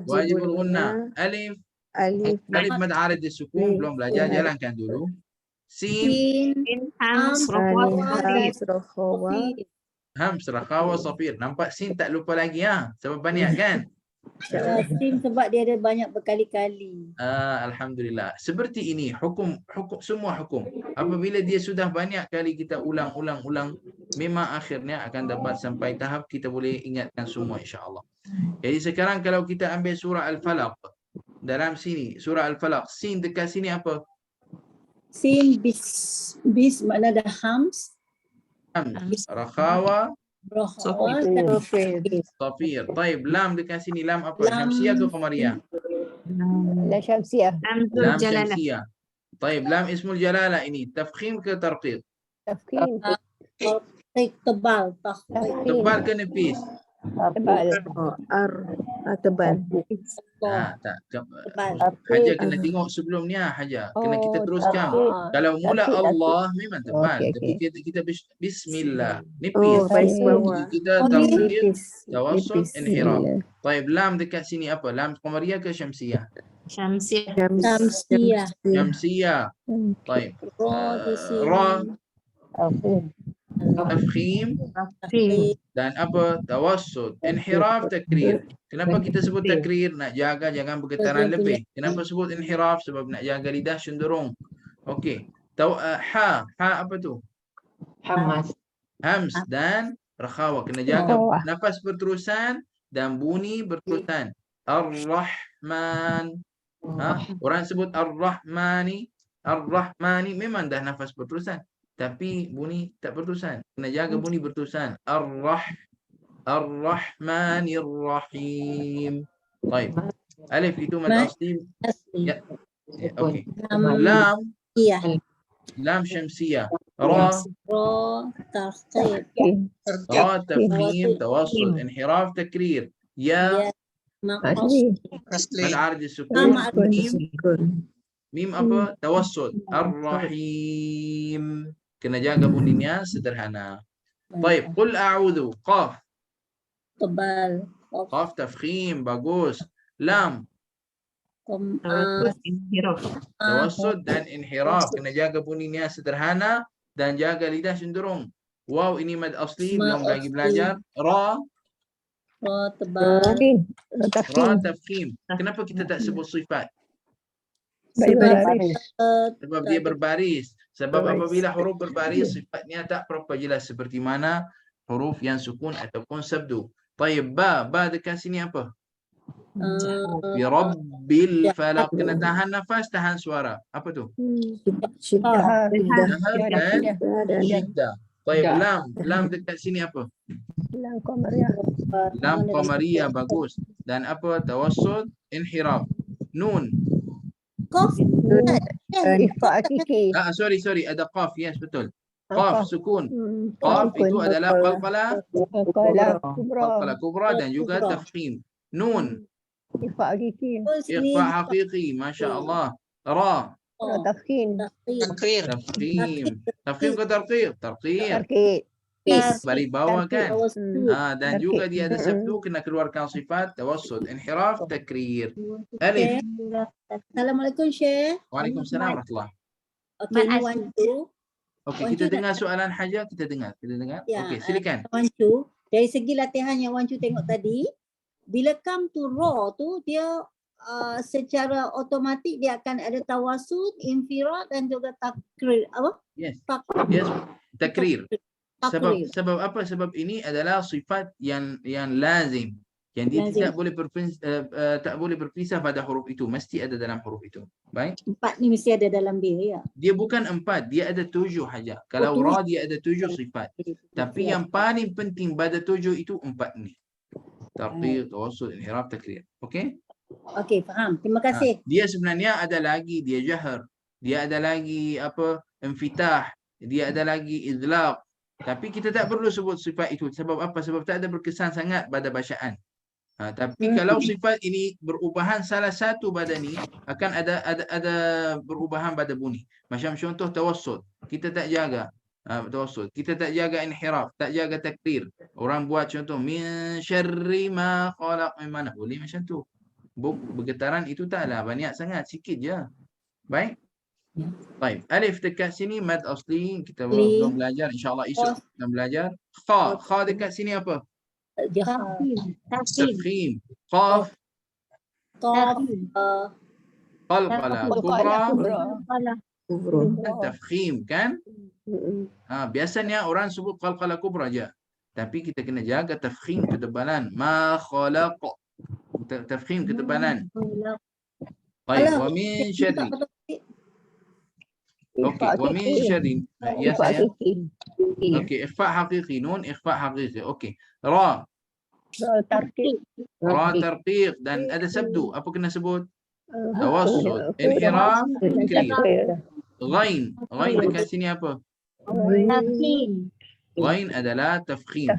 Wajibul gunnah. Alif. Alif. Alif mad arid disukun. Belum belajar. Jalankan dulu. Sin. Sin, Hams, Alif. Safir. Rakhawa. Hams. Rakhawa. Safir. Nampak sin tak lupa lagi ha? Sebab banyak kan? Sin sebab dia ada banyak berkali-kali. Alhamdulillah. Seperti ini hukum semua hukum. Apabila dia sudah banyak kali kita ulang, memang akhirnya akan dapat sampai tahap kita boleh ingatkan semua insya-Allah. Jadi sekarang kalau kita ambil surah Al-Falaq, dalam sini surah Al-Falaq, sin dekat sini apa? Sin bis mana ada Hams, Hams, Rakhawa, Rakhawa, Safir. Taib, lam dekat sini lam apa? Lam. Syamsiyah ke Qamariyah? La Syamsiah. Lam Syamsiyah. Taib, lam Ismul Jalalah ini tafkhim ke tarqiq? Tafkhim. tebal, Tebal ke nipis? Tebal. Tebal. Tak. tebal. Haja kena tengok sebelum ni Haja. Kena kita teruskan. Kalau mula Tarqiq. Allah memang tebal. Okey, Tapi okey. kita Bismillah. Nipis. Baris bawah. Kita tawfiq, Nipis. tawassut, Nipis. inhiraf. Baik, lam dekat sini apa? Lam Qamariyah ke Syamsiyah? Syamsiah. Syamsiyah. Syamsiyah. Baik. Ra di sini. Ra, Tafkhim. tafkhim dan apa? Tawassut. Inhiraf, takrir. Kenapa kita sebut takrir? Nak jaga jangan bergetaran lebih. Kenapa sebut inhiraf? Sebab nak jaga lidah cenderung. Okey. Ha apa tu? Hams dan rakhawa. Kena jaga Rakhawa. nafas berterusan dan bunyi berterusan. Ar-Rahman. Orang sebut Ar-Rahmani. Ar-Rahmani memang dah nafas berterusan. Tapi bunyi tak berterusan. Kena jaga bunyi berterusan. Ar-Rahmanir-Rahim. Baik. Alif itu mad asli. Ya. Okey. Lam. Iya. Lam Syamsiyah. Ra. Ra tarqiq. Ra tafkhim, tawassut, inhiraf, takrir. Ya. Asli. Mad arid sukun. Mim. Mim apa? Tawassut. Ar-Rahim. Kena jaga bunyinya sederhana. Baik. Qul a'udhu. Qaf. Tebal. Qaf tafkhim, bagus. Lam tawassut dan inhiraf. Kena jaga bunyinya sederhana dan jaga lidah cenderung. Waw ini mad asli, belum lagi belajar. Ra tebal. ra tafkhim. Kenapa kita tak sebut sifat? Berbaris. Sebab dia berbaris. Sebab apabila huruf berbaris, sifatnya tak berapa jelas seperti mana huruf yang sukun ataupun sabdu. Tayyib, ba dekat sini apa? Bi rabbil falaq. Kena tahan nafas, tahan suara. Apa tu? Syiddah. Jahar dan syiddah. Tayyib, lam dekat sini apa? Lam qamariyah. Lam qamariyah, bagus. Dan apa? Tawassut, inhiraf. Nun. Qaf. Ikhfa hakiki. Sorry, ada qaf. Yes, betul. Qaf sukun. Qaf itu Sukun. adalah qalqalah Qalqalah kubra. kubra dan juga tafkhim. Nun Ikhfa hakiki. ikhfa haqiqi, masya-Allah. Ra Tafkin. Takrir. tafkhim ke tarqiq? Tarqiq. Tarkik. Balik bawah kan. Dan Tarqiq. juga dia ada sabdu, kena keluarkan sifat tawassut, inhiraf, takrir. Alif. Assalamualaikum Syekh. Waalaikumsalam warahmatullahi. Okey, ni Wan Chu. Okey, kita dengar soalan Haja, kita dengar. Ya, Okey, silakan. Wan Chu, dari segi latihan yang Wan Chu tengok tadi, bila come to raw tu dia secara otomatik dia akan ada tawassut, infirad dan juga takrir. Apa? Yes. Takrir. Yes, takrir. Takrir. Sebab apa? Sebab ini adalah sifat yang lazim. Yang dia Lazim. tak boleh berpisah pada huruf itu. Mesti ada dalam huruf itu. Baik. 4 ni mesti ada dalam dia ya. Dia bukan 4, dia ada 7 saja. Kalau ra dia ada 7 sifat. Tapi yang paling penting pada 7 itu 4 ni. Tarqiq, tawassul, inhiraf, takrir. Okey? Okey, faham. Terima kasih. Dia sebenarnya ada lagi, dia jahar. Dia ada lagi apa? Infitah. Dia ada lagi idlaq. Tapi kita tak perlu sebut sifat itu. Sebab apa? Sebab tak ada berkesan sangat pada bacaan. Tapi kalau sifat ini berubahan salah satu pada ni, akan ada berubahan pada bunyi. Macam contoh tawassut. Kita tak jaga tawassut. Kita tak jaga inhiraf, tak jaga takrir. Orang buat contoh min syarri ma khalaq, mana boleh macam tu. Bergetaran itu taklah banyak sangat, sikit je. Baik. Baik. Alif dekat sini mad asli, kita belum belajar, insya-Allah esok kita belajar. Kha dekat sini apa? Tafkhim. Qaf qalqalah kubra tafkhim kan? Biasanya orang sebut qalqalah kubra je. Tapi kita kena jaga tafkhim ketebalan. Ma khalaq. Tafkhim ketebalan. Baik, wa min syarri. Okey, wa min syarri. Ya saya. Okey, ikhfa haqiqi, nun ikhfa haqiqi. Okey. Ra Tarkik. ra tarqiq dan ada sabdu. Apa kena sebut? Tawassut, inhiraf, takrir. Ghain dekat sini apa? Ghain adalah tafkhim.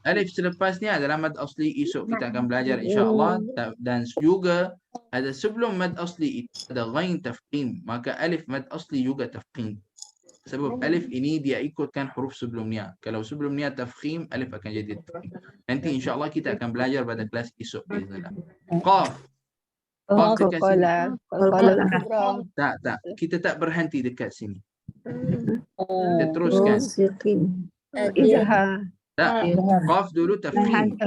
Alif selepasnya adalah mad asli, esok kita akan belajar insya-Allah. Dan juga ada sebelum mad asli itu ada ghain tafkhim, maka alif mad asli juga tafkhim. Sebab alif ini dia ikutkan huruf sebelumnya. Kalau sebelumnya tafkhim, alif akan jadi tafkhim. Nanti insya-Allah kita akan belajar pada kelas esok biiznillah. Qaf. Qaf dekat sini. Tak. Kita tak berhenti dekat sini. Kita teruskan. Izhar. Tak. Qaf dulu tafkhim.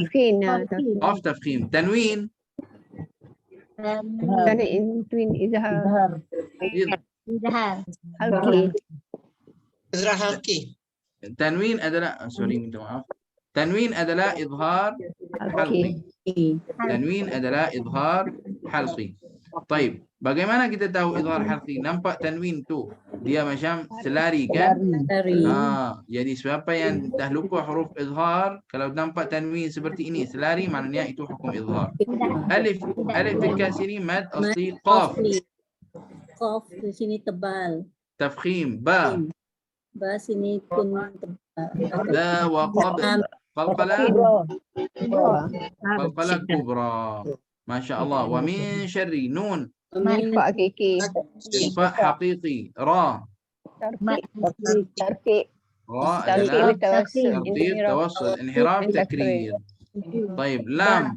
Qaf tafkhim. Tanwin. Tanwin izhar. Halqi. Izhar halqi. Tanwin adalah minta maaf. Tanwin adalah izhar halqi. Tanwin adalah izhar halqi. Baik. Bagaimana kita tahu izhar halqi? Nampak tanwin tu dia macam selari kan? Jadi siapa yang dah lupa huruf izhar, kalau nampak tanwin seperti ini selari, maknanya itu hukum izhar. Alif dekat sini mad asli. Qaf. Qaf di sini tebal. Tafkhim. Ba sini pun tebal. la wa qab qalqalah kubra. Masya-Allah. Wa min syarri. Nun Ikhfa hakiki. ikhfa haqiqi. Ra Tarkik. adalah tarqiq, tawassul, inhiraf, takrir. Baik, lam.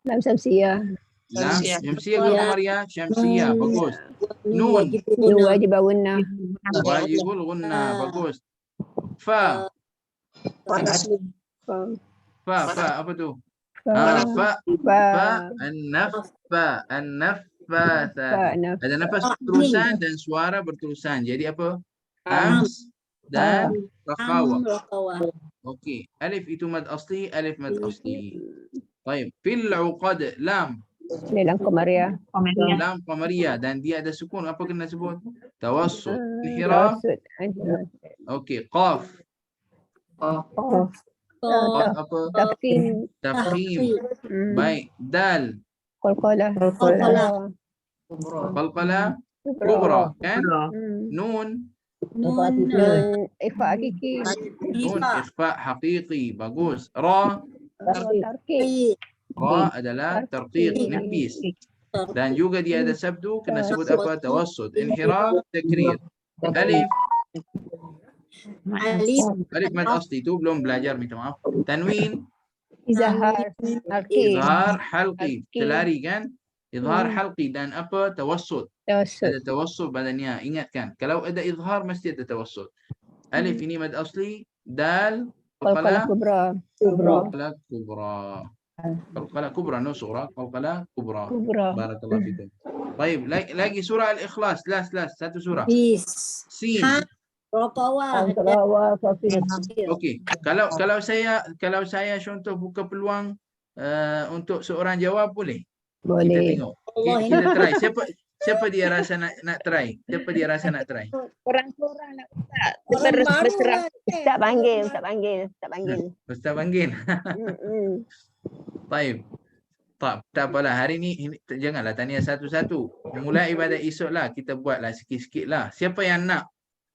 Lam Samsiyah. Lam Syamsiah. Syamsiah ke Maria? Syamsiah, bagus. Nun. Nun wajib gunnah. Wajibul gunnah, bagus. Fa. Fa, apa tu? Fa. Fa, an-naffatha. Ada nafas terusan dan suara berterusan. Jadi apa? Hams dan rakhawah. Okey. Alif itu mad asli, alif mad asli. Baik. Fil uqad, lam. Lam Qamariyah. Lam qamariyah dan dia ada sukun, apa kena sebut? Tawassut. Inhiraf. Okey. Qaf. Qaf apa? Tafkhim. Tafkhim. Baik. Dal. Qalqalah. Qalqalah kubra, kan? Nun. Nun ikhfa hakiki. Nun ikhfa haqiqi, bagus. Ra. Tarkib. Ra adalah tarqiq, nipis. Dan juga dia ada sabdu, kena sebut apa? Tawassut. Inhiraf, takrir. Alif. Alif mad asli itu belum belajar, minta maaf. Tanwin. Izhar. Izhar halqi. Terlari kan? Izhar halqi dan apa? Tawassut. Ada tawassut badannya. Ingatkan, kalau ada izhar mesti ada tawassut. Alif ini mad asli. Dal. Qalqalah kubra. Qalqalah kubra. Qalqalah kubra, no surah. Qalqalah kubra. Barakallahu fikum. Baik, lagi surah Al-Ikhlas. Last, satu surah. Sin. Okey. Kalau saya contoh buka peluang untuk seorang jawab, boleh? Kita tengok. Kita try. Siapa dia rasa nak try? Siapa dia rasa nak try? Orang-orang nak berserah. Tak panggil. Ustaz panggil. Baik. Tak apalah. Hari ni janganlah tanya satu-satu. Mulai ibadat esoklah kita buatlah sikit-sikit lah. Siapa yang nak?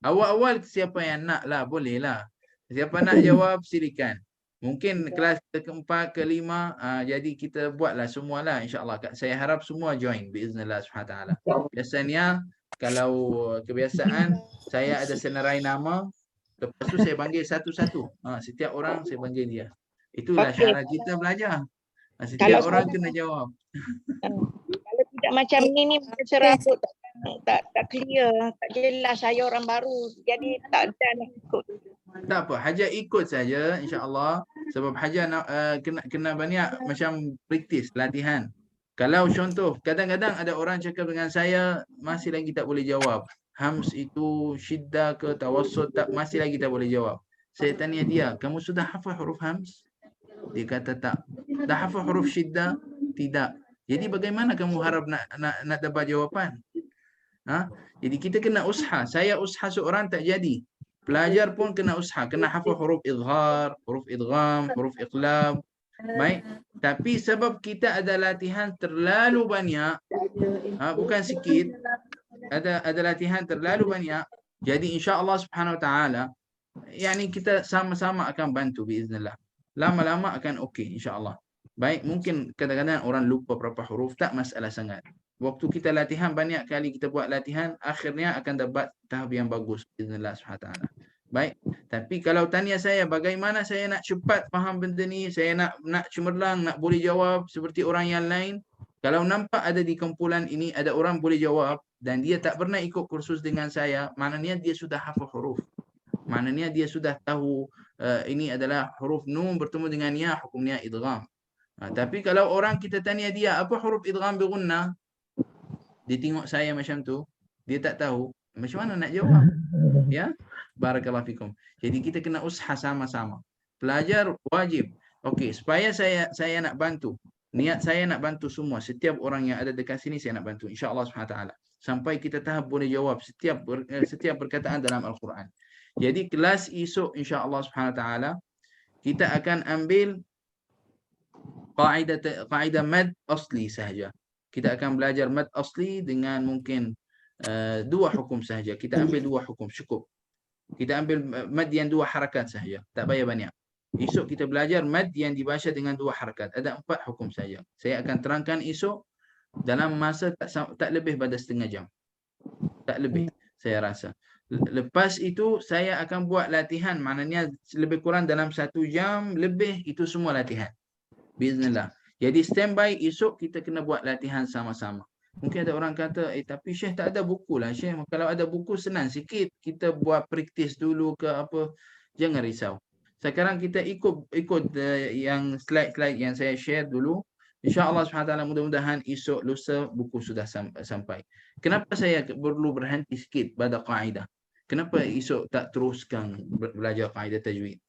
Awal-awal siapa yang nak lah, boleh lah. Siapa nak jawab, silakan. Mungkin kelas keempat, kelima, jadi kita buatlah semualah, insyaAllah. Saya harap semua join, biiznillah subhanahu wa ta'ala. Biasanya, kalau kebiasaan, saya ada senarai nama, lepas tu saya panggil satu-satu. Setiap orang saya panggil dia. Itulah syarat kita belajar. Setiap orang kena jawab. Kalau tidak macam ni macam serabut, tak clear, tak jelas, saya orang baru, jadi tak ada nak ikut. Tak apa, Hajar ikut saja, insya-Allah. Sebab Hajar kena banyak macam practice latihan. Kalau contoh, kadang-kadang ada orang cakap dengan saya, masih lagi tak boleh jawab. Hams itu syiddah ke tawassut, tak, masih lagi tak boleh jawab. Saya tanya dia, kamu sudah hafal huruf hams? Dia kata tak. Dah hafal huruf syiddah? Tidak. Jadi bagaimana kamu harap nak dapat jawapan? Jadi kita kena usaha. Saya usaha seorang tak jadi. Pelajar pun kena usaha, kena hafal huruf izhar, huruf idgham, huruf iqlab. Baik. Tapi sebab kita ada latihan terlalu banyak, bukan sikit, ada latihan terlalu banyak. Jadi insya-Allah subhanahu wa ta'ala, yani kita sama-sama akan bantu biiznillah. Lama-lama akan okey insya-Allah. Baik, mungkin kadang-kadang orang lupa berapa huruf, tak masalah sangat. Waktu kita latihan, banyak kali kita buat latihan, akhirnya akan dapat tahap yang bagus biiznillah subhanahu wa ta'ala. Baik, tapi kalau tanya saya bagaimana saya nak cepat faham benda ni, saya nak cemerlang, nak boleh jawab seperti orang yang lain. Kalau nampak ada di kumpulan ini ada orang boleh jawab dan dia tak pernah ikut kursus dengan saya, maknanya dia sudah hafal huruf. Maknanya dia sudah tahu ini adalah huruf nun bertemu dengan ya, hukumnya idgham. Tapi kalau orang kita tanya dia apa huruf idgham bi gunnah, dia tengok saya macam tu, dia tak tahu, macam mana nak jawab? Ya, barakallahu fikum. Jadi kita kena usaha sama-sama. Pelajar wajib. Okey, supaya saya nak bantu. Niat saya nak bantu semua. Setiap orang yang ada dekat sini saya nak bantu. Insya-Allah Subhanahu wa taala. Sampai kita tahap boleh jawab setiap perkataan dalam Al-Quran. Jadi kelas esok insya-Allah Subhanahu wa taala kita akan ambil kaedah mad asli sahaja. Kita akan belajar mad asli dengan mungkin dua hukum sahaja. Kita ambil dua hukum cukup. Kita ambil mad yang dua harakat sahaja. Tak payah banyak. Esok kita belajar mad yang dibaca dengan dua harakat. Ada 4 hukum saja. Saya akan terangkan esok dalam masa tak lebih pada setengah jam. Tak lebih, saya rasa. Lepas itu saya akan buat latihan. Maknanya lebih kurang dalam 1 jam lebih itu semua latihan. Bismillah. Jadi standby, esok kita kena buat latihan sama-sama. Mungkin ada orang kata, tapi Syekh tak ada buku lah. Syekh, kalau ada buku senang sikit. Kita buat praktis dulu ke apa. Jangan risau. Sekarang kita ikut yang slide-slide yang saya share dulu. InsyaAllah SWT mudah-mudahan esok lusa buku sudah sampai. Kenapa saya perlu berhenti sikit pada kaedah? Kenapa esok tak teruskan belajar kaedah tajwid?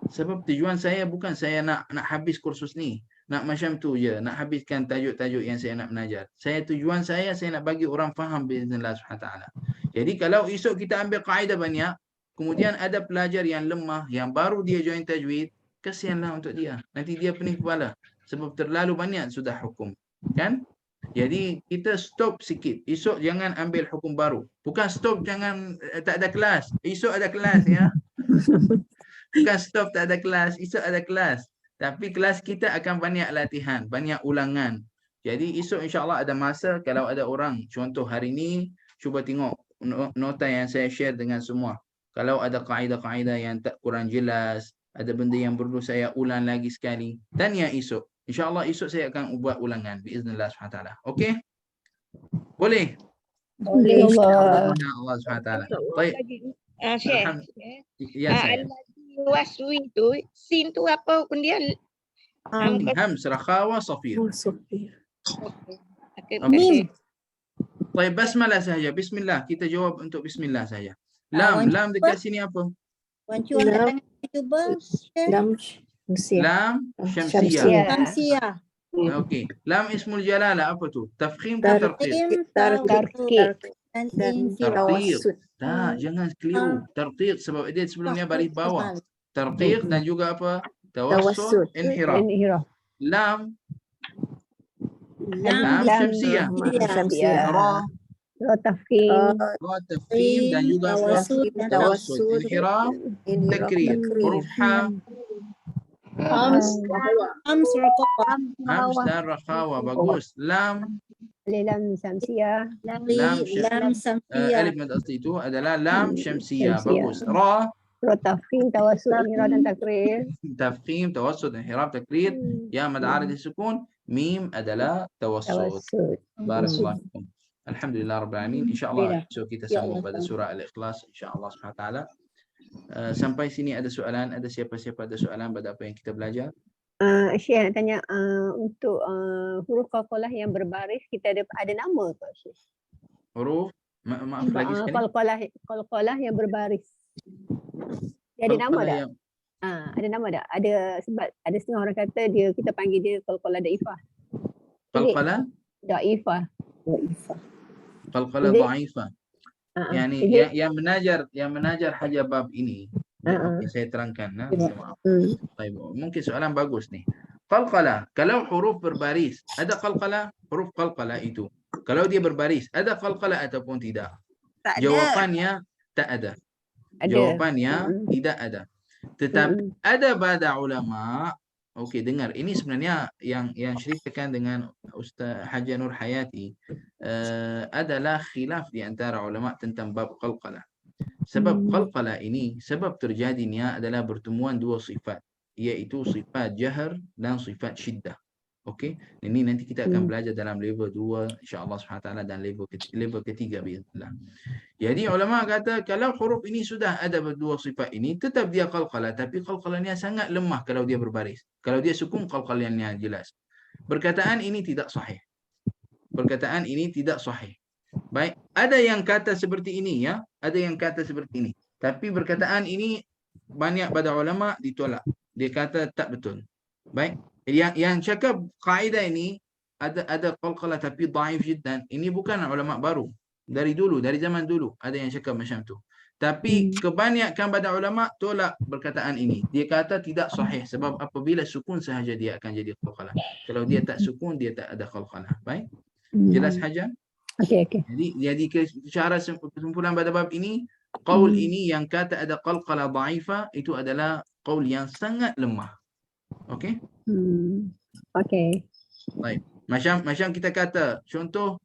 Sebab tujuan saya bukan saya nak habis kursus ni. Nak macam tu je. Nak habiskan tajuk-tajuk yang saya nak mengajar. Tujuan saya nak bagi orang faham biiznillah SWT. Jadi kalau esok kita ambil kaedah banyak, kemudian ada pelajar yang lemah, yang baru dia join tajwid, kesianlah untuk dia. Nanti dia pening kepala. Sebab terlalu banyak sudah hukum. Kan? Jadi kita stop sikit. Esok jangan ambil hukum baru. Bukan stop jangan tak ada kelas. Esok ada kelas ya. Bukan stop tak ada kelas, esok ada kelas. Tapi kelas kita akan banyak latihan, banyak ulangan. Jadi esok insyaAllah ada masa kalau ada orang, contoh hari ni, cuba tengok nota yang saya share dengan semua. Kalau ada kaedah-kaedah yang tak kurang jelas, ada benda yang perlu saya ulang lagi sekali, tanya esok. InsyaAllah esok saya akan buat ulangan. Biiznillah SWT. Okey? Boleh? Boleh. Allah SWT. Baik. Syekh. Ya, saya. Waswi tu, sin tu apa pun dia? Hams, rakhawa, safir. Mim. Baik, basmalah saja. Bismillah. Kita jawab untuk bismillah saja. Lam dekat sini apa? Wan Chu angkat tangan cuba. Lam syamsiyah. Syamsiyah. Okey. Lam ismul jalalah apa tu? Tafkhim ke tarqiq? Tarqiq. Tarqiq. Tak, jangan keliru. Tarqiq sebab dia sebelumnya baris bawah. Tarqiq dan juga apa? Tawassut, inhiraf. Lam syamsiyah. Ra tafkhim. Tafkhim dan juga apa? Tawassut, inhiraf, takrir. Huruf ha. Hams dan rakhawa. Bagus. Lam Lam syamsiyah. Lam alif mad asli itu adalah lam syamsiyah. Bagus. Ra Tafkhim, tawassut, inhiraf dan takrir. tafkhim, tawassut, inhiraf, takrir. Ya mad arid sukun. Mim adalah tawassut. Barakallahu fikum. Alhamdulillah rabbil alamin. Insyaallah so kita sambung pada surah Al-Ikhlas insyaallah Subhanahu wa taala. Sampai sini ada soalan? Ada siapa-siapa ada soalan pada apa yang kita belajar? Syekh nak tanya untuk huruf qalqalah yang berbaris kita ada nama ke Syekh? Huruf maaf lagi sekali. Qalqalah yang berbaris. Dia ada nama tak? Ada nama tak? Ada sebab ada setengah orang kata kita panggil dia qalqalah dhaifah. Qalqalah dhaifah. Qalqalah dhaifah. Yani yang menajar haja bab ini. Saya terangkan. Baik, mungkin soalan bagus nih. Qalqalah, kalau huruf berbaris, ada qalqalah, huruf qalqalah itu. Kalau dia berbaris, ada qalqalah ataupun tidak? Jawapannya tak ada. Jawapannya tidak ada. Tetapi ada pada ulama, okey dengar, ini sebenarnya yang ceritakan dengan Ustaz Haji Nur Hayati adalah khilaf di antara ulama tentang bab qalqalah. Sebab qalqalah ini, sebab terjadinya adalah pertemuan dua sifat, iaitu sifat jahr dan sifat syiddah. Okey, ini nanti kita akan belajar dalam level 2 insya-Allah Subhanahu taala dan level ketiga biiznillah. Jadi ulama kata kalau huruf ini sudah ada berdua sifat ini tetap dia qalqalah, tapi qalqalahnya sangat lemah kalau dia berbaris. Kalau dia sukun qalqalahnya jelas. Perkataan ini tidak sahih. Perkataan ini tidak sahih. Baik, ada yang kata seperti ini ya, ada yang kata seperti ini. Tapi perkataan ini banyak pada ulama ditolak. Dia kata tak betul. Baik, yang cakap kaedah ini ada qalqalah tapi dhaif jiddan. Ini bukan ulama baru. Dari dulu, dari zaman dulu ada yang cakap macam tu. Tapi kebanyakan pada ulama tolak perkataan ini. Dia kata tidak sahih sebab apabila sukun sahaja dia akan jadi qalqalah. Kalau dia tak sukun dia tak ada qalqalah. Baik? Jelas Hajar? Okey. Jadi cara kesimpulan pada bab ini, qaul ini yang kata ada qalqalah dhaifah itu adalah qaul yang sangat lemah. Okey? Okey. Baik. Macam kita kata, contoh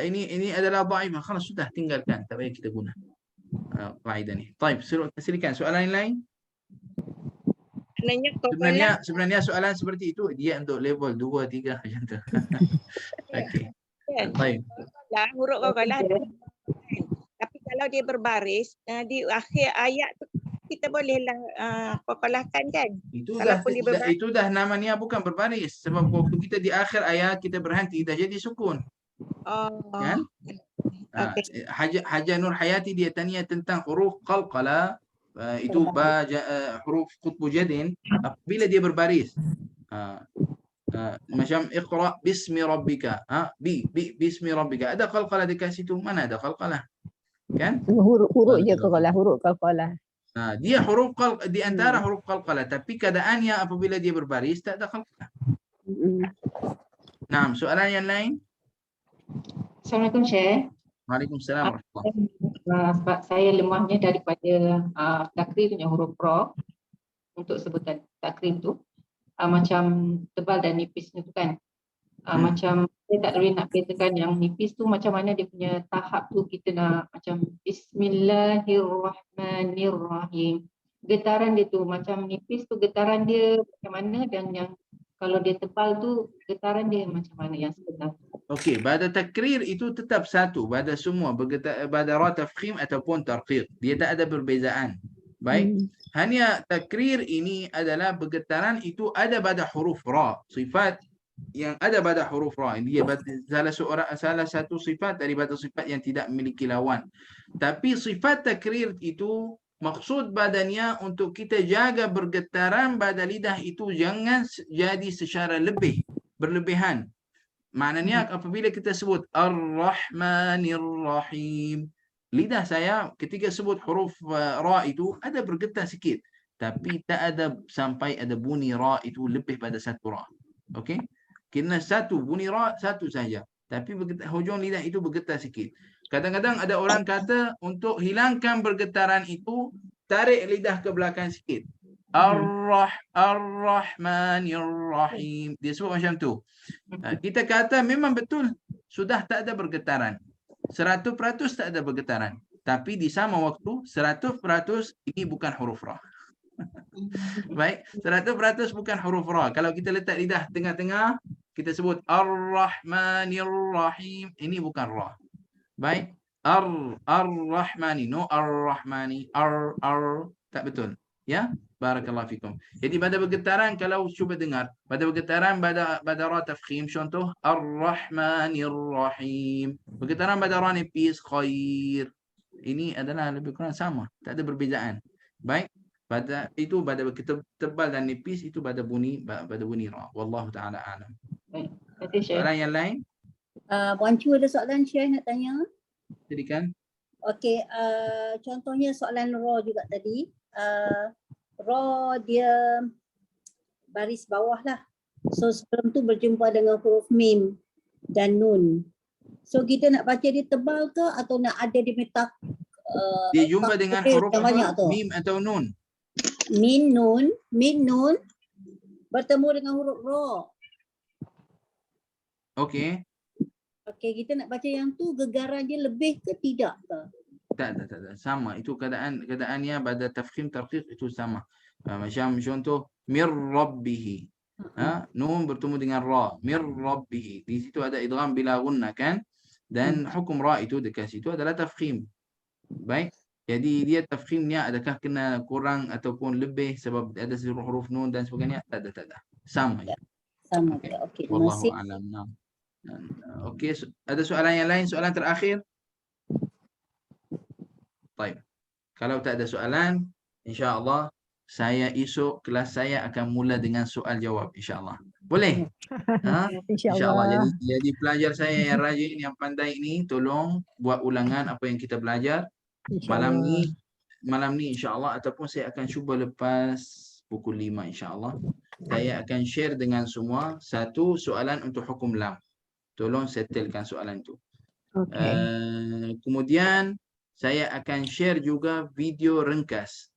ini adalah dhaifah, khalas sudah tinggalkan, tak payah kita guna kaedah ni. Baik, silakan soalan lain. Maknanya Sebenarnya soalan seperti itu dia untuk level 2, 3 macam tu. Okey. Baik. lah huruf qalqalah kan. Tapi kalau dia berbaris di akhir ayat tu kita bolehlah qalqalahkan kan. Itu dah namanya bukan berbaris. Sebab waktu kita di akhir ayat kita berhenti dah jadi sukun. Kan? Okay. Haja Nur Hayati dia tanya tentang huruf qalqalah, itu huruf qutbu jadin apabila dia berbaris. Macam iqra bismi rabbika. Bismi rabbika. Ada qalqalah dekat situ? Mana ada qalqalah? Kan? Huruf je qalqalah, huruf qalqalah. Dia huruf di antara huruf qalqalah, tapi keadaannya apabila dia berbaris tak ada qalqalah. Nah, soalan yang lain? Assalamualaikum Syekh. Waalaikumsalam warahmatullahi. Sebab saya lemahnya daripada takrirnya huruf ra untuk sebutan takrir tu macam tebal dan nipisnya tu kan. Macam saya tak boleh nak bezakan yang nipis tu macam mana dia punya tahap tu, kita nak macam Bismillahirrahmanirrahim. Getaran dia tu macam nipis tu getaran dia macam mana, dan yang kalau dia tebal tu getaran dia macam mana yang sebenar. Okey, pada takrir itu tetap satu pada semua, pada ra tafkhim ataupun tarqiq. Dia tak ada perbezaan. Baik. Hanya takrir ini adalah bergetaran itu ada pada huruf ra. Sifat yang ada pada huruf ra. Dia salah satu sifat daripada sifat yang tidak memiliki lawan. Tapi sifat takrir itu maksud badannya untuk kita jaga bergetaran pada lidah itu jangan jadi secara berlebihan. Maknanya apabila kita sebut Ar-Rahmanir-Rahim, lidah saya ketika sebut huruf ra itu ada bergetar sikit, tapi tak ada sampai ada bunyi ra itu lebih pada satu ra. Okey? Kena satu bunyi ra satu saja, tapi hujung lidah itu bergetar sikit. Kadang-kadang ada orang kata untuk hilangkan bergetaran itu tarik lidah ke belakang sikit. Ar-Rahmanir-Rahim. Dia sebut macam tu. Kita kata memang betul sudah tak ada bergetaran. 100% tak ada bergetaran. Tapi di sama waktu 100% ini bukan huruf ra. Baik, 100% bukan huruf ra. Kalau kita letak lidah tengah-tengah, kita sebut Ar-Rahmanir-Rahim, ini bukan ra. Baik, Ar-Rahmani, no Ar-Rahmani, tak betul. Ya, barakallahu fikum. Jadi pada bergetaran, kalau cuba dengar, pada bergetaran pada ra tafkhim, contoh Ar-Rahmanir-Rahim. Bergetaran pada ra nipis, khair. Ini adalah lebih kurang sama, tak ada perbezaan. Baik, pada tebal dan nipis itu pada bunyi ra. Wallahu taala alam. Baik, terima kasih Syekh. Soalan yang lain? Puan Chu ada soalan Syekh nak tanya? Silakan. Okey, contohnya soalan ra juga tadi. Ra dia baris bawah lah. So sebelum tu berjumpa dengan huruf mim dan nun. So kita nak baca dia tebal ke atau nak ada dia metak? Dia jumpa dengan huruf mim atau nun. Mim nun bertemu dengan huruf ra. Okey. Okey, kita nak baca yang tu gegaran dia lebih ke tidak ke? Tak. Sama. Itu keadaannya pada tafkhim tarqiq itu sama. Macam contoh mir rabbihi. Nun bertemu dengan ra. Mir rabbihi. Di situ ada idgham bila gunnah kan? Dan hukum ra itu dekat situ adalah tafkhim. Baik. Jadi dia tafkhimnya adakah kena kurang ataupun lebih sebab ada huruf nun dan sebagainya? Tak ada. Sama. Sama. Okey. Wallahu a'lam. Okey, ada soalan yang lain? Soalan terakhir? Baik. Kalau tak ada soalan, insya-Allah saya esok kelas saya akan mula dengan soal jawab insya-Allah. Boleh? Insya-Allah. Jadi pelajar saya yang rajin, yang pandai ini tolong buat ulangan apa yang kita belajar malam ni insya-Allah, ataupun saya akan cuba lepas pukul 5 insya-Allah. Saya akan share dengan semua satu soalan untuk hukum lam. Tolong settlekan soalan tu. Kemudian saya akan share juga video ringkas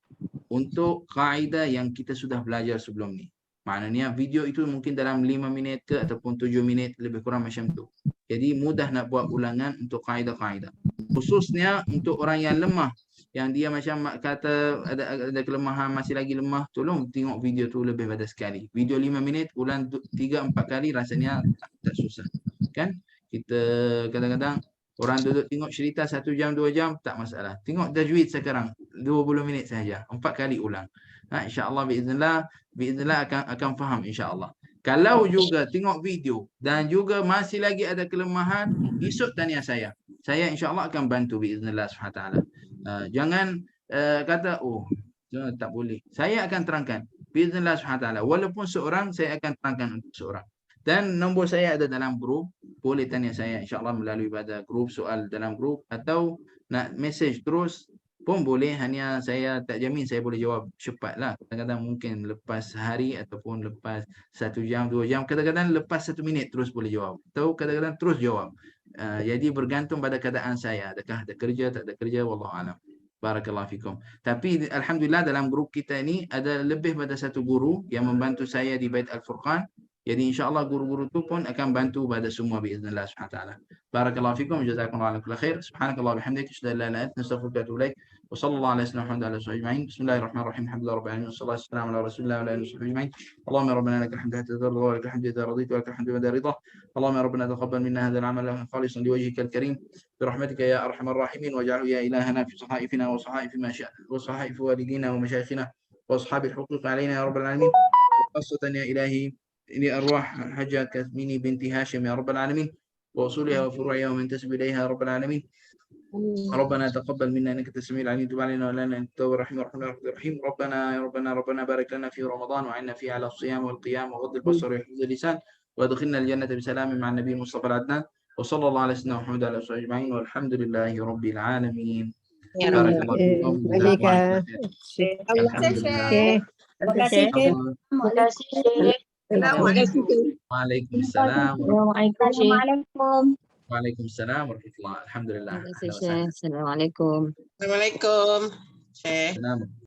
untuk kaedah yang kita sudah belajar sebelum ni. Maknanya video itu mungkin dalam 5 minit ke ataupun 7 minit, lebih kurang macam tu. Jadi mudah nak buat ulangan untuk kaedah-kaedah. Khususnya untuk orang yang lemah, yang dia macam kata ada kelemahan, masih lagi lemah, tolong tengok video tu lebih pada sekali. Video 5 minit, ulang 3-4 kali rasanya tak susah. Kan? Kita kadang-kadang orang duduk tengok cerita 1 jam, 2 jam, tak masalah. Tengok tajwid sekarang, 20 minit saja, 4 kali ulang. InsyaAllah, biiznillah akan faham insyaAllah. Kalau juga tengok video dan juga masih lagi ada kelemahan, esok tanya saya. Saya insyaAllah akan bantu biiznillah SWT. Jangan kata, oh tak boleh. Saya akan terangkan biiznillah SWT. Walaupun seorang, saya akan terangkan untuk seorang. Dan nombor saya ada dalam grup. Boleh tanya saya insyaAllah melalui pada grup, soal dalam grup, atau nak message terus pun boleh. Hanya saya tak jamin saya boleh jawab cepat lah. Kadang-kadang mungkin lepas sehari ataupun lepas 1 jam, 2 jam. Kadang-kadang lepas 1 minit terus boleh jawab. Atau kadang-kadang terus jawab. Jadi bergantung pada keadaan saya. Adakah ada kerja, tak ada kerja, wallahualam. Barakallahu fikum. Tapi alhamdulillah dalam grup kita ini ada lebih pada 1 guru yang membantu saya di Bait Al-Furqan. Jadi insyaAllah guru-guru itu pun akan bantu pada semua biiznillah subhanahu wa ta'ala. Barakallahu fikum, jazakumullah ala kulli khair. Subhanakallah bihamdik, asyhadu an la ilaha illa anta, astaghfiruka wa atubu ilaik. Wa sallallahu ala sayyidina Muhammad wa ala alihi ajma'in. Bismillahirrahmanirrahim. Alhamdulillahi rabbil alamin. Wassalatu wassalamu ala rasulillah wa ala alihi ajma'in. Allahumma rabbana lakal hamdu hatta tarda wa lakal hamdu idza radita wa lakal hamdu ba'da ridha. Allahumma rabbana taqabbal minna hadha al-'amal khalisan liwajhika al-karim. برحمتك يا أرحم الراحمين واجعله يا إلهنا في صحائفنا وصحائف ما شاء وصحائف والدينا ومشايخنا وأصحاب الحقوق علينا يا رب العالمين. وخاصة يا إلهي لأرواح حجة كثميني بنت هاشم يا رب العالمين، وأصولها وفروعها ومن تسب إليها يا رب العالمين. ربنا تقبل منا إنك أنت السميع العليم، تب علينا ولا أنت التواب الرحيم الرحيم. ربنا بارك لنا في رمضان وعنا فيه على الصيام والقيام وغض البصر وحفظ اللسان، وادخلنا الجنة بسلام مع النبي المصطفى العدنان. وصلى الله على سيدنا محمد وعلى آله أجمعين والحمد لله رب العالمين. بارك الله فيكم. Terima kasih. Terima kasih. Waalaikumsalam. Assalamualaikum. Waalaikumsalam warahmatullahi. Alhamdulillah. Terima kasih, Syekh. Assalamualaikum. Assalamualaikum. Syekh. Assalamualaikum.